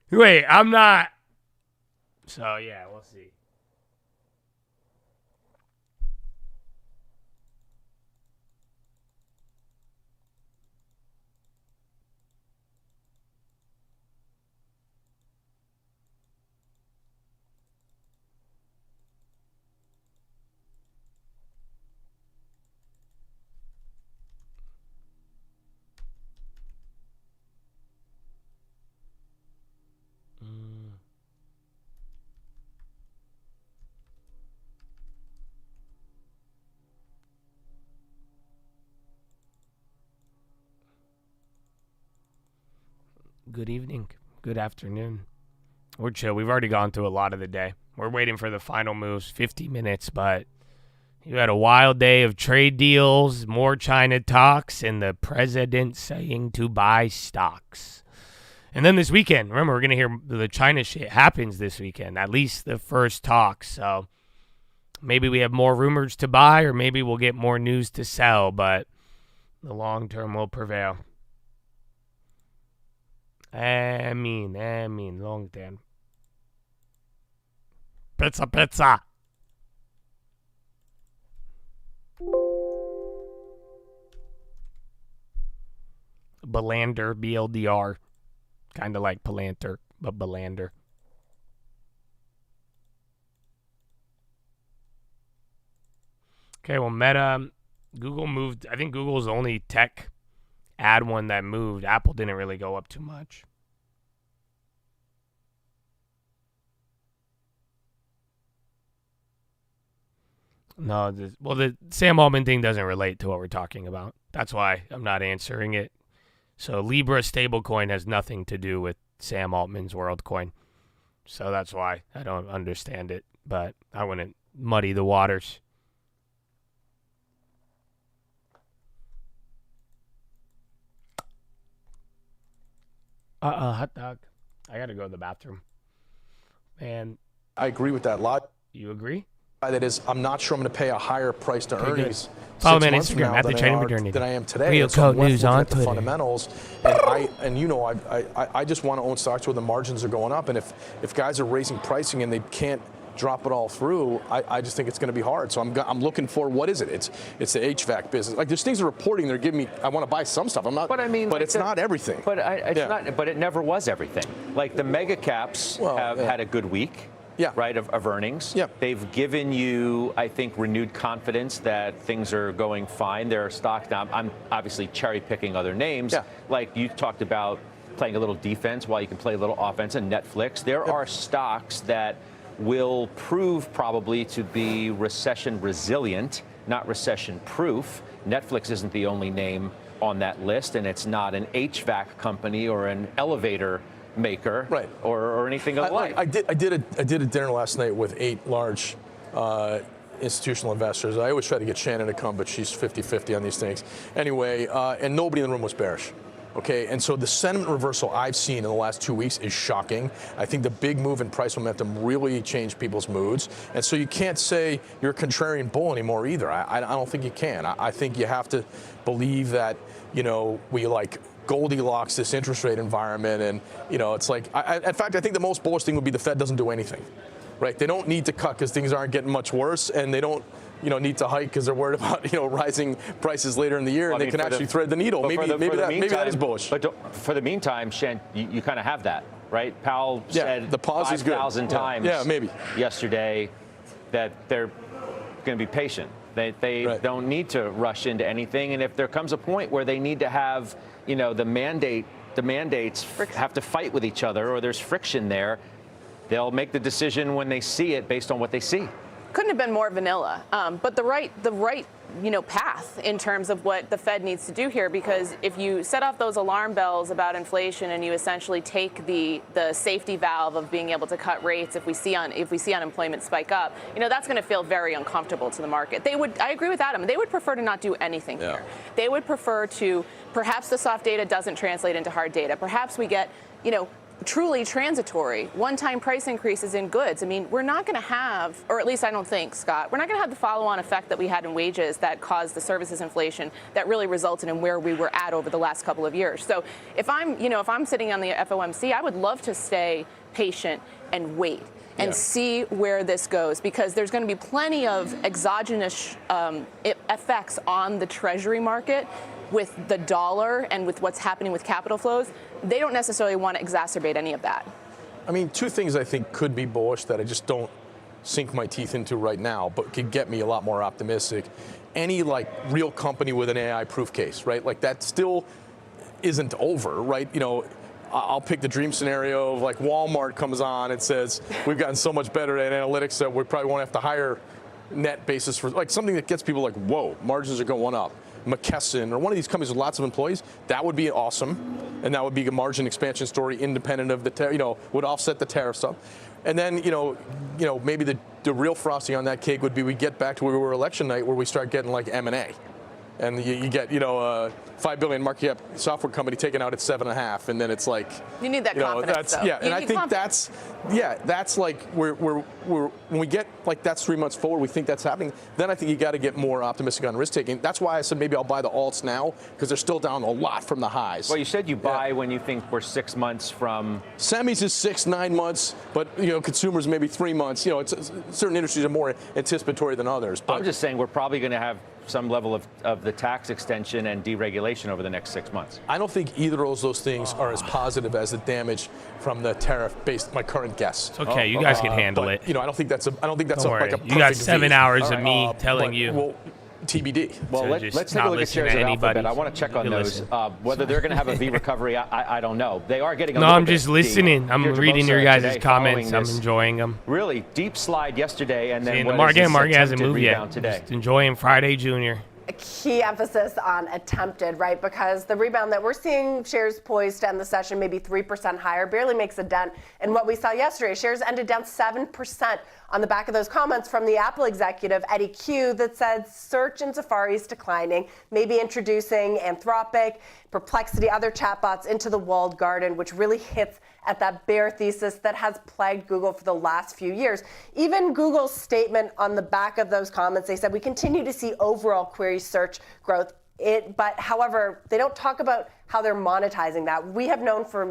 [SPEAKER 1] Wait, I'm not. So, yeah, we'll see. Good evening. Good afternoon. We're chill. We've already gone through a lot of the day. We're waiting for the final moves, 50 minutes, but you had a wild day of trade deals, more China talks, and the president saying to buy stocks. And then this weekend, remember, we're going to hear the China shit happens this weekend, at least the first talks. So maybe we have more rumors to buy, or maybe we'll get more news to sell, but the long term will prevail. I mean, long term. Pizza. Belander, BLDR. Kind of like Palantir, but Belander. Okay, well, Meta, Google moved. I think Google's the only tech ad one that moved. Apple didn't really go up too much. No, the Sam Altman thing doesn't relate to what we're talking about. That's why I'm not answering it. So Libra stablecoin has nothing to do with Sam Altman's WorldCoin. So that's why I don't understand it. But I wouldn't muddy the waters. Hot dog. I got to go to the bathroom. Man.
[SPEAKER 15] I agree with that lot.
[SPEAKER 1] You agree?
[SPEAKER 15] That is, I'm not sure I'm going to pay a higher price to earnings
[SPEAKER 1] Follow me on Instagram at the Trading Modernity
[SPEAKER 15] than I am today.
[SPEAKER 1] Real Code News on Twitter.
[SPEAKER 15] Fundamentals, and I just want to own stocks where the margins are going up. And if guys are raising pricing and they can't drop it all through, I just think it's going to be hard. So I'm looking for, what is it? It's the HVAC business. Like, there's things they're reporting. They're giving me. I want to buy some stuff. I'm not.
[SPEAKER 16] But I mean,
[SPEAKER 15] but it's not everything.
[SPEAKER 16] But it's not. But it never was everything. Like the mega caps have had a good week.
[SPEAKER 15] Yeah.
[SPEAKER 16] Right, of earnings.
[SPEAKER 15] Yeah.
[SPEAKER 16] They've given you, I think, renewed confidence that things are going fine. There are stocks now. I'm obviously cherry picking other names.
[SPEAKER 15] Yeah.
[SPEAKER 16] Like you talked about playing a little defense while you can play a little offense, and Netflix. There are stocks that will prove probably to be recession resilient, not recession proof. Netflix isn't the only name on that list, and it's not an HVAC company or an elevator maker,
[SPEAKER 15] right,
[SPEAKER 16] or anything alike.
[SPEAKER 15] I did a dinner last night with 8 large institutional investors. I always try to get Shannon to come, but she's 50-50 on these things. Anyway, and nobody in the room was bearish. Okay, and so the sentiment reversal I've seen in the last 2 weeks is shocking. I think the big move in price momentum really changed people's moods. And so you can't say you're a contrarian bull anymore either. I don't think you can. I think you have to believe that, we Goldilocks this interest rate environment, and it's like, in fact, I think the most bullish thing would be the Fed doesn't do anything, right? They don't need to cut because things aren't getting much worse, and they don't need to hike because they're worried about rising prices later in the year, and they can actually thread the needle. Maybe that is bullish.
[SPEAKER 16] But for the meantime, Shan, you kind of have that, right? Powell said
[SPEAKER 15] the pause is good.
[SPEAKER 16] 5,000 times
[SPEAKER 15] maybe
[SPEAKER 16] yesterday that they're going to be patient. They don't need to rush into anything. And if there comes a point where they need to have, the mandates have to fight with each other, or there's friction there, they'll make the decision when they see it based on what they see.
[SPEAKER 17] Couldn't have been more vanilla, but the right path in terms of what the Fed needs to do here, because if you set off those alarm bells about inflation and you essentially take the safety valve of being able to cut rates if we see unemployment spike up, that's going to feel very uncomfortable to the market. I agree with Adam, they would prefer to not do anything here. They would prefer to, perhaps the soft data doesn't translate into hard data. Perhaps we get, truly transitory one-time price increases in goods. I mean, we're not going to have, or at least I don't think, Scott, we're not going to have the follow-on effect that we had in wages that caused the services inflation that really resulted in where we were at over the last couple of years. So if I'm sitting on the FOMC, I would love to stay patient and wait and see where this goes, because there's going to be plenty of exogenous effects on the Treasury market with the dollar and with what's happening with capital flows. They don't necessarily want to exacerbate any of that.
[SPEAKER 15] I mean, two things I think could be bullish that I just don't sink my teeth into right now, but could get me a lot more optimistic. Any real company with an AI proof case, right? That still isn't over, right? I'll pick the dream scenario of Walmart comes on and says, we've gotten so much better at analytics that we probably won't have to hire net basis for something that gets people whoa, margins are going up. McKesson or one of these companies with lots of employees, that would be awesome, and that would be a margin expansion story independent of the would offset the tariff stuff. And then maybe the real frosting on that cake would be we get back to where we were election night, where we start getting M&A, and you get a $5 billion market cap software company taken out at 7.5, and then it's
[SPEAKER 17] you need that confidence.
[SPEAKER 15] And I think that's where when we get that's 3 months forward, we think that's happening. Then I think you got to get more optimistic on risk taking. That's why I said maybe I'll buy the alts now, because they're still down a lot from the highs.
[SPEAKER 16] Well, you said you buy when you think we're 6 months from.
[SPEAKER 15] Semis is 6-9 months, but consumers maybe 3 months. Certain industries are more anticipatory than others. But
[SPEAKER 16] I'm just saying we're probably going to have some level of the tax extension and deregulation over the next 6 months.
[SPEAKER 15] I don't think either of those things are as positive as the damage from the tariff, based my current guess.
[SPEAKER 1] It's okay, you guys can handle it.
[SPEAKER 15] I don't think that's a
[SPEAKER 1] Don't worry.
[SPEAKER 15] like a
[SPEAKER 1] You got 7 hours of
[SPEAKER 15] right.
[SPEAKER 1] me telling you.
[SPEAKER 15] Well, TBD.
[SPEAKER 16] Well,
[SPEAKER 1] So
[SPEAKER 16] let's
[SPEAKER 1] just
[SPEAKER 16] take a
[SPEAKER 1] not
[SPEAKER 16] look at
[SPEAKER 1] listen
[SPEAKER 16] shares
[SPEAKER 1] to
[SPEAKER 16] of
[SPEAKER 1] anybody.
[SPEAKER 16] Alphabet. I want to check on
[SPEAKER 1] You
[SPEAKER 16] those.
[SPEAKER 1] listen.
[SPEAKER 16] Whether they're going to have a V recovery, I don't know. They are getting a
[SPEAKER 1] No,
[SPEAKER 16] little
[SPEAKER 1] I'm
[SPEAKER 16] bit
[SPEAKER 1] just
[SPEAKER 16] deep.
[SPEAKER 1] listening. I'm
[SPEAKER 16] Deirdre
[SPEAKER 1] reading
[SPEAKER 16] Bosa
[SPEAKER 1] your guys'
[SPEAKER 16] today
[SPEAKER 1] comments.
[SPEAKER 16] following
[SPEAKER 1] I'm
[SPEAKER 16] this
[SPEAKER 1] enjoying them.
[SPEAKER 16] Really deep slide yesterday, and then
[SPEAKER 1] And
[SPEAKER 16] what
[SPEAKER 1] the market
[SPEAKER 16] is this
[SPEAKER 1] hasn't
[SPEAKER 16] attempted
[SPEAKER 1] moved yet.
[SPEAKER 16] rebound today.
[SPEAKER 1] Just enjoying Friday Junior.
[SPEAKER 18] A key emphasis on attempted, right? Because the rebound that we're seeing, shares poised to end the session maybe 3% higher, barely makes a dent in what we saw yesterday. Shares ended down 7% on the back of those comments from the Apple executive, Eddie Q, that said search and Safari is declining, maybe introducing Anthropic, Perplexity, other chatbots into the walled garden, which really hits at that bear thesis that has plagued Google for the last few years. Even Google's statement on the back of those comments, they said, we continue to see overall query search growth. But however, they don't talk about how they're monetizing that. We have known for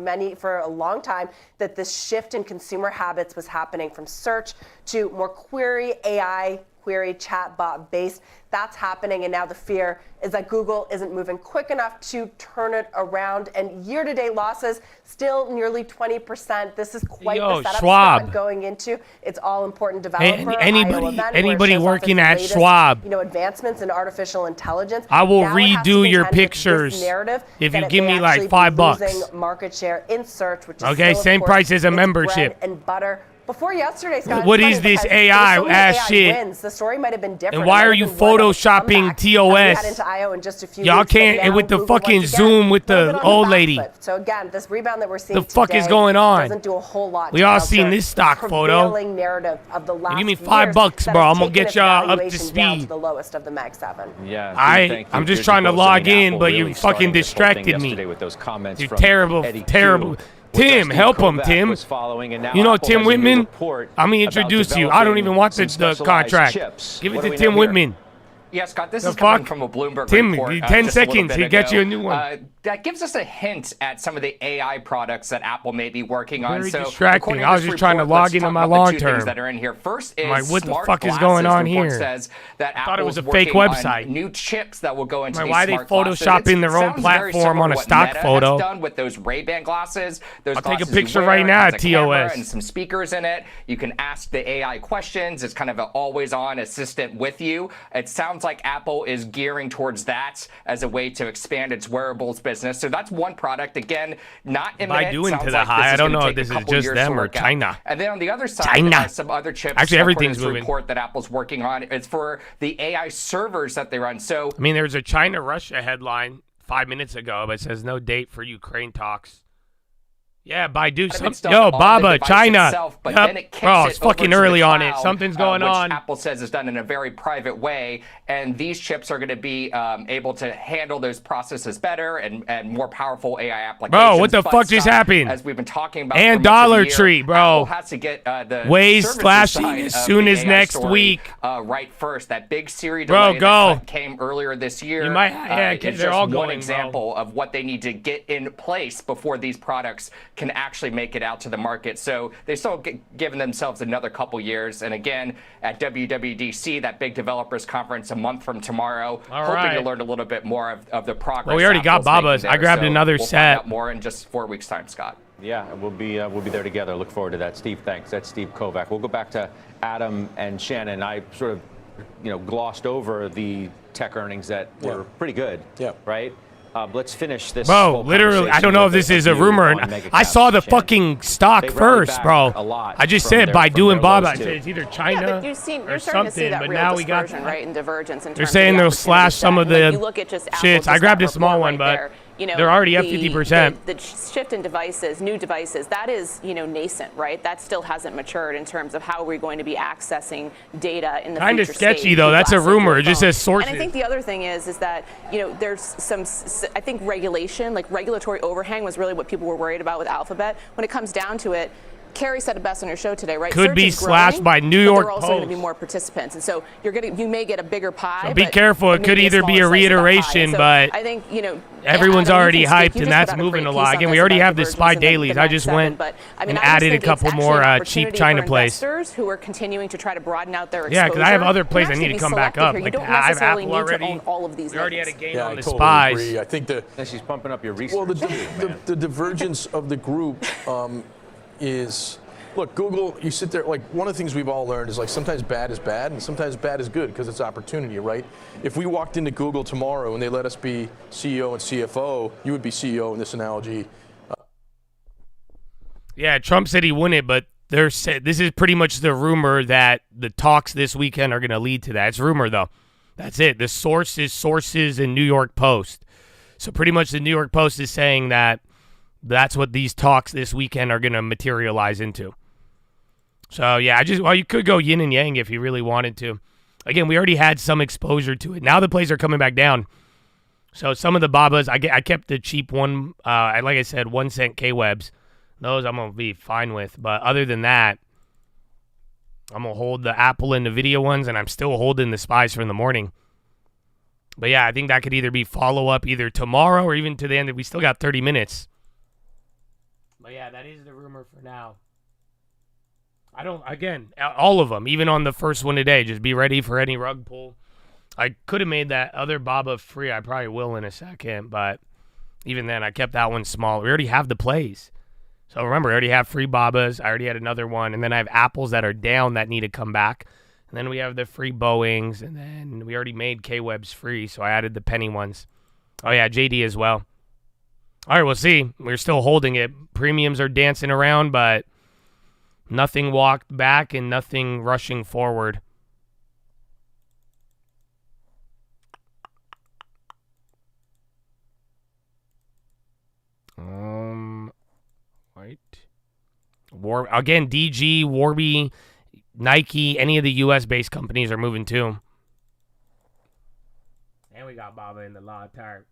[SPEAKER 18] a long time that this shift in consumer habits was happening from search to more query, AI, query, chatbot based. That's happening, and now the fear is that Google isn't moving quick enough to turn it around. And year-to-date losses still nearly 20%. This is quite the setup
[SPEAKER 1] Schwab.
[SPEAKER 18] going into its all-important developer
[SPEAKER 1] Anybody working at Schwab,
[SPEAKER 18] advancements in artificial intelligence.
[SPEAKER 1] I will
[SPEAKER 18] Now it has to
[SPEAKER 1] redo your
[SPEAKER 18] contend with this
[SPEAKER 1] pictures
[SPEAKER 18] narrative
[SPEAKER 1] if
[SPEAKER 18] that
[SPEAKER 1] you
[SPEAKER 18] it
[SPEAKER 1] give
[SPEAKER 18] may
[SPEAKER 1] me like
[SPEAKER 18] actually be
[SPEAKER 1] $5.
[SPEAKER 18] losing market share in search, which is
[SPEAKER 1] Okay,
[SPEAKER 18] still, of
[SPEAKER 1] same
[SPEAKER 18] course,
[SPEAKER 1] price as a
[SPEAKER 18] its
[SPEAKER 1] membership.
[SPEAKER 18] bread and butter. Before yesterday, Scott,
[SPEAKER 1] What
[SPEAKER 18] it's
[SPEAKER 1] is
[SPEAKER 18] funny
[SPEAKER 1] this
[SPEAKER 18] because
[SPEAKER 1] AI
[SPEAKER 18] there were so many
[SPEAKER 1] ass
[SPEAKER 18] AI
[SPEAKER 1] shit?
[SPEAKER 18] wins. The story might have been different.
[SPEAKER 1] And why
[SPEAKER 18] It
[SPEAKER 1] are
[SPEAKER 18] might
[SPEAKER 1] you
[SPEAKER 18] have been one of
[SPEAKER 1] photoshopping
[SPEAKER 18] comeback. And we'll
[SPEAKER 1] TOS?
[SPEAKER 18] get into IO in just a few
[SPEAKER 1] Y'all
[SPEAKER 18] weeks, but
[SPEAKER 1] can't
[SPEAKER 18] now
[SPEAKER 1] with the
[SPEAKER 18] Google
[SPEAKER 1] fucking
[SPEAKER 18] once again,
[SPEAKER 1] Zoom with
[SPEAKER 18] a little
[SPEAKER 1] the
[SPEAKER 18] bit on
[SPEAKER 1] old
[SPEAKER 18] back
[SPEAKER 1] lady.
[SPEAKER 18] foot. So again, this rebound that we're seeing
[SPEAKER 1] The fuck is
[SPEAKER 18] today
[SPEAKER 1] going on?
[SPEAKER 18] doesn't do a whole lot.
[SPEAKER 1] We
[SPEAKER 18] to
[SPEAKER 1] all
[SPEAKER 18] counter
[SPEAKER 1] seen this stock
[SPEAKER 18] the
[SPEAKER 1] photo.
[SPEAKER 18] prevailing narrative of the last
[SPEAKER 1] Give me
[SPEAKER 18] few
[SPEAKER 1] $5,
[SPEAKER 18] years
[SPEAKER 1] bro.
[SPEAKER 18] that
[SPEAKER 1] I'm
[SPEAKER 18] has
[SPEAKER 1] gonna
[SPEAKER 18] taken
[SPEAKER 1] get
[SPEAKER 18] its
[SPEAKER 1] y'all up to
[SPEAKER 18] valuation down
[SPEAKER 1] speed.
[SPEAKER 18] the lowest of the Mag 7.
[SPEAKER 16] Yeah,
[SPEAKER 1] I'm just trying to log in, but you fucking distracted me.
[SPEAKER 16] With those comments
[SPEAKER 1] You're
[SPEAKER 16] from
[SPEAKER 1] terrible,
[SPEAKER 16] Eddie
[SPEAKER 1] terrible.
[SPEAKER 16] Q,
[SPEAKER 1] Tim,
[SPEAKER 16] which
[SPEAKER 1] help
[SPEAKER 16] Steve
[SPEAKER 1] him,
[SPEAKER 16] Kovac
[SPEAKER 1] Tim.
[SPEAKER 16] was following, and now
[SPEAKER 1] You know
[SPEAKER 16] Apple
[SPEAKER 1] Tim
[SPEAKER 16] has a new
[SPEAKER 1] Whitman?
[SPEAKER 16] report
[SPEAKER 1] I'm gonna
[SPEAKER 16] about
[SPEAKER 1] introduce you. I don't even want the
[SPEAKER 16] developing
[SPEAKER 1] contract.
[SPEAKER 16] some specialized
[SPEAKER 1] Give it
[SPEAKER 16] chips.
[SPEAKER 1] to
[SPEAKER 16] What do we
[SPEAKER 1] Tim
[SPEAKER 16] know here?
[SPEAKER 1] Whitman.
[SPEAKER 19] Yeah, Scott, this
[SPEAKER 1] The
[SPEAKER 19] is coming
[SPEAKER 1] fuck?
[SPEAKER 19] from a Bloomberg
[SPEAKER 1] Tim,
[SPEAKER 19] report.
[SPEAKER 1] 10
[SPEAKER 19] just a little
[SPEAKER 1] seconds,
[SPEAKER 19] bit
[SPEAKER 1] he got
[SPEAKER 19] ago.
[SPEAKER 1] you a new one.
[SPEAKER 19] that gives us a hint at some of the AI products that Apple may be working on.
[SPEAKER 1] Very
[SPEAKER 19] so
[SPEAKER 1] distracting. I was just trying to log into my long term.
[SPEAKER 19] That are in here. First is
[SPEAKER 1] I'm like, what the
[SPEAKER 19] smart
[SPEAKER 1] fuck is
[SPEAKER 19] glasses.
[SPEAKER 1] going on
[SPEAKER 19] The report
[SPEAKER 1] here?
[SPEAKER 19] says that
[SPEAKER 1] I thought it was a
[SPEAKER 19] Apple's
[SPEAKER 1] fake
[SPEAKER 19] working
[SPEAKER 1] website.
[SPEAKER 19] on new chips that will go into these
[SPEAKER 1] why are they
[SPEAKER 19] smart glasses.
[SPEAKER 1] photoshopping their own
[SPEAKER 19] Sounds very
[SPEAKER 1] platform
[SPEAKER 19] similar
[SPEAKER 1] on a
[SPEAKER 19] to what
[SPEAKER 1] stock
[SPEAKER 19] Meta
[SPEAKER 1] photo?
[SPEAKER 19] has done with those Ray-Ban glasses. Those
[SPEAKER 1] I'll take a
[SPEAKER 19] glasses you
[SPEAKER 1] picture
[SPEAKER 19] wear,
[SPEAKER 1] right now
[SPEAKER 19] it has
[SPEAKER 1] at
[SPEAKER 19] a camera
[SPEAKER 1] TOS.
[SPEAKER 19] and some speakers in it. You can ask the AI questions. It's kind of an always-on assistant with you. It sounds like Apple is gearing towards that as a way to expand its wearables business. So that's one product. Again, not imminent.
[SPEAKER 1] By doing
[SPEAKER 19] Sounds
[SPEAKER 1] to the
[SPEAKER 19] like
[SPEAKER 1] high, I don't know if
[SPEAKER 19] this
[SPEAKER 1] this
[SPEAKER 19] is
[SPEAKER 1] is
[SPEAKER 19] gonna take a
[SPEAKER 1] just
[SPEAKER 19] couple years to
[SPEAKER 1] them or
[SPEAKER 19] work out.
[SPEAKER 1] China.
[SPEAKER 19] And then on the other side,
[SPEAKER 1] China.
[SPEAKER 19] some other chips.
[SPEAKER 1] Actually, everything's
[SPEAKER 19] according to this
[SPEAKER 1] moving.
[SPEAKER 19] report that Apple's working on. It's for the AI servers that they run. So
[SPEAKER 1] I mean, there was a China-Russia headline 5 minutes ago, but it says no date for Ukraine talks. Yeah, Baidu. Yo, Baba, China.
[SPEAKER 19] Itself, but
[SPEAKER 1] Yep.
[SPEAKER 19] then it kicks
[SPEAKER 1] Bro,
[SPEAKER 19] it
[SPEAKER 1] it's fucking
[SPEAKER 19] over to
[SPEAKER 1] early
[SPEAKER 19] the
[SPEAKER 1] on it.
[SPEAKER 19] cloud,
[SPEAKER 1] Something's going
[SPEAKER 19] which
[SPEAKER 1] on.
[SPEAKER 19] Apple says is done in a very private way, and these chips are going to be able to handle those processes better and more powerful AI applications.
[SPEAKER 1] Bro, what the
[SPEAKER 19] But,
[SPEAKER 1] fuck just
[SPEAKER 19] Scott,
[SPEAKER 1] happened?
[SPEAKER 19] As we've been talking about,
[SPEAKER 1] And
[SPEAKER 19] for much of
[SPEAKER 1] Dollar
[SPEAKER 19] the year,
[SPEAKER 1] Tree, bro.
[SPEAKER 19] Apple has to get the
[SPEAKER 1] Waze
[SPEAKER 19] services
[SPEAKER 1] flashing
[SPEAKER 19] side
[SPEAKER 1] as
[SPEAKER 19] of
[SPEAKER 1] soon
[SPEAKER 19] the
[SPEAKER 1] as
[SPEAKER 19] AI
[SPEAKER 1] next
[SPEAKER 19] story,
[SPEAKER 1] week.
[SPEAKER 19] Right first, that big Siri
[SPEAKER 1] Bro,
[SPEAKER 19] delay
[SPEAKER 1] go.
[SPEAKER 19] that came earlier this year.
[SPEAKER 1] You might- yeah,
[SPEAKER 19] is
[SPEAKER 1] they're
[SPEAKER 19] just
[SPEAKER 1] all
[SPEAKER 19] one
[SPEAKER 1] going, bro.
[SPEAKER 19] example of what they need to get in place before these products can actually make it out to the market. So they still giving themselves another couple years. And again, at WWDC, that big developers conference a month from tomorrow,
[SPEAKER 1] All
[SPEAKER 19] hoping
[SPEAKER 1] right.
[SPEAKER 19] to learn a little bit more of the progress.
[SPEAKER 1] Well, we already got
[SPEAKER 19] Apple's making
[SPEAKER 1] Baba's.
[SPEAKER 19] there.
[SPEAKER 1] I grabbed
[SPEAKER 19] So
[SPEAKER 1] another
[SPEAKER 19] we'll
[SPEAKER 1] set.
[SPEAKER 19] Find out more in just 4 weeks' time, Scott.
[SPEAKER 16] Yeah, we'll be there together. Look forward to that. Steve, thanks. That's Steve Kovac. We'll go back to Adam and Shannon. I sort of, glossed over the tech earnings that were pretty good. Yeah. Right. Let's finish this.
[SPEAKER 1] Bro,
[SPEAKER 16] whole
[SPEAKER 1] literally, I
[SPEAKER 16] conversation
[SPEAKER 1] don't know if
[SPEAKER 16] with
[SPEAKER 1] this is a
[SPEAKER 16] view
[SPEAKER 1] rumor.
[SPEAKER 16] on
[SPEAKER 1] I
[SPEAKER 16] mega
[SPEAKER 1] saw the
[SPEAKER 16] caps, Shannon.
[SPEAKER 1] fucking stock
[SPEAKER 16] They rallied
[SPEAKER 1] first,
[SPEAKER 16] back
[SPEAKER 1] bro.
[SPEAKER 16] a lot
[SPEAKER 1] I just
[SPEAKER 16] from
[SPEAKER 1] said
[SPEAKER 16] their-
[SPEAKER 1] Baidu
[SPEAKER 16] from
[SPEAKER 1] and
[SPEAKER 16] their
[SPEAKER 1] Baba.
[SPEAKER 16] lows,
[SPEAKER 1] I said
[SPEAKER 16] too.
[SPEAKER 1] it's either
[SPEAKER 17] Yeah,
[SPEAKER 1] China
[SPEAKER 17] but you're
[SPEAKER 1] or
[SPEAKER 17] starting to see
[SPEAKER 1] something.
[SPEAKER 17] that
[SPEAKER 1] But
[SPEAKER 17] real
[SPEAKER 1] now we got
[SPEAKER 17] dispersion, right, and divergence in
[SPEAKER 1] they're
[SPEAKER 17] terms
[SPEAKER 1] saying
[SPEAKER 17] of
[SPEAKER 1] they'll
[SPEAKER 17] the
[SPEAKER 1] slash some of
[SPEAKER 17] opportunity set.
[SPEAKER 1] the
[SPEAKER 17] Like, you look at just Apple,
[SPEAKER 1] shits. I
[SPEAKER 17] just
[SPEAKER 1] grabbed
[SPEAKER 17] that
[SPEAKER 1] a small
[SPEAKER 17] report
[SPEAKER 1] one,
[SPEAKER 17] right
[SPEAKER 1] but
[SPEAKER 17] there.
[SPEAKER 1] they're already at 50%.
[SPEAKER 17] The shift in devices, new devices, that is, nascent, right? That still hasn't matured in terms of how we're going to be accessing data in the
[SPEAKER 1] Kinda
[SPEAKER 17] future
[SPEAKER 1] sketchy,
[SPEAKER 17] state
[SPEAKER 1] though.
[SPEAKER 17] through
[SPEAKER 1] That's a
[SPEAKER 17] glasses,
[SPEAKER 1] rumor.
[SPEAKER 17] through
[SPEAKER 1] It just
[SPEAKER 17] phone.
[SPEAKER 1] says sources.
[SPEAKER 17] And I think the other thing is that, there's some, I think regulation, like regulatory overhang was really what people were worried about with Alphabet. When it comes down to it, Carrie said it best on her show today, right?
[SPEAKER 1] Could
[SPEAKER 17] Search
[SPEAKER 1] be
[SPEAKER 17] is
[SPEAKER 1] slashed
[SPEAKER 17] growing,
[SPEAKER 1] by New
[SPEAKER 17] but
[SPEAKER 1] York
[SPEAKER 17] there are also going to be
[SPEAKER 1] Post.
[SPEAKER 17] more participants, and so you may get a bigger pie.
[SPEAKER 1] So be
[SPEAKER 17] but
[SPEAKER 1] careful. It
[SPEAKER 17] may
[SPEAKER 1] could
[SPEAKER 17] be
[SPEAKER 1] either be a
[SPEAKER 17] smaller slice of that pie.
[SPEAKER 1] reiteration,
[SPEAKER 17] And so
[SPEAKER 1] but
[SPEAKER 17] I think
[SPEAKER 1] everyone's
[SPEAKER 17] Adam,
[SPEAKER 1] already
[SPEAKER 17] you can
[SPEAKER 1] hyped,
[SPEAKER 17] speak. You
[SPEAKER 1] and
[SPEAKER 17] just
[SPEAKER 1] that's
[SPEAKER 17] put out a
[SPEAKER 1] moving
[SPEAKER 17] great
[SPEAKER 1] a
[SPEAKER 17] piece
[SPEAKER 1] lot.
[SPEAKER 17] on
[SPEAKER 1] Again, we
[SPEAKER 17] this
[SPEAKER 1] already
[SPEAKER 17] about
[SPEAKER 1] have the
[SPEAKER 17] divergence
[SPEAKER 1] SPY
[SPEAKER 17] in
[SPEAKER 1] dailies. I just
[SPEAKER 17] 97,
[SPEAKER 1] went
[SPEAKER 17] but,
[SPEAKER 1] and
[SPEAKER 17] I just
[SPEAKER 1] added a
[SPEAKER 17] think it's
[SPEAKER 1] couple
[SPEAKER 17] actually
[SPEAKER 1] more
[SPEAKER 17] an
[SPEAKER 1] cheap
[SPEAKER 17] opportunity
[SPEAKER 1] China
[SPEAKER 17] for
[SPEAKER 1] plays.
[SPEAKER 17] investors who are continuing to try to broaden out their exposure.
[SPEAKER 1] Yeah, because I have other plays
[SPEAKER 17] can
[SPEAKER 1] I need to
[SPEAKER 17] actually
[SPEAKER 1] come back
[SPEAKER 17] be selective
[SPEAKER 1] up.
[SPEAKER 17] here. You
[SPEAKER 1] Like
[SPEAKER 17] don't
[SPEAKER 1] I have
[SPEAKER 17] necessarily
[SPEAKER 1] Apple
[SPEAKER 17] need
[SPEAKER 1] already.
[SPEAKER 17] to own all of these
[SPEAKER 1] We already had a
[SPEAKER 17] names.
[SPEAKER 1] game
[SPEAKER 15] Yeah,
[SPEAKER 1] on
[SPEAKER 15] I
[SPEAKER 1] the
[SPEAKER 15] totally
[SPEAKER 1] SPYs.
[SPEAKER 15] agree. I think
[SPEAKER 16] she's pumping up your research.
[SPEAKER 15] Well,
[SPEAKER 16] too,
[SPEAKER 15] the divergence of the group is, look, Google, you sit there, like, one of the things we've all learned is, like, sometimes bad is bad and sometimes bad is good because it's opportunity, right? If we walked into Google tomorrow and they let us be CEO and CFO, you would be CEO in this analogy.
[SPEAKER 1] Yeah, Trump said he wouldn't, but this is pretty much the rumor that the talks this weekend are going to lead to that. It's rumor, though. That's it. The source is sources in New York Post. So pretty much the New York Post is saying that that's what these talks this weekend are going to materialize into. So, yeah, you could go yin and yang if you really wanted to. Again, we already had some exposure to it. Now the plays are coming back down. So some of the Babas, I kept the cheap one, like I said, 1 cent K-Webs. Those I'm going to be fine with. But other than that, I'm going to hold the Apple and NVIDIA ones, and I'm still holding the SPYs from the morning. But, yeah, I think that could either be follow-up either tomorrow or even to the end. We still got 30 minutes. But, yeah, that is the rumor for now. All of them, even on the first one today, just be ready for any rug pull. I could have made that other Baba free. I probably will in a second, but even then, I kept that one small. We already have the plays. So remember, I already have free Babas. I already had another one. And then I have Apples that are down that need to come back. And then we have the free Boeings. And then we already made K-Webs free, so I added the penny ones. Oh, yeah, JD as well. All right, we'll see. We're still holding it. Premiums are dancing around, but nothing walked back and nothing rushing forward. Right. Again, DG, Warby, Nike, any of the U.S.-based companies are moving too. And we got Baba in the law tire.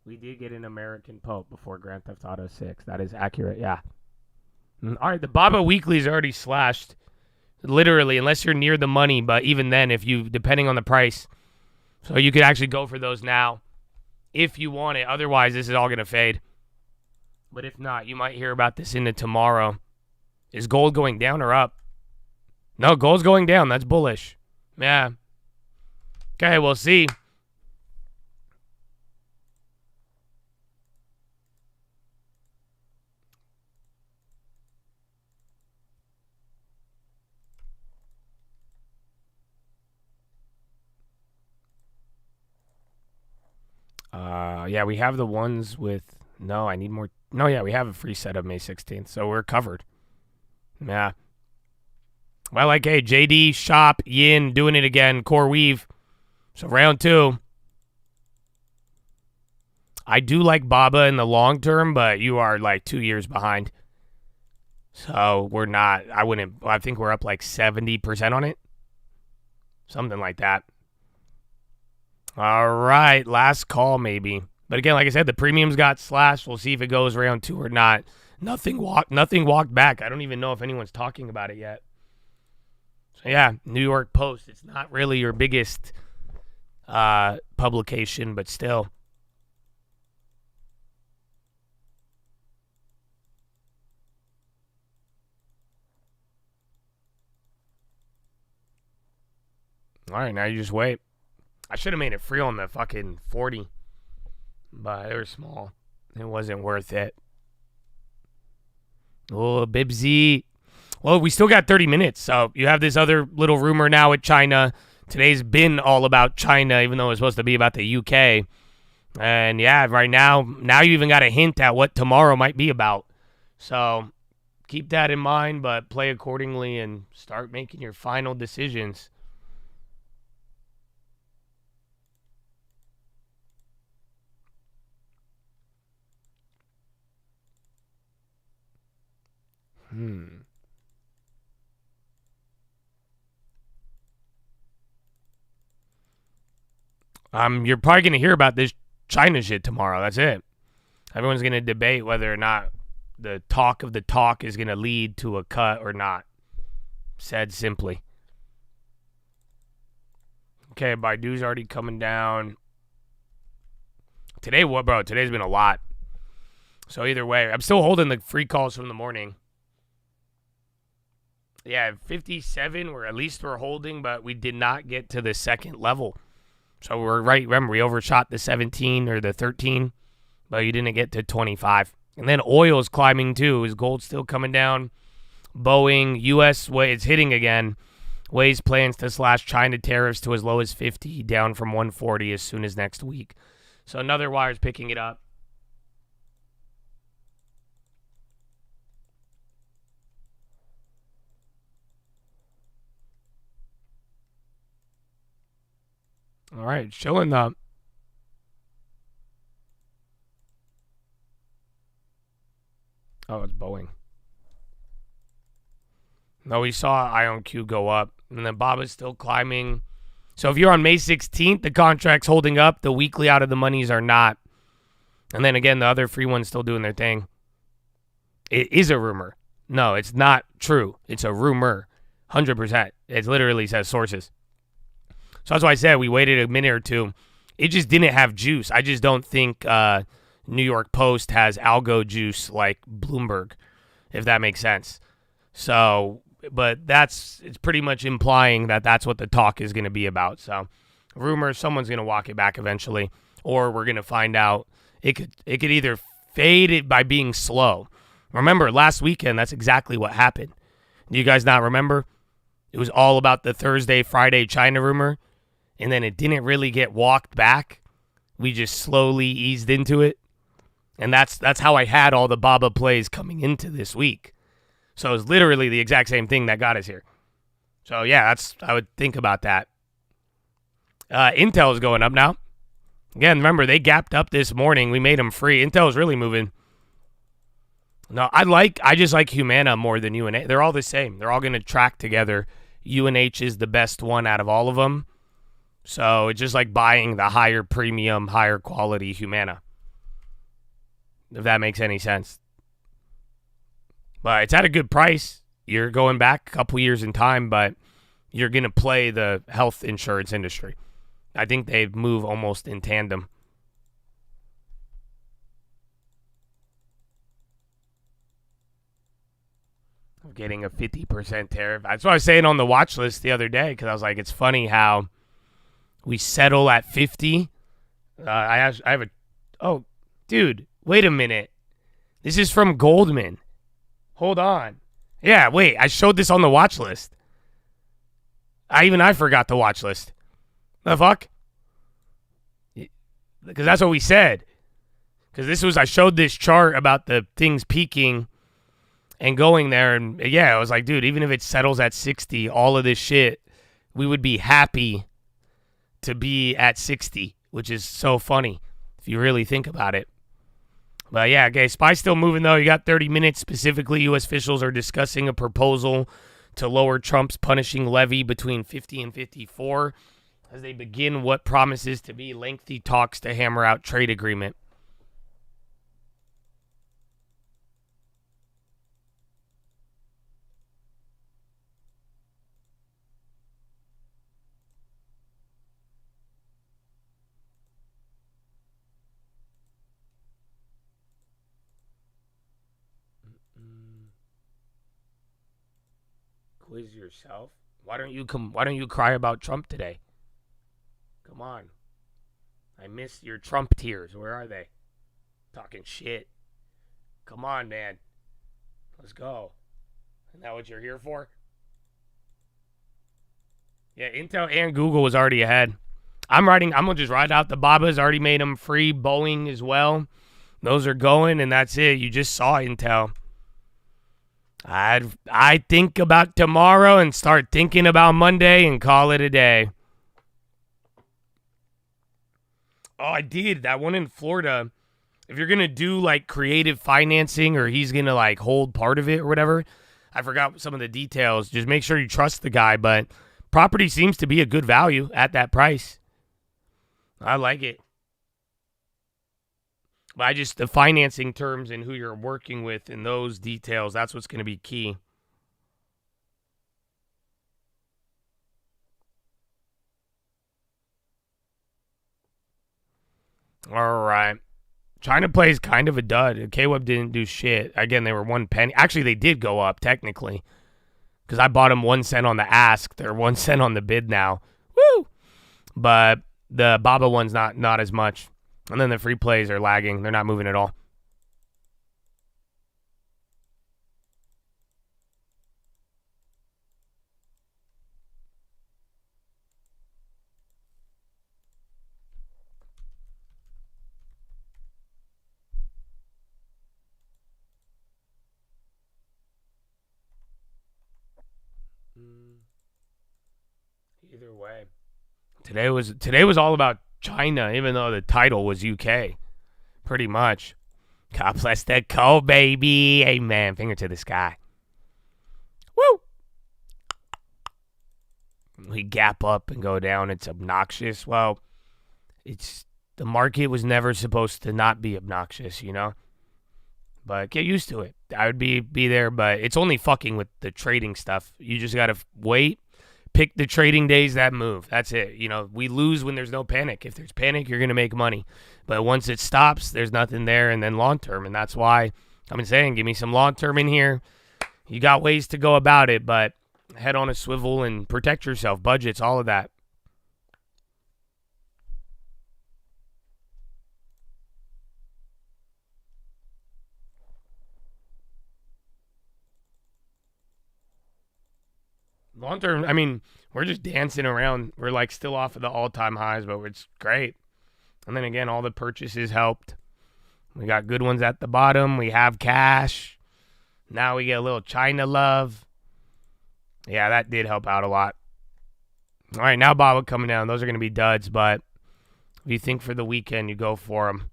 [SPEAKER 1] We did get an American Pope before Grand Theft Auto 6. That is accurate, yeah. All right, the Baba Weekly is already slashed. Literally, unless you're near the money, but even then, depending on the price. So you could actually go for those now if you want it. Otherwise, this is all going to fade. But if not, you might hear about this into tomorrow. Is gold going down or up? No, gold's going down. That's bullish. Yeah. Okay, we'll see. Yeah, we have the ones with... No, I need more... No, yeah, we have a free set of May 16th, so we're covered. Yeah. Well, like, hey, JD, Shop, Yin, doing it again, Core Weave. So round 2. I do like Baba in the long term, but you are like 2 years behind. So we're not... I think we're up like 70% on it. Something like that. All right, last call maybe. But again, like I said, the premiums got slashed. We'll see if it goes round 2 or not. Nothing walked back. I don't even know if anyone's talking about it yet. So yeah, New York Post. It's not really your biggest publication, but still. All right, now you just wait. I should have made it free on the fucking 40. But they were small. It wasn't worth it. Oh, Bibsy. Well, we still got 30 minutes. So you have this other little rumor now with China. Today's been all about China, even though it was supposed to be about the UK. And yeah, right now you even got a hint at what tomorrow might be about. So keep that in mind, but play accordingly and start making your final decisions. You're probably going to hear about this China shit tomorrow. That's it. Everyone's going to debate whether or not the talk of the talk is going to lead to a cut or not. Said simply. Okay, Baidu's already coming down. Today, what, bro? Today's been a lot. So either way, I'm still holding the free calls from the morning. Yeah, 57, at least we're holding, but we did not get to the second level. So we're right. Remember, we overshot the 17 or the 13, but you didn't get to 25. And then oil's climbing too. Is gold still coming down? Boeing, U.S. it's hitting again. Weighs plans to slash China tariffs to as low as 50, down from 140 as soon as next week. So another wire's picking it up. All right, showing up. Oh, it's Boeing. No, we saw IonQ go up, and then Baba's still climbing. So if you're on May 16th, the contract's holding up. The weekly out of the monies are not. And then again, the other free one's still doing their thing. It is a rumor. No, it's not true. It's a rumor. 100%. It literally says sources. So that's why I said we waited a minute or two. It just didn't have juice. I just don't think New York Post has algo juice like Bloomberg, if that makes sense. So, but it's pretty much implying that that's what the talk is going to be about. So, rumors, someone's going to walk it back eventually, or we're going to find out. It could either fade it by being slow. Remember, last weekend, that's exactly what happened. Do you guys not remember? It was all about the Thursday, Friday China rumor. And then it didn't really get walked back. We just slowly eased into it. And that's how I had all the Baba plays coming into this week. So it was literally the exact same thing that got us here. So yeah, I would think about that. Intel is going up now. Again, remember, they gapped up this morning. We made them free. Intel is really moving. No, I just like Humana more than UNH. They're all the same. They're all going to track together. UNH is the best one out of all of them. So it's just like buying the higher premium, higher quality Humana. If that makes any sense. But it's at a good price. You're going back a couple years in time, but you're going to play the health insurance industry. I think they move almost in tandem. Getting a 50% tariff. That's what I was saying on the watch list the other day, because I was like, it's funny how we settle at 50. Oh, dude, wait a minute. This is from Goldman. Hold on. Yeah, wait, I showed this on the watch list. I forgot the watch list. The fuck? Because that's what we said. Because I showed this chart about the things peaking and going there, and yeah, I was like, dude, even if it settles at 60, all of this shit, we would be happy to be at 60, which is so funny if you really think about it. But yeah, okay, SPY's still moving though. You got 30 minutes. Specifically, U.S. officials are discussing a proposal to lower Trump's punishing levy between 50 and 54 as they begin what promises to be lengthy talks to hammer out trade agreement. Quiz yourself. Why don't you cry about Trump today? Come on. I miss your Trump tears. Where are they? Talking shit. Come on, man. Let's go. Isn't that what you're here for? Yeah, Intel and Google was already ahead. I'm gonna just ride out the Baba's already made them free. Boeing as well. Those are going, and that's it. You just saw Intel. I think about tomorrow and start thinking about Monday and call it a day. Oh, I did. That one in Florida. If you're going to do like creative financing or he's going to like hold part of it or whatever, I forgot some of the details. Just make sure you trust the guy. But property seems to be a good value at that price. I like it. But the financing terms and who you're working with and those details, that's what's going to be key. All right. China plays kind of a dud. K-Web didn't do shit. Again, they were 1 penny. Actually, they did go up, technically. Because I bought them 1 cent on the ask. They're 1 cent on the bid now. Woo! But the Baba one's not as much. And then the free plays are lagging. They're not moving at all. Either way. Today was all about China, even though the title was UK. Pretty much. God bless the cold, baby. Amen. Finger to the sky. Woo! We gap up and go down. It's obnoxious. Well, the market was never supposed to not be obnoxious, you know? But get used to it. I would be there, but it's only fucking with the trading stuff. You just got to wait. Pick the trading days that move. That's it. You know, we lose when there's no panic. If there's panic, you're going to make money. But once it stops, there's nothing there. And then long term. And that's why I've been saying, give me some long term in here. You got ways to go about it, but head on a swivel and protect yourself. Budgets, all of that. Long term, I mean, we're just dancing around. We're like still off of the all-time highs, but it's great. And then again, all the purchases helped. We got good ones at the bottom. We have cash. Now we get a little China love. Yeah, that did help out a lot. All right, now Baba coming down. Those are going to be duds, but if you think for the weekend, you go for them.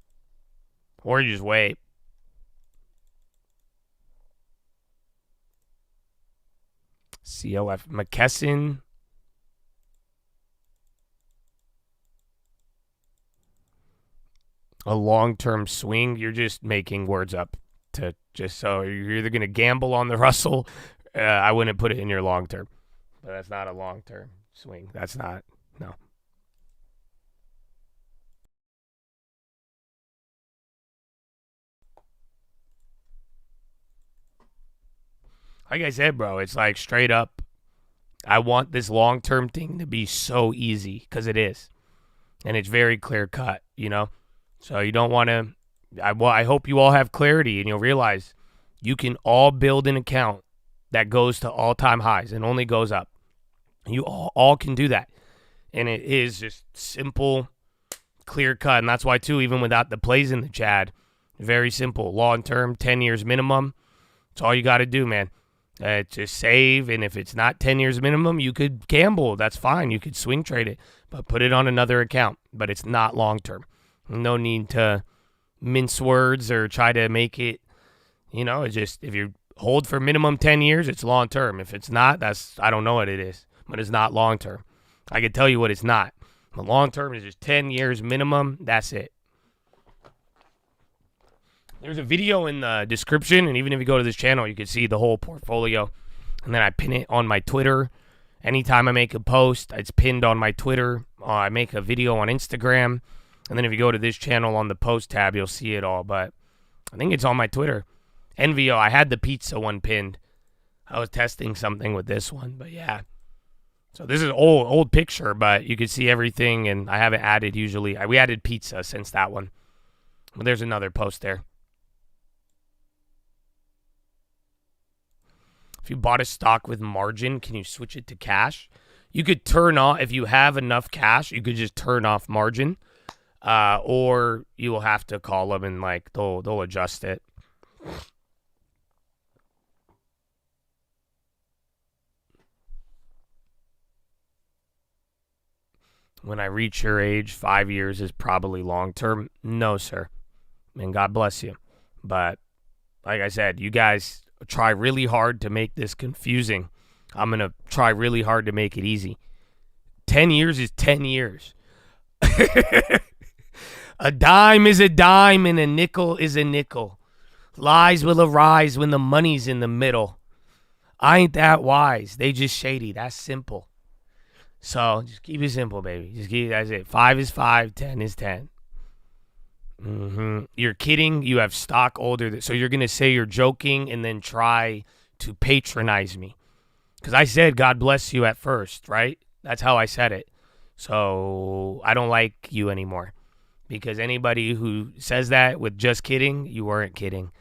[SPEAKER 1] Or you just wait. CLF McKesson. A long-term swing. You're just making words up. to just so you're either going to gamble on the Russell. I wouldn't put it in your long term, but that's not a long term swing. That's not, no. Like I said, bro, it's like straight up, I want this long-term thing to be so easy, because it is. And it's very clear-cut, you know? So you don't want to, I hope you all have clarity and you'll realize you can all build an account that goes to all-time highs and only goes up. You all can do that. And it is just simple, clear-cut. And that's why, too, even without the plays in the Chad, very simple. Long-term, 10 years minimum. That's all you got to do, man. Just save, and if it's not 10 years minimum, you could gamble. That's fine. You could swing trade it, but put it on another account. But it's not long-term. No need to mince words or try to make it, you know, it's just if you hold for minimum 10 years, it's long-term. If it's not, I don't know what it is, but it's not long-term. I can tell you what it's not. The long-term is just 10 years minimum. That's it. There's a video in the description, and even if you go to this channel, you can see the whole portfolio. And then I pin it on my Twitter. Anytime I make a post, it's pinned on my Twitter. I make a video on Instagram. And then if you go to this channel on the post tab, you'll see it all. But I think it's on my Twitter. NVO, I had the pizza one pinned. I was testing something with this one, but yeah. So this is old picture, but you can see everything, and I haven't added usually. We added pizza since that one. But there's another post there. If you bought a stock with margin, can you switch it to cash? You could turn off, if you have enough cash, you could just turn off margin. Or you will have to call them and like they'll adjust it. When I reach your age, 5 years is probably long term. No, sir. And God bless you. But like I said, you guys try really hard to make this confusing. I'm going to try really hard to make it easy. 10 years is 10 years. A dime is a dime and a nickel is a nickel. Lies will arise when the money's in the middle. I ain't that wise. They just shady. That's simple. So just keep it simple, baby. Just keep that's it. 5 is 5, 10 is 10. You're kidding. You have stock older. So you're going to say you're joking and then try to patronize me. Because I said God bless you at first, right? That's how I said it. So I don't like you anymore. Because anybody who says that with just kidding, you weren't kidding.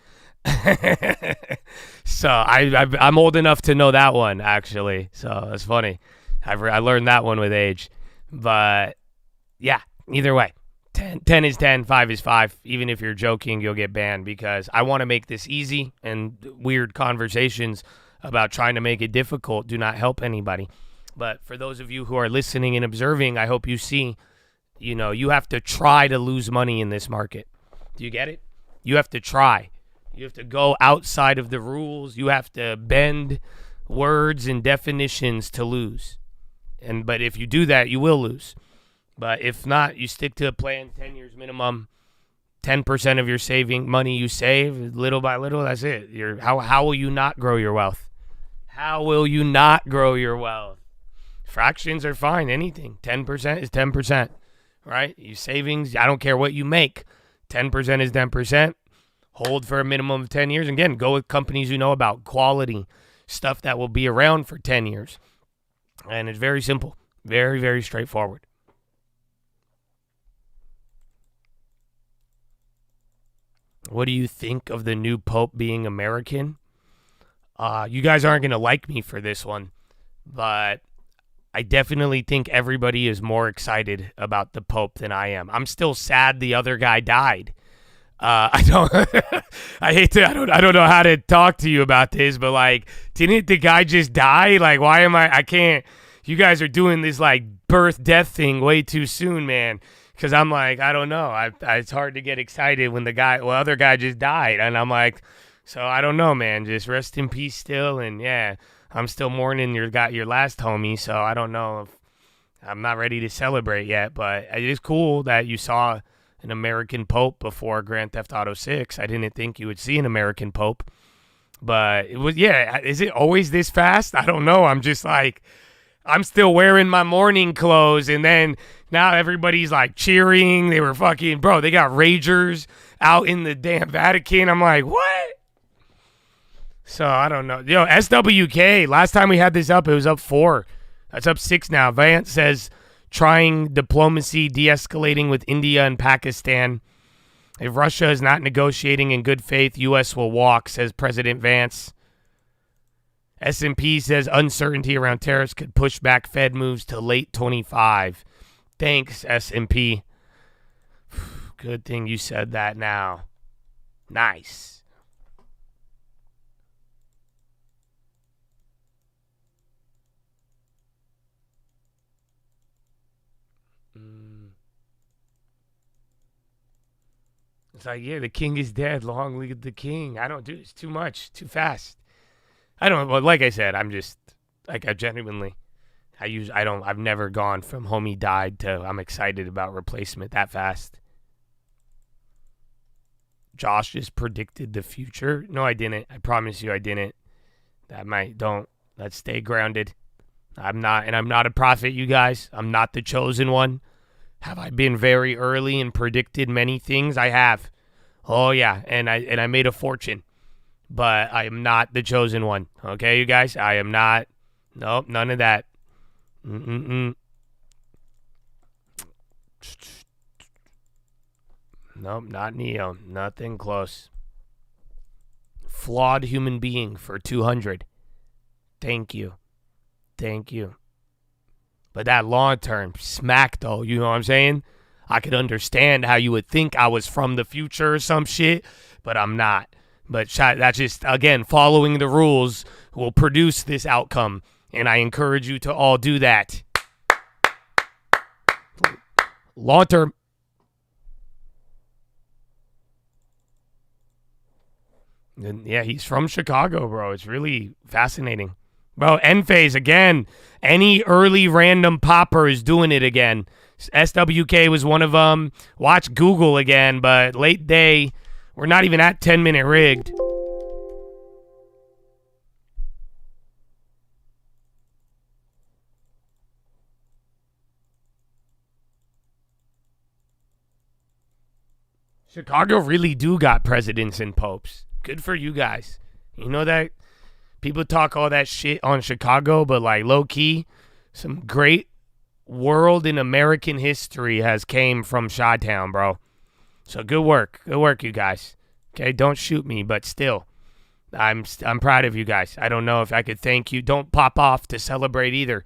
[SPEAKER 1] So I'm old enough to know that one, actually. So it's funny. I learned that one with age. But yeah, either way. 10 is 10, 5 is 5. Even if you're joking, you'll get banned because I want to make this easy, and weird conversations about trying to make it difficult do not help anybody. But for those of you who are listening and observing, I hope you see, you know, you have to try to lose money in this market. Do you get it? You have to try. You have to go outside of the rules. You have to bend words and definitions to lose. But if you do that, you will lose. But if not, you stick to a plan, 10 years minimum, 10% of your saving money you save, little by little, that's it. How will you not grow your wealth? How will you not grow your wealth? Fractions are fine, anything. 10% is 10%, right? Your savings, I don't care what you make. 10% is 10%. Hold for a minimum of 10 years. Again, go with companies you know about, quality, stuff that will be around for 10 years. And it's very simple, very, very straightforward. What do you think of the new Pope being American? You guys aren't going to like me for this one, but I definitely think everybody is more excited about the Pope than I am. I'm still sad the other guy died. I don't know how to talk to you about this, but like, didn't the guy just die? Like, why am I can't, you guys are doing this like birth death thing way too soon, man. Cause I'm like, I don't know. It's hard to get excited when other guy just died. And I'm like, so I don't know, man, just rest in peace still. And yeah, I'm still mourning your last homie. So I don't know if I'm not ready to celebrate yet, but it is cool that you saw an American Pope before Grand Theft Auto 6. I didn't think you would see an American Pope. But it was, yeah, is it always this fast? I don't know. I'm just like, I'm still wearing my morning clothes, and then now everybody's like cheering. They were fucking, bro, they got ragers out in the damn Vatican. I'm like, what? So I don't know. Yo, SWK, last time we had this up, it was up 4. That's up 6 now. Vance says trying diplomacy, de-escalating with India and Pakistan. If Russia is not negotiating in good faith, U.S. will walk, says President Vance. S&P says uncertainty around tariffs could push back Fed moves to late 25. Thanks, S&P. Good thing you said that now. Nice. It's like, yeah, the king is dead. Long live the king. I don't do it's too much, too fast. I don't. Well, like I said, I'm just like I've never gone from homie died to I'm excited about replacement that fast. Josh just predicted the future. No, I didn't. I promise you, I didn't. Let's stay grounded. I'm not a prophet, you guys. I'm not the chosen one. Have I been very early and predicted many things? I have. Oh yeah, and I made a fortune. But I am not the chosen one. Okay, you guys? I am not. Nope, none of that. Nope, not Neo. Nothing close. Flawed human being for 200. Thank you. Thank you. But that long-term smack, though, you know what I'm saying? I could understand how you would think I was from the future or some shit, but I'm not. But that's just, again, following the rules will produce this outcome, and I encourage you to all do that. Long-term. And yeah, he's from Chicago, bro. It's really fascinating. Bro, N-Phase, again, any early random popper is doing it again. SWK was one of them. Watch Google again, but late day, we're not even at 10-minute rigged. Chicago really do got presidents and popes. Good for you guys. You know that? People talk all that shit on Chicago, but like low-key, some great world in American history has came from Chi-Town, bro. So good work. Good work, you guys. Okay, don't shoot me, but still, I'm proud of you guys. I don't know if I could thank you. Don't pop off to celebrate either.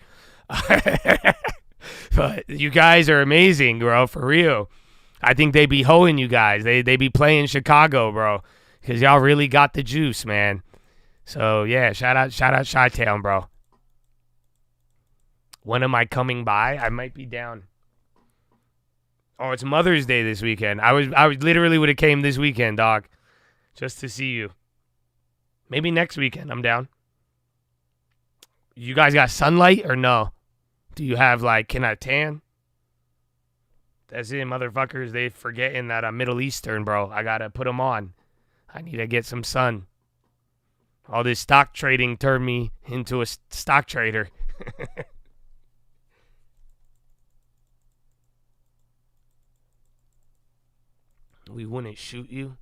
[SPEAKER 1] But you guys are amazing, bro, for real. I think they be hoeing you guys. They be playing Chicago, bro, because y'all really got the juice, man. So, yeah, shout out Chi-Town, bro. When am I coming by? I might be down. Oh, it's Mother's Day this weekend. I was literally would have came this weekend, dog, just to see you. Maybe next weekend I'm down. You guys got sunlight or no? Do you have, like, can I tan? That's it, motherfuckers. They forgetting that I'm Middle Eastern, bro. I got to put them on. I need to get some sun. All this stock trading turned me into a stock trader. We wouldn't shoot you.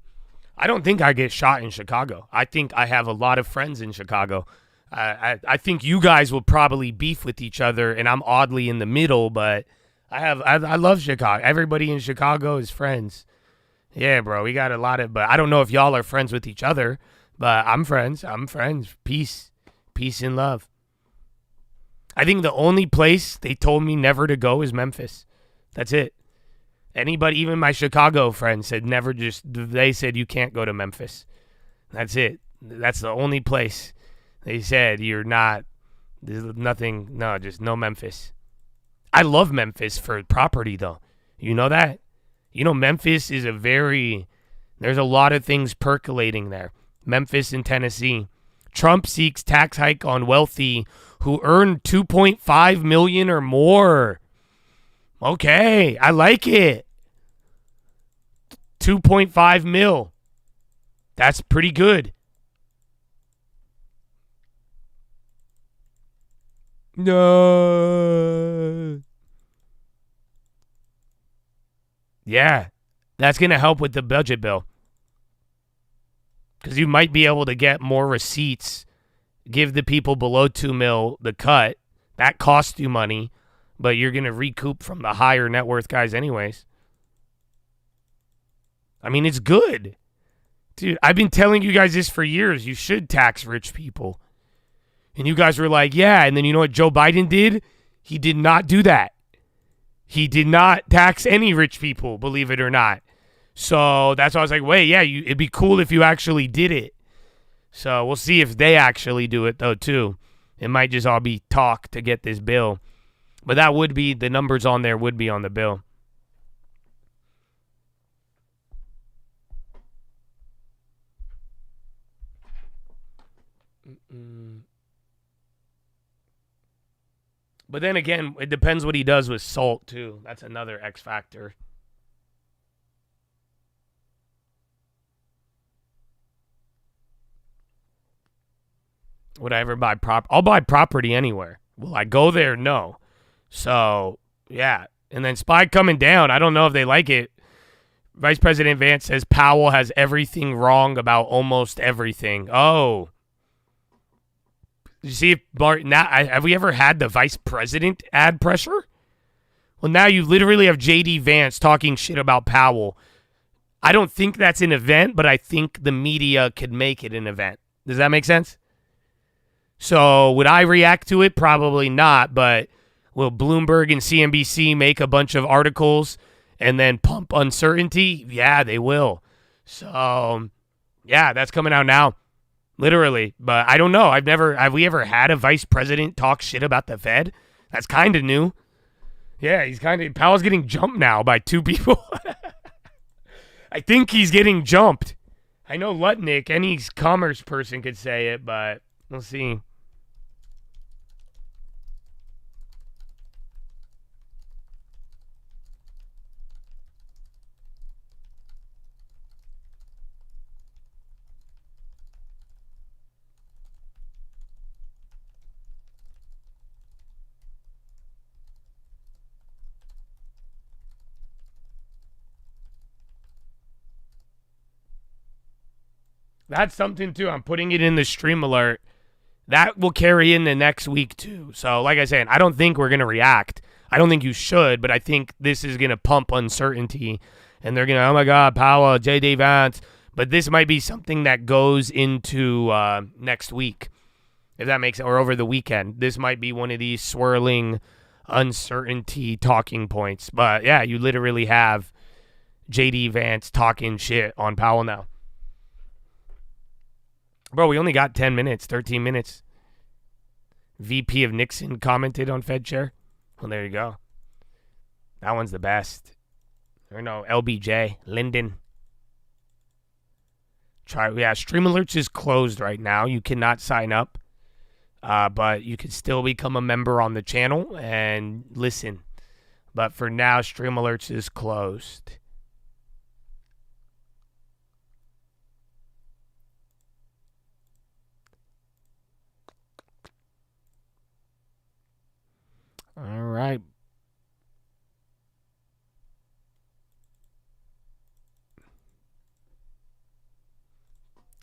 [SPEAKER 1] I don't think I get shot in Chicago. I think I have a lot of friends in Chicago. I think you guys will probably beef with each other, and I'm oddly in the middle, but I love Chicago. Everybody in Chicago is friends. Yeah, bro, we got a lot of, but I don't know if y'all are friends with each other, but I'm friends. Peace and love. I think the only place they told me never to go is Memphis. That's it. Anybody, even my Chicago friends said they said you can't go to Memphis. That's it. That's the only place. They said you're not, there's nothing, no, just no Memphis. I love Memphis for property though. You know that? You know, Memphis is there's a lot of things percolating there. Memphis and Tennessee. Trump seeks tax hike on wealthy who earn $2.5 million or more. Okay, I like it. 2.5 mil. That's pretty good. No. Yeah, that's going to help with the budget bill. Because you might be able to get more receipts, give the people below 2 mil the cut. That costs you money, but you're going to recoup from the higher net worth guys anyways. I mean, it's good. Dude, I've been telling you guys this for years. You should tax rich people. And you guys were like, yeah. And then you know what Joe Biden did? He did not do that. He did not tax any rich people, believe it or not. So that's why I was like, wait, yeah, it'd be cool if you actually did it. So we'll see if they actually do it, though, too. It might just all be talk to get this bill. But that would be, the numbers on there would be on the bill. But then again, it depends what he does with salt, too. That's another X factor. Would I ever buy I'll buy property anywhere. Will I go there? No. So, yeah. And then SPY coming down. I don't know if they like it. Vice President Vance says Powell has everything wrong about almost everything. Oh. You see, now, have we ever had the vice president add pressure? Well, now you literally have J.D. Vance talking shit about Powell. I don't think that's an event, but I think the media could make it an event. Does that make sense? So would I react to it? Probably not, but will Bloomberg and CNBC make a bunch of articles and then pump uncertainty? Yeah, they will. So, yeah, that's coming out now. Literally. But I don't know. Have we ever had a vice president talk shit about the Fed? That's kind of new. Yeah, Powell's getting jumped now by two people. I think he's getting jumped. I know Lutnick, any commerce person could say it, but we'll see. That's something, too. I'm putting it in the stream alert. That will carry in the next week, too. So, like I said, I don't think we're going to react. I don't think you should, but I think this is going to pump uncertainty. And they're going to, oh, my God, Powell, J.D. Vance. But this might be something that goes into next week, if that makes sense, or over the weekend. This might be one of these swirling uncertainty talking points. But, yeah, you literally have J.D. Vance talking shit on Powell now. Bro, we only got 10 minutes, 13 minutes. VP of Nixon commented on Fed Chair. Well, there you go. That one's the best. Or no, LBJ, Lyndon. Stream Alerts is closed right now. You cannot sign up. But you can still become a member on the channel and listen. But for now, Stream Alerts is closed. All right.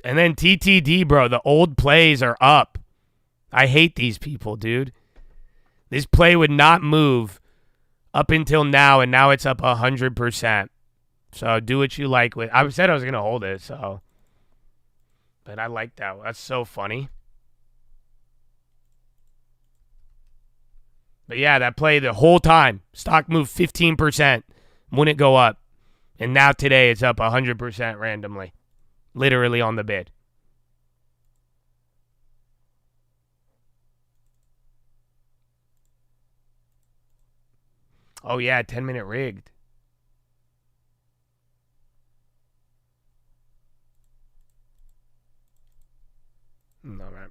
[SPEAKER 1] And then TTD, bro, the old plays are up. I hate these people, dude. This play would not move up until now, and now it's up 100%. So do what you like with. I said I was going to hold it, so. But I like that. That's so funny. But yeah, that play the whole time. Stock moved 15%. Wouldn't go up. And now today it's up 100% randomly. Literally on the bid. Oh yeah, 10-minute rigged. All right.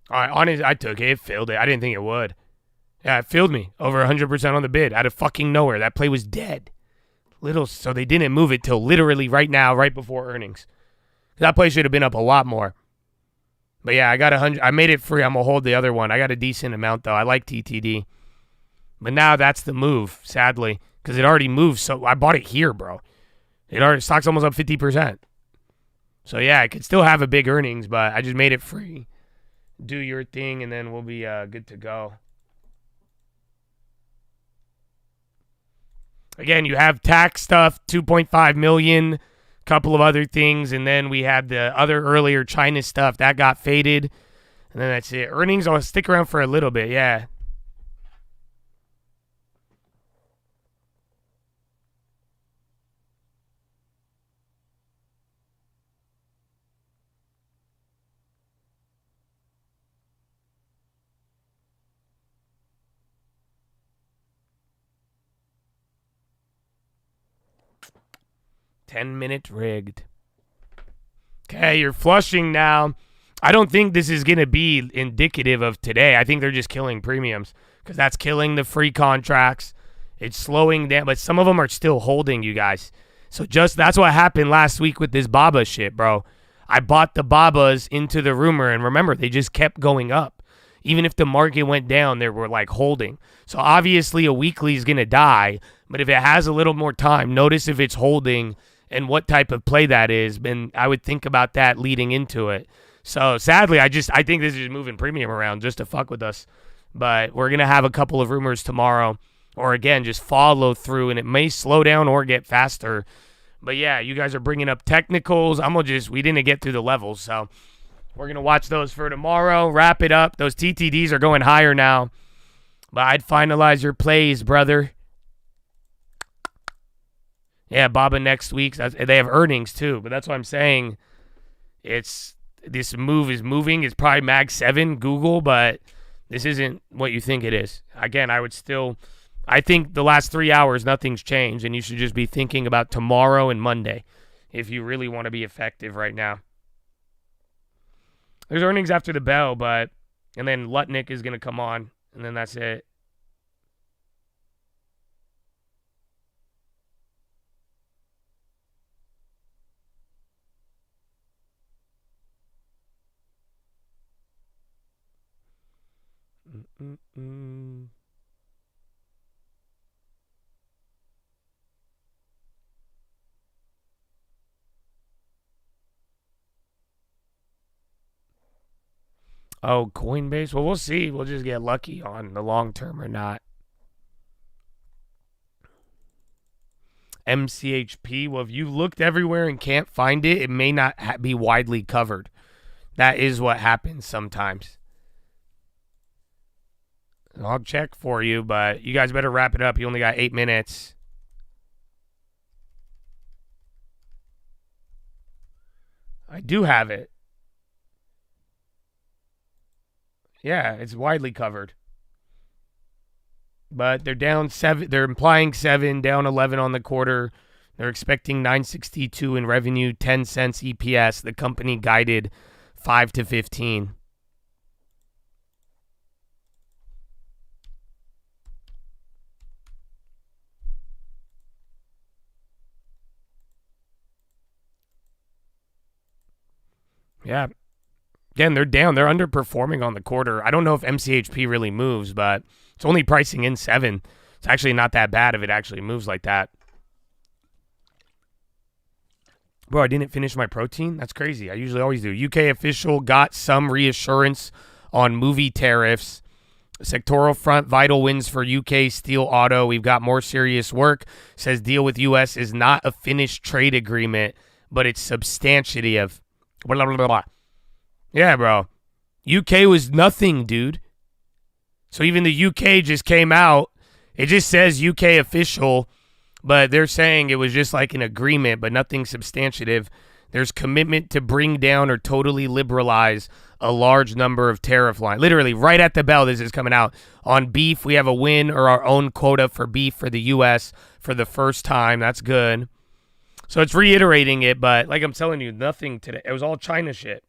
[SPEAKER 1] Honestly, I took it. It failed it. I didn't think it would. Yeah, it failed me over 100% on the bid out of fucking nowhere. That play was dead. So they didn't move it till literally right now, right before earnings. That play should have been up a lot more. But yeah, I got 100. I made it free. I'm gonna hold the other one. I got a decent amount though. I like TTD. But now that's the move, sadly, because it already moved. So I bought it here, bro. Stock's almost up 50%. So yeah, it could still have a big earnings, but I just made it free. Do your thing, and then we'll be good to go. Again, you have tax stuff, 2.5 million, couple of other things, and then we had the other earlier China stuff that got faded, and then that's it. Earnings will stick around for a little bit, yeah. $10-minute rigged. Okay, you're flushing now. I don't think this is going to be indicative of today. I think they're just killing premiums because that's killing the free contracts. It's slowing down, but some of them are still holding, you guys. So that's what happened last week with this Baba shit, bro. I bought the Babas into the rumor, and remember, they just kept going up. Even if the market went down, they were like holding. So obviously a weekly is going to die, but if it has a little more time, notice if it's holding and what type of play that is, and I would think about that leading into it. So sadly, I think this is just moving premium around just to fuck with us. But we're going to have a couple of rumors tomorrow, or again, just follow through, and it may slow down or get faster. But yeah, you guys are bringing up technicals. We didn't get through the levels, so we're going to watch those for tomorrow, wrap it up. Those TTDs are going higher now. But I'd finalize your plays, brother. Yeah, Baba next week. They have earnings too, but that's what I'm saying. This move is moving. It's probably Mag 7, Google, but this isn't what you think it is. Again, I think the last 3 hours, nothing's changed, and you should just be thinking about tomorrow and Monday if you really want to be effective right now. There's earnings after the bell, and then Lutnick is going to come on, and then that's it. Oh, Coinbase? Well, we'll see. We'll just get lucky on the long term or not. MCHP? Well, if you looked everywhere and can't find it, it may not be widely covered. That is what happens sometimes. I'll check for you, but you guys better wrap it up. You only got 8 minutes. I do have it. Yeah, it's widely covered. But they're down 7. They're implying 7, down 11 on the quarter. They're expecting $9.62 in revenue, 10 cents EPS. The company guided 5 to 15. Yeah. Again, they're down. They're underperforming on the quarter. I don't know if MCHP really moves, but it's only pricing in 7. It's actually not that bad if it actually moves like that. Bro, I didn't finish my protein? That's crazy. I usually always do. UK official got some reassurance on movie tariffs. Sectoral front, vital wins for UK steel auto. We've got more serious work. Says deal with US is not a finished trade agreement, but it's substantive. Blah, blah, blah, blah. Yeah, bro. UK was nothing, dude. So even the UK just came out. It just says UK official, but they're saying it was just like an agreement, but nothing substantive. There's commitment to bring down or totally liberalize a large number of tariff lines. Literally, right at the bell, this is coming out. On beef, we have a win or our own quota for beef for the U.S. for the first time. That's good. So it's reiterating it, but like I'm telling you, nothing today. It was all China shit.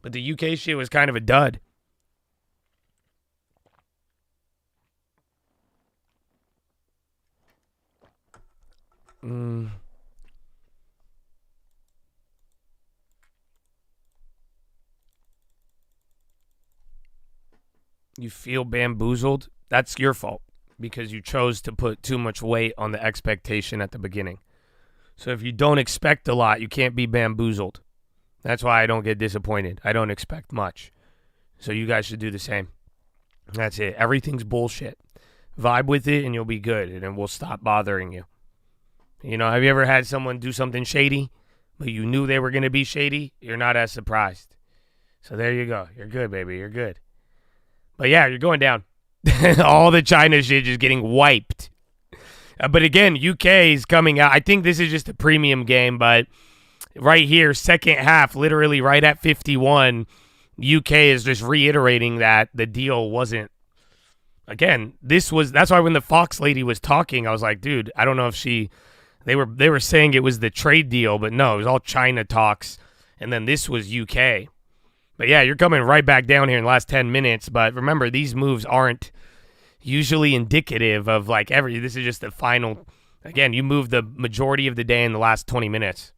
[SPEAKER 1] But the UK shit was kind of a dud. You feel bamboozled? That's your fault because you chose to put too much weight on the expectation at the beginning. So if you don't expect a lot, you can't be bamboozled. That's why I don't get disappointed. I don't expect much. So you guys should do the same. That's it. Everything's bullshit. Vibe with it and you'll be good, and it will stop bothering you. You know, have you ever had someone do something shady, but you knew they were going to be shady? You're not as surprised. So there you go. You're good, baby. You're good. But yeah, you're going down. All the China shit just getting wiped. But again, UK is coming out. I think this is just a premium game, but right here, second half, literally right at 51, UK is just reiterating that the deal wasn't. Again, that's why when the Fox lady was talking, I was like, dude, I don't know if they were saying it was the trade deal, but no, it was all China talks, and then this was UK. But yeah, you're coming right back down here in the last 10 minutes, but remember, these moves aren't usually indicative of this is just the final. Again, you moved the majority of the day in the last 20 minutes.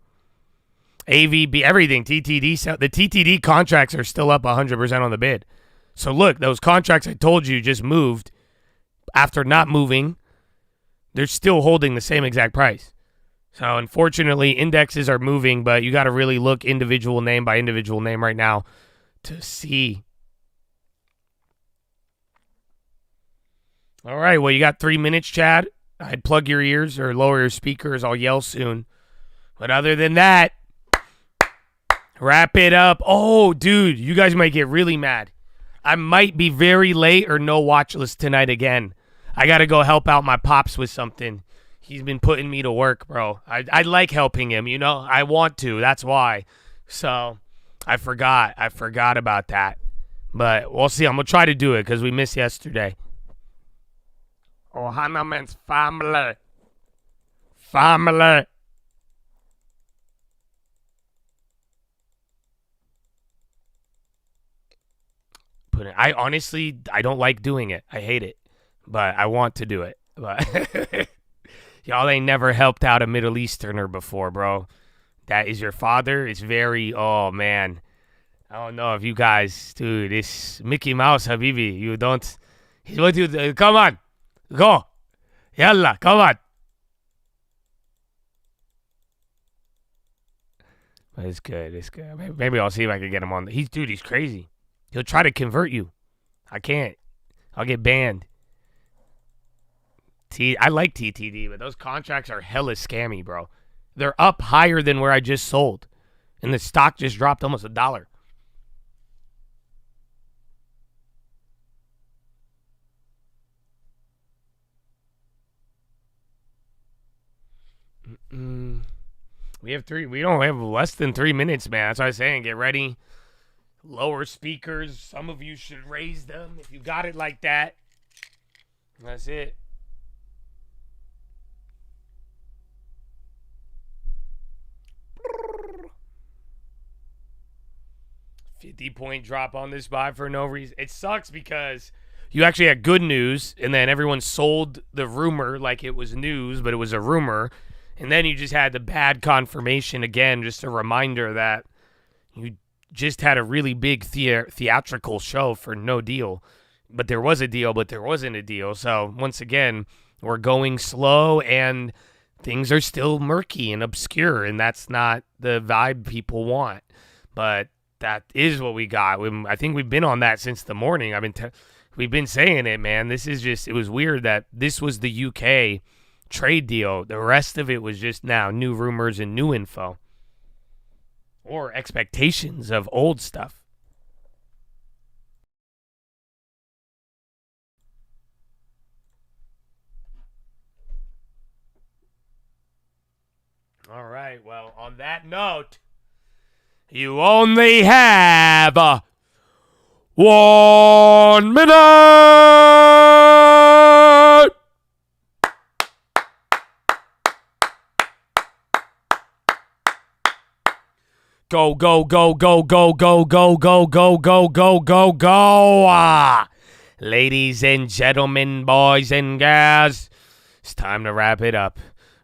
[SPEAKER 1] AVB, everything, TTD, the TTD contracts are still up 100% on the bid. So look, those contracts I told you just moved. After not moving, they're still holding the same exact price. So unfortunately, indexes are moving, but you got to really look individual name by individual name right now to see. All right, well, you got 3 minutes, Chad. I'd plug your ears or lower your speakers. I'll yell soon. But other than that, wrap it up. Oh, dude, you guys might get really mad. I might be very late or no watch list tonight again. I got to go help out my pops with something. He's been putting me to work, bro. I like helping him, you know. I want to. That's why. So I forgot about that. But we'll see. I'm going to try to do it because we missed yesterday. Ohana means family. Family. I honestly don't like doing it. I hate it. But I want to do it. But y'all ain't never helped out a Middle Easterner before, bro. That is your father. It's very, oh, man. I don't know if you guys, dude, it's Mickey Mouse, Habibi. You don't. What you, come on. Go. Yalla, come on. But it's good. It's good. Maybe I'll see if I can get him on. He's crazy. He'll try to convert you. I can't. I'll get banned. I like TTD, but those contracts are hella scammy, bro. They're up higher than where I just sold. And the stock just dropped almost $1. We don't have less than 3 minutes, man. That's what I was saying. Get ready. Lower speakers. Some of you should raise them if you got it like that. That's it. $50-point drop on this buy for no reason. It sucks because you actually had good news, and then everyone sold the rumor like it was news, but it was a rumor. And then you just had the bad confirmation again, just a reminder that you just had a really big theatrical show for no deal. But there was a deal, but there wasn't a deal. So once again, we're going slow and things are still murky and obscure, and that's not the vibe people want. But that is what we got. I think we've been on that since the morning. We've been saying it, man. This is just, it was weird that this was the UK trade deal. The rest of it was just now new rumors and new info or expectations of old stuff. All right. Well, on that note, you only have 1 minute. Go, go, go, go, go, go, go, go, go, go, go, go, go. Ladies and gentlemen, boys and girls, it's time to wrap it up.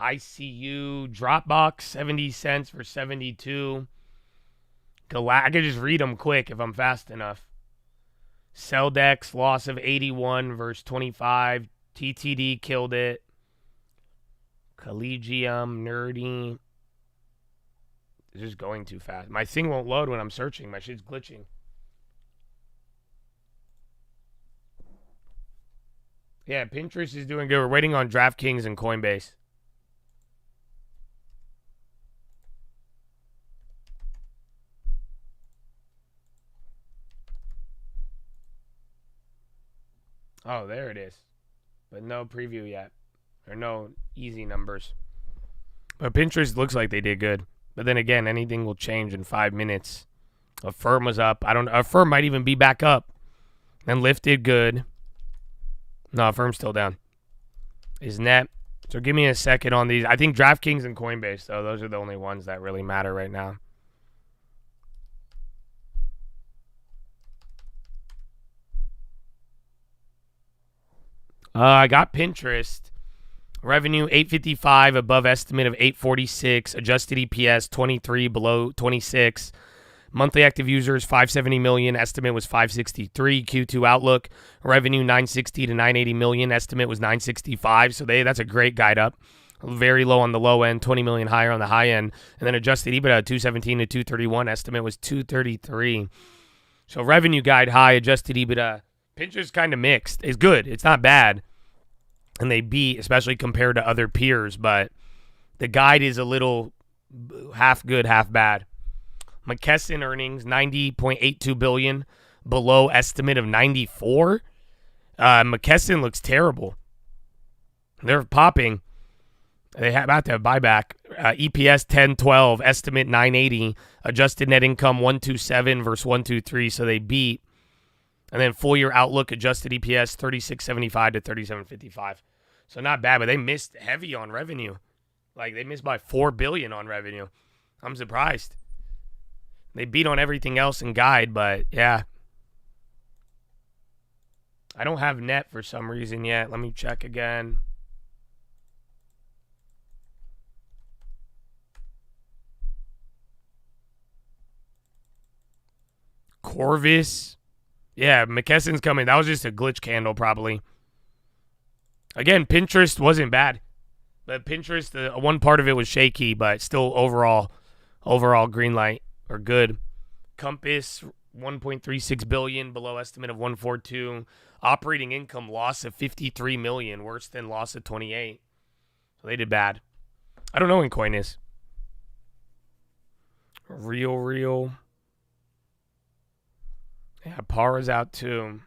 [SPEAKER 1] ICU, Dropbox, 70 cents for 72. I could just read them quick if I'm fast enough. Celdex, loss of 81 versus 25. TTD killed it. Collegium, Nerdy. It's just going too fast. My thing won't load when I'm searching. My shit's glitching. Yeah, Pinterest is doing good. We're waiting on DraftKings and Coinbase. Oh, there it is. But no preview yet. Or no easy numbers. But Pinterest looks like they did good. But then again, anything will change in 5 minutes. Affirm was up. Affirm might even be back up. And lifted good. No, Affirm's still down. Is net. So give me a second on these. I think DraftKings and Coinbase, though, those are the only ones that really matter right now. I got Pinterest. Revenue 855 above estimate of 846. Adjusted EPS 23 below 26. Monthly active users 570 million. Estimate was 563. Q2 outlook revenue 960 to 980 million. Estimate was 965. So that's a great guide up. Very low on the low end, 20 million higher on the high end. And then adjusted EBITDA 217 to 231. Estimate was 233. So revenue guide high, adjusted EBITDA. Pinterest kind of mixed. It's good. It's not bad. And they beat, especially compared to other peers, but the guide is a little half good, half bad. McKesson earnings, $90.82 billion, below estimate of 94. McKesson looks terrible. They're popping. They're about to have buyback. EPS 10.12, estimate 980. Adjusted net income 127 versus 123, so they beat. And then full year outlook, adjusted EPS 36.75 to 37.55. So not bad, but they missed heavy on revenue. Like they missed by $4 billion on revenue. I'm surprised. They beat on everything else in guide, but yeah. I don't have net for some reason yet. Let me check again. Corvus. Yeah, McKesson's coming. That was just a glitch candle, probably. Again, Pinterest wasn't bad. But Pinterest, one part of it was shaky, but still overall green light or good. Compass, $1.36 billion, below estimate of 142. Operating income loss of $53 million, worse than loss of 28. So they did bad. I don't know when Coin is. Real. Yeah, par is out too.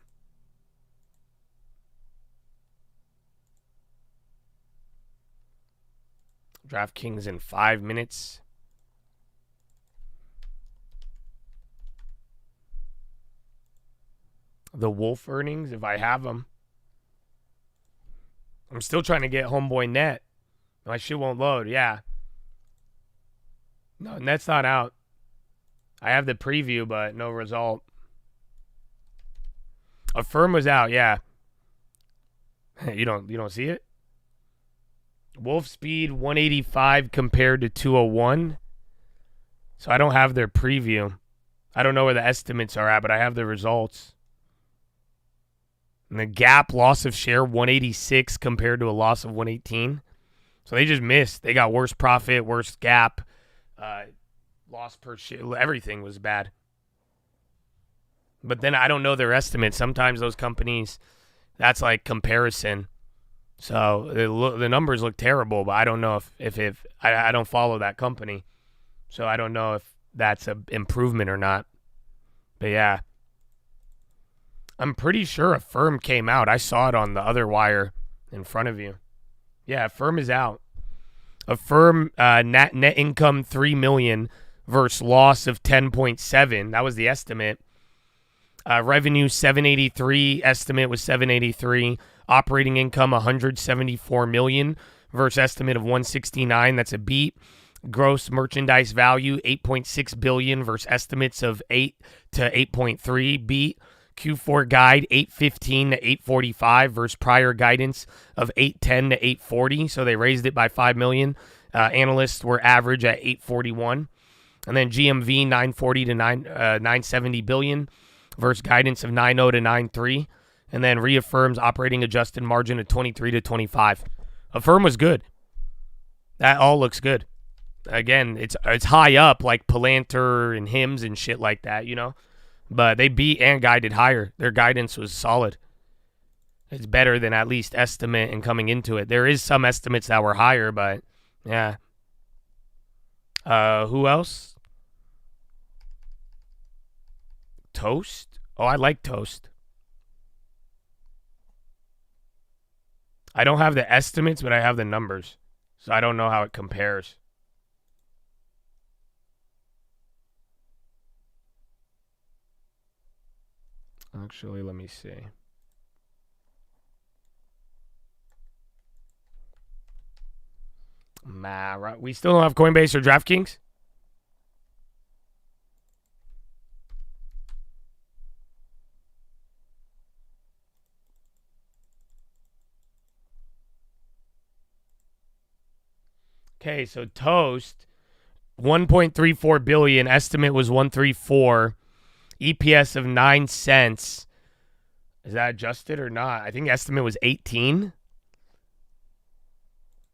[SPEAKER 1] DraftKings in 5 minutes. The Wolf earnings, if I have them. I'm still trying to get Homeboy Net. My shit won't load, yeah. No, Net's not out. I have the preview, but no result. Affirm was out, yeah. You don't see it? Wolf speed 185 compared to 201. So I don't have their preview. I don't know where the estimates are at, but I have the results. And the gap loss of share 186 compared to a loss of 118. So they just missed. They got worse profit, worse gap, loss per share. Everything was bad. But then I don't know their estimates. Sometimes those companies, that's like comparison. So the numbers look terrible, but I don't know if I don't follow that company. So I don't know if that's an improvement or not. But yeah. I'm pretty sure Affirm came out. I saw it on the other wire in front of you. Yeah, Affirm is out. Affirm net income $3 million versus loss of 10.7. That was the estimate. Revenue 783. Estimate was 783. Operating income $174 million versus estimate of 169. That's a beat. Gross merchandise value $8.6 billion versus estimates of 8 to 8.3. Beat. Q4 guide 815 to 845 versus prior guidance of 810 to 840. So they raised it by 5 million. Analysts were average at 841. And then GMV 940 to 970 billion versus guidance of 90 to 93. And then reaffirms operating adjusted margin of 23 to 25. Affirm was good. That all looks good. Again, it's high up like Palantir and Hims and shit like that, you know. But they beat and guided higher. Their guidance was solid. It's better than at least estimate and coming into it. There is some estimates that were higher, but yeah. Who else? Toast? Oh, I like Toast. I don't have the estimates, but I have the numbers. So I don't know how it compares. Actually, let me see. We still don't have Coinbase or DraftKings? Okay, so Toast, 1.34 billion. Estimate was 134. EPS of 9 cents. Is that adjusted or not? I think estimate was 18.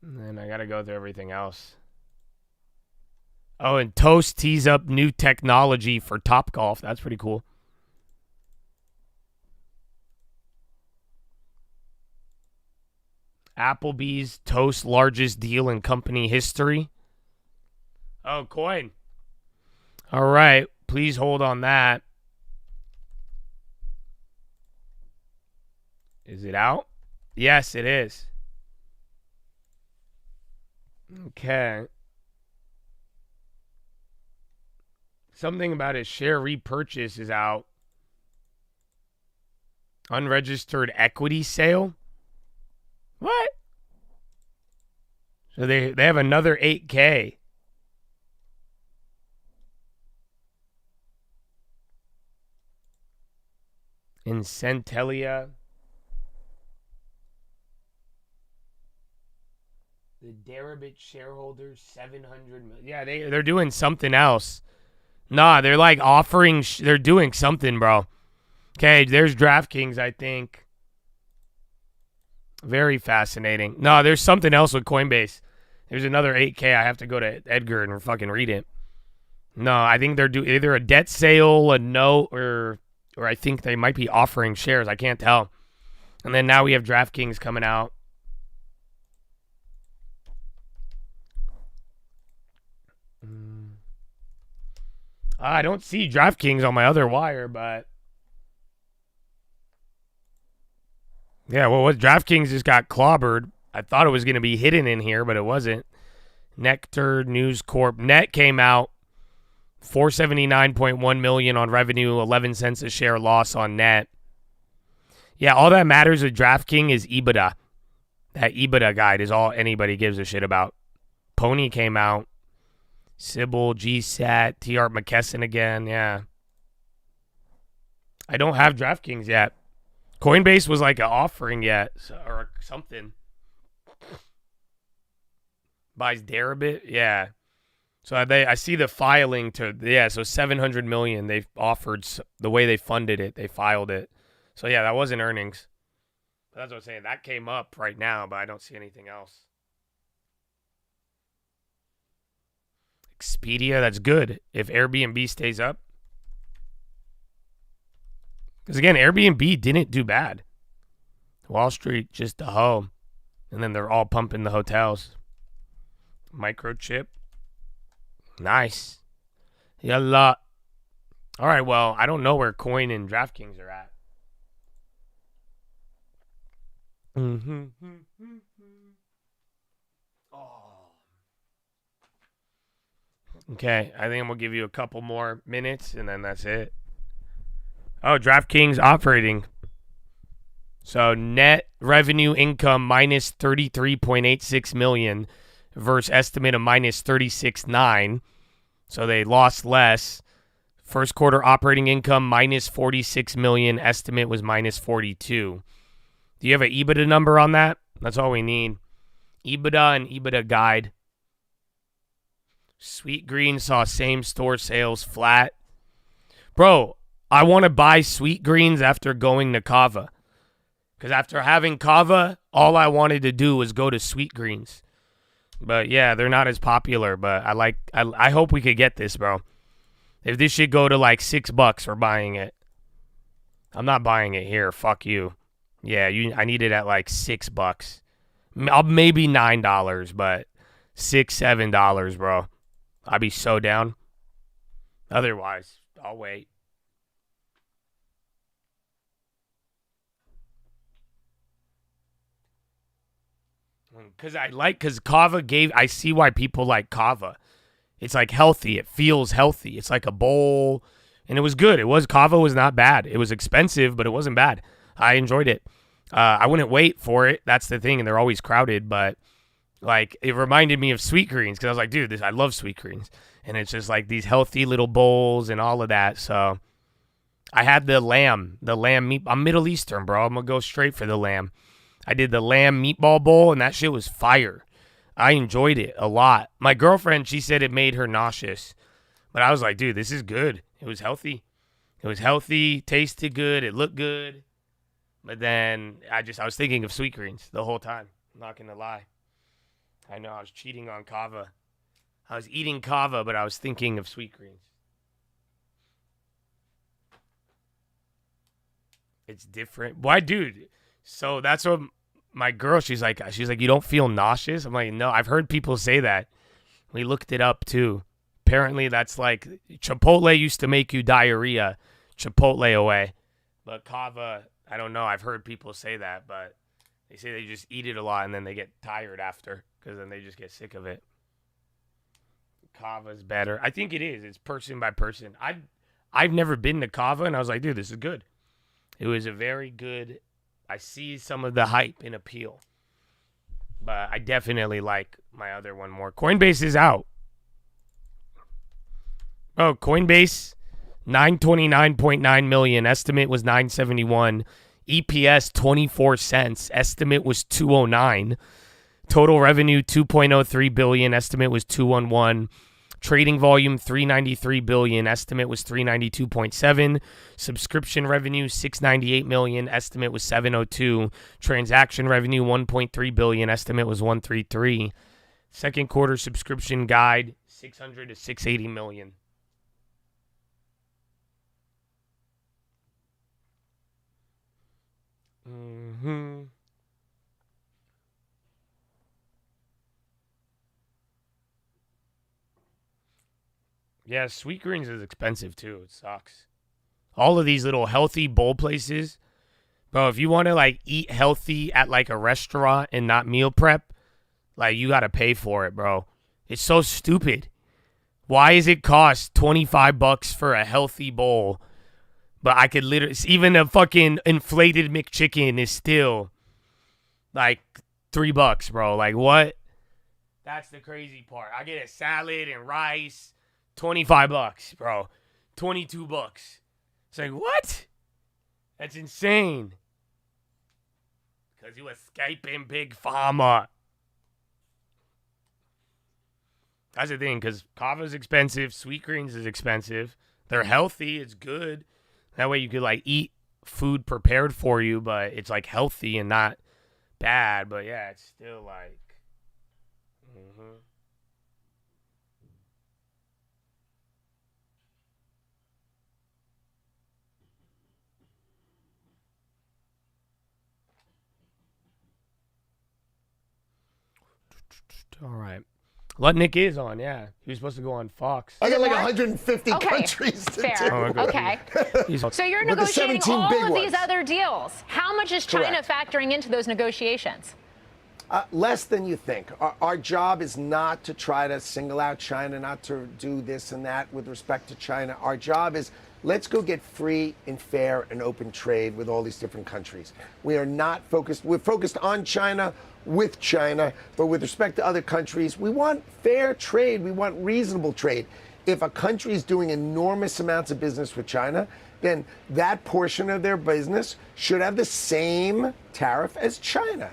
[SPEAKER 1] And then I got to go through everything else. Oh, and Toast tees up new technology for Topgolf. That's pretty cool. Applebee's Toast largest deal in company history. Oh, coin. All right. Please hold on that. Is it out? Yes, it is. Okay. Something about his share repurchase is out. Unregistered equity sale? What? So they have another 8K. In Centellia. The Deribit shareholders, 700 million. Yeah, they're doing something else. Nah, they're like offering, they're doing something, bro. Okay, there's DraftKings, I think. Very fascinating. No, there's something else with Coinbase. There's another 8K. I have to go to Edgar and fucking read it. No, I think they're doing either a debt sale, a note, or I think they might be offering shares. I can't tell. And then now we have DraftKings coming out. I don't see DraftKings on my other wire, but yeah, well, what DraftKings just got clobbered. I thought it was going to be hidden in here, but it wasn't. Nectar News Corp. Net came out $479.1 million on revenue, 11 cents a share loss on net. Yeah, all that matters with DraftKings is EBITDA. That EBITDA guide is all anybody gives a shit about. Pony came out. Sybil, GSAT, TR McKesson again, yeah. I don't have DraftKings yet. Coinbase was like an offering yet, or something. Buys Deribit, yeah. So I see the filing to, yeah, so 700 million they offered, the way they funded it, they filed it. So yeah, that wasn't earnings. But that's what I'm saying. That came up right now, but I don't see anything else. Expedia, that's good. If Airbnb stays up. Because again, Airbnb didn't do bad. Wall Street, just a hoe. And then they're all pumping the hotels. Microchip. Nice. Yalla. All right, well, I don't know where Coin and DraftKings are at. Okay, I think I'm going to give you a couple more minutes, and then that's it. Oh, DraftKings operating. So net revenue income minus 33.86 million versus estimate of minus 36.9. So they lost less. First quarter operating income minus 46 million. Estimate was minus 42. Do you have an EBITDA number on that? That's all we need. EBITDA and EBITDA guide. Sweet Green saw same store sales flat. Bro, I want to buy Sweet Greens after going to Kava. Because after having Kava, all I wanted to do was go to Sweet Greens. But yeah, they're not as popular, but I hope we could get this, bro. If this should go to like $6, we're buying it. I'm not buying it here. Fuck you. Yeah, I need it at like $6. Maybe $9, but $6, $7, bro. I'd be so down. Otherwise, I'll wait. Because Kava I see why people like Kava. It's like healthy. It feels healthy. It's like a bowl. And it was good. Kava was not bad. It was expensive, but it wasn't bad. I enjoyed it. I wouldn't wait for it. That's the thing. And they're always crowded. But like, it reminded me of Sweet Greens. Because I was like, dude, I love Sweet Greens. And it's just like these healthy little bowls and all of that. So I had the lamb meat. I'm Middle Eastern, bro. I'm going to go straight for the lamb. I did the lamb meatball bowl, and that shit was fire. I enjoyed it a lot. My girlfriend, she said it made her nauseous. But I was like, dude, this is good. It was healthy. It was healthy, tasted good, it looked good. But then I was thinking of Sweet Greens the whole time. I'm not going to lie. I know I was cheating on Kava. I was eating Kava, but I was thinking of Sweet Greens. It's different. Why, dude? So that's what my girl, she's like, you don't feel nauseous? I'm like, no, I've heard people say that. We looked it up too. Apparently that's like, Chipotle used to make you diarrhea. Chipotle away. But Kava, I don't know. I've heard people say that, but they say they just eat it a lot and then they get tired after because then they just get sick of it. Kava's better. I think it is. It's person by person. I've never been to Kava and I was like, dude, this is good. It was a very good. I see some of the hype and appeal. But I definitely like my other one more. Coinbase is out. Oh, Coinbase, 929.9 million. Estimate was 971. EPS, 24 cents. Estimate was 209. Total revenue, 2.03 billion. Estimate was 211. Trading volume, 393 billion. Estimate was 392.7. Subscription revenue, 698 million. Estimate was 702. Transaction revenue, 1.3 billion. Estimate was 133. Second quarter subscription guide, 600 to 680 million. Yeah, Sweet Greens is expensive too. It sucks. All of these little healthy bowl places. Bro, if you want to like eat healthy at like a restaurant and not meal prep, like you got to pay for it, bro. It's so stupid. Why does it cost $25 for a healthy bowl? But I could literally, even a fucking inflated McChicken is still like $3, bro. Like what? That's the crazy part. I get a salad and rice. $25, bro. $22. It's like, what? That's insane. Because you escaping Big Pharma. That's the thing, because Kava's expensive. Sweet Greens is expensive. They're healthy. It's good. That way you could, like, eat food prepared for you, but it's, like, healthy and not bad. But, yeah, it's still, like... All right. Lutnick is on, yeah. He was supposed to go on Fox.
[SPEAKER 20] I got like 150 countries to
[SPEAKER 21] fair.
[SPEAKER 20] do.
[SPEAKER 21] Okay. So you're
[SPEAKER 20] With the
[SPEAKER 21] negotiating
[SPEAKER 20] 17
[SPEAKER 21] all
[SPEAKER 20] big
[SPEAKER 21] of these
[SPEAKER 20] ones.
[SPEAKER 21] other deals. How much is China
[SPEAKER 20] Correct.
[SPEAKER 21] factoring into those negotiations?
[SPEAKER 20] Less than you think. Our job is not to try to single out China, not to do this and that with respect to China. Our job is let's go get free and fair and open trade with all these different countries. We are not focused. We're focused on China, with China, but with respect to other countries, we want fair trade. We want reasonable trade. if a country is doing enormous amounts of business with China, then that portion of their business should have the same tariff as China.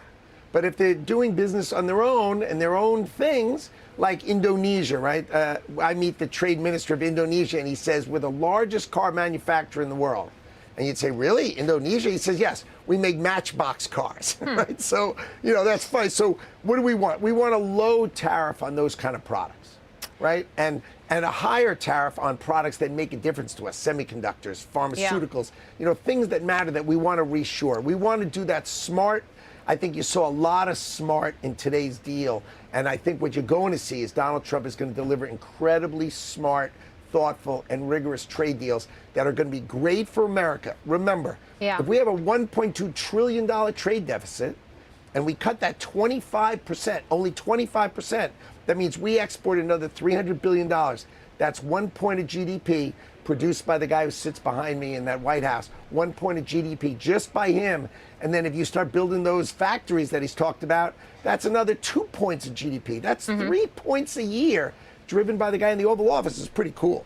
[SPEAKER 20] But if they're doing business on their own and their own things, like Indonesia, right? I meet the trade minister of Indonesia, and he says, we're the largest car manufacturer in the world. And you'd say, really? Indonesia? He says, yes, we make Matchbox cars, right? So, that's fine. So what do we want? We want a low tariff on those kind of products, right? And a higher tariff on products that make a difference to us, semiconductors, pharmaceuticals, things that matter that we want to reshore. We want to do that smart. I think you saw a lot of smart in today's deal. And I think what you're going to see is Donald Trump is going to deliver incredibly smart, thoughtful, and rigorous trade deals that are going to be great for America. Remember, if we have a $1.2 trillion trade deficit and we cut that 25%, only 25%, that means we export another $300 billion. That's 1 point of GDP produced by the guy who sits behind me in that White House. 1 point of GDP just by him. And then if you start building those factories that he's talked about, that's another 2 points of GDP. That's 3 points a year driven by the guy in the Oval Office. Is pretty cool.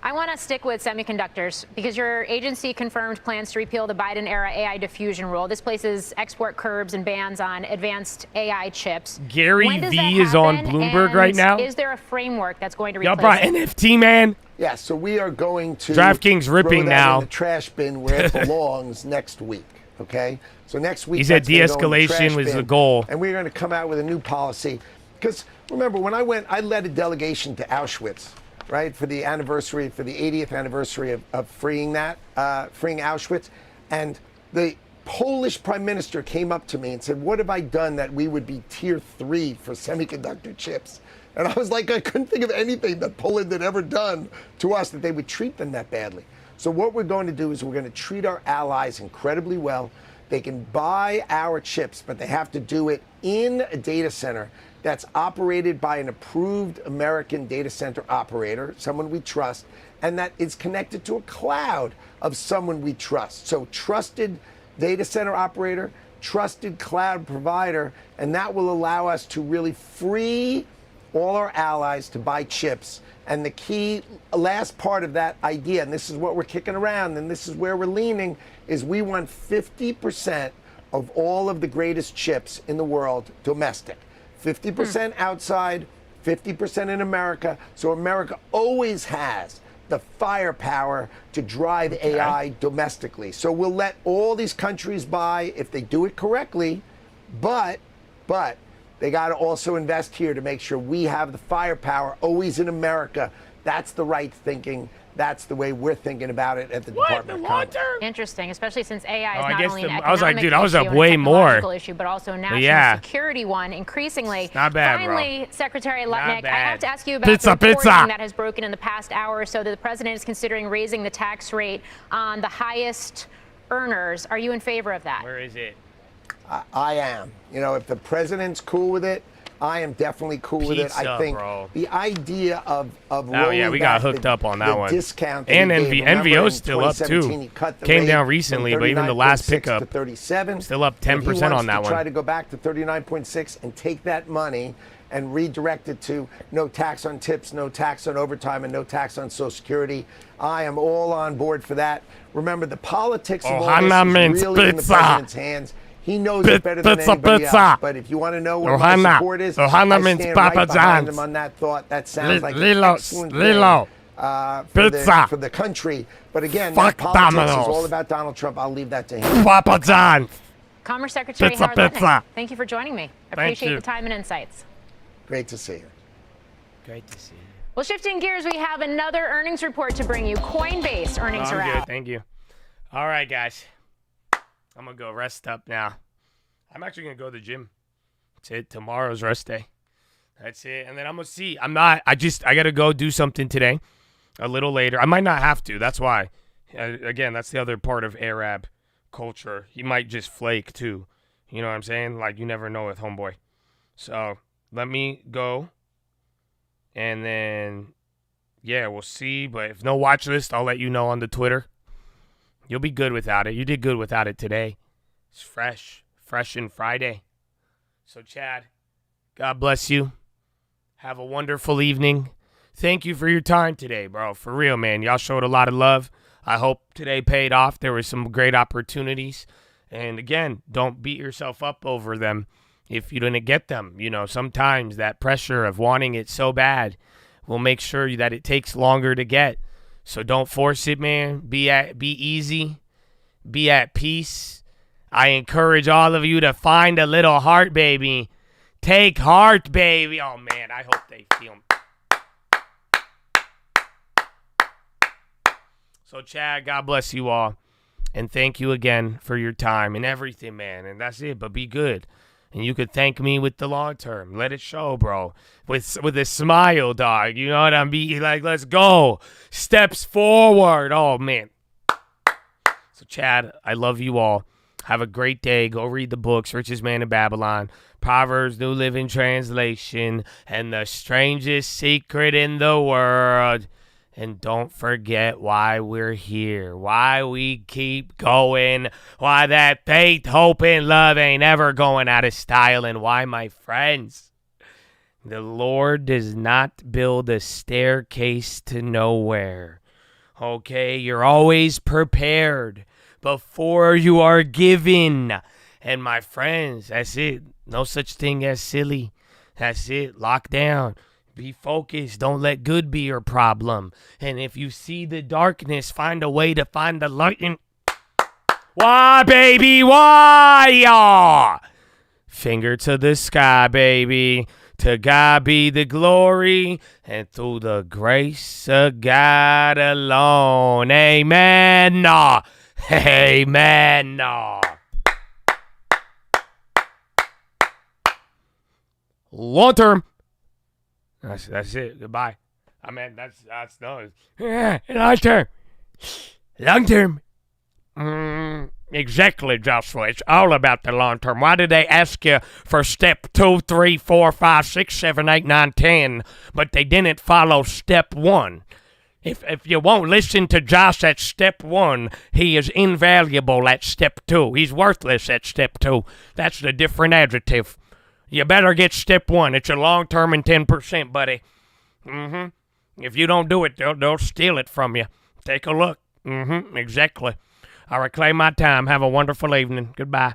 [SPEAKER 21] I want to stick with semiconductors because your agency confirmed plans to repeal the Biden-era AI diffusion rule. This places export curbs and bans on advanced AI chips.
[SPEAKER 1] Gary V is on Bloomberg right now.
[SPEAKER 21] Is there a framework that's going to
[SPEAKER 1] Y'all
[SPEAKER 21] replace
[SPEAKER 1] brought
[SPEAKER 21] it?
[SPEAKER 1] NFT, man.
[SPEAKER 20] Yeah, so we are going to
[SPEAKER 1] DraftKings ripping
[SPEAKER 20] throw that
[SPEAKER 1] now.
[SPEAKER 20] in the trash bin where it belongs next week. Okay, so next week
[SPEAKER 1] he said
[SPEAKER 20] that's gonna go in the
[SPEAKER 1] de-escalation
[SPEAKER 20] trash
[SPEAKER 1] was
[SPEAKER 20] bin,
[SPEAKER 1] the goal,
[SPEAKER 20] and we're going to come out with a new policy. Because remember, when I led a delegation to Auschwitz, right, for the 80th anniversary of freeing Auschwitz, and the Polish prime minister came up to me and said, "What have I done that we would be tier 3 for semiconductor chips?" And I was like, I couldn't think of anything that Poland had ever done to us that they would treat them that badly. So what we're going to do is we're going to treat our allies incredibly well. They can buy our chips, but they have to do it in a data center that's operated by an approved American data center operator, someone we trust, and that is connected to a cloud of someone we trust. So trusted data center operator, trusted cloud provider, and that will allow us to really free all our allies to buy chips. And the key last part of that idea, and this is what we're kicking around, and this is where we're leaning, is we want 50% of all of the greatest chips in the world domestic. 50% outside, 50% in America. So America always has the firepower to drive AI domestically. So we'll let all these countries buy if they do it correctly, but they got to also invest here to make sure we have the firepower always in America. That's the right thinking. That's the way we're thinking about it at the Department of Commerce.
[SPEAKER 21] Interesting, especially since AI is
[SPEAKER 1] I
[SPEAKER 21] not
[SPEAKER 1] guess
[SPEAKER 21] only an
[SPEAKER 1] I was like,
[SPEAKER 21] economic
[SPEAKER 1] dude, I was
[SPEAKER 21] issue
[SPEAKER 1] up
[SPEAKER 21] and a
[SPEAKER 1] way more.
[SPEAKER 21] technological issue, but also a national security one. Increasingly,
[SPEAKER 1] not bad,
[SPEAKER 21] finally,
[SPEAKER 1] bro.
[SPEAKER 21] Secretary
[SPEAKER 1] Not
[SPEAKER 21] Lutnick, I
[SPEAKER 1] bad.
[SPEAKER 21] have to ask you about the reporting
[SPEAKER 1] Pizza.
[SPEAKER 21] that has broken in the past hour or so that the president is considering raising the tax rate on the highest earners. Are you in favor of that?
[SPEAKER 1] Where is it?
[SPEAKER 20] I am. If the president's cool with it, I am definitely cool with it. I think the idea of rolling
[SPEAKER 1] we got
[SPEAKER 20] back
[SPEAKER 1] hooked up on that
[SPEAKER 20] the
[SPEAKER 1] one.
[SPEAKER 20] discount
[SPEAKER 1] And
[SPEAKER 20] that he gave. Remember,
[SPEAKER 1] NVO's
[SPEAKER 20] in
[SPEAKER 1] still up
[SPEAKER 20] 2017,
[SPEAKER 1] too.
[SPEAKER 20] he cut the
[SPEAKER 1] Came
[SPEAKER 20] rate
[SPEAKER 1] down recently,
[SPEAKER 20] from
[SPEAKER 1] but even the last
[SPEAKER 20] 39.6
[SPEAKER 1] pickup,
[SPEAKER 20] to 37.
[SPEAKER 1] still up
[SPEAKER 20] And
[SPEAKER 1] 10% on that
[SPEAKER 20] He wants to try
[SPEAKER 1] one.
[SPEAKER 20] to go back to 39.6 and take that money and redirect it to no tax on tips, no tax on overtime, and no tax on Social Security. I am all on board for that. Remember, the politics of all this is really in the president's hands. He knows it better than anybody else. But if you want to know what my support is, I stand right behind him on that thought. That sounds like an excellent thing for the country. But again, politics is all about Donald Trump. I'll leave that to him.
[SPEAKER 1] Papa John's.
[SPEAKER 21] Commerce Secretary Howard Lutnick, thank you for joining me. Appreciate the time and insights.
[SPEAKER 20] Great to see you.
[SPEAKER 1] Great to see you.
[SPEAKER 21] Well, shifting gears, we have another earnings report to bring you. Coinbase earnings are out.
[SPEAKER 1] Thank you. All right, guys. I'm going to go rest up now. I'm actually going to go to the gym. That's it. Tomorrow's rest day. That's it. And then I'm going to see. I got to go do something today a little later. I might not have to. That's why. Again, that's the other part of Arab culture. He might just flake too. You know what I'm saying? Like, you never know with homeboy. So let me go. And then, yeah, we'll see. But if no watch list, I'll let you know on the Twitter. You'll be good without it. You did good without it today. It's fresh and Friday. So, Chad, God bless you. Have a wonderful evening. thank you for your time today, bro. For real, man. Y'all showed a lot of love. I hope today paid off. There were some great opportunities. And again, don't beat yourself up over them if you didn't get them. You know, sometimes that pressure of wanting it so bad will make sure that it takes longer to get. So don't force it, man. Be easy. Be at peace. I encourage all of you to find a little heart, baby. Take heart, baby. Oh, man, I hope they feel me. So, Chad, God bless you all. And thank you again for your time and everything, man. And that's it. But be good. And you could thank me with the long term. Let it show, bro. With a smile, dog. You know what I mean? Like, let's go. Steps forward. Oh, man. So, Chad, I love you all. Have a great day. Go read the books, Richest Man in Babylon, Proverbs, New Living Translation, and The Strangest Secret in the World. And don't forget why we're here, why we keep going, why that faith, hope, and love ain't ever going out of style, and why, my friends, the Lord does not build a staircase to nowhere. Okay, you're always prepared before you are given. And my friends, that's it. No such thing as silly. That's it. Lock down. Be focused. Don't let good be your problem. And if you see the darkness, find a way to find the light. Why, baby? Why? Finger to the sky, baby. To God be the glory, and through the grace of God alone. Amen. Amen. Long term. That's it. Goodbye. I mean, that's no. Long term. Long term. Exactly, Joshua. It's all about the long term. Why did they ask you for step 2, 3, 4, 5, 6, 7, 8, 9, 10, but they didn't follow step 1? If you won't listen to Josh at step 1, he is invaluable at step 2. He's worthless at step 2. That's the different adjective. You better get step 1. It's your long term and 10%, buddy. If you don't do it, they'll steal it from you. Take a look. Exactly. I reclaim my time. Have a wonderful evening. Goodbye.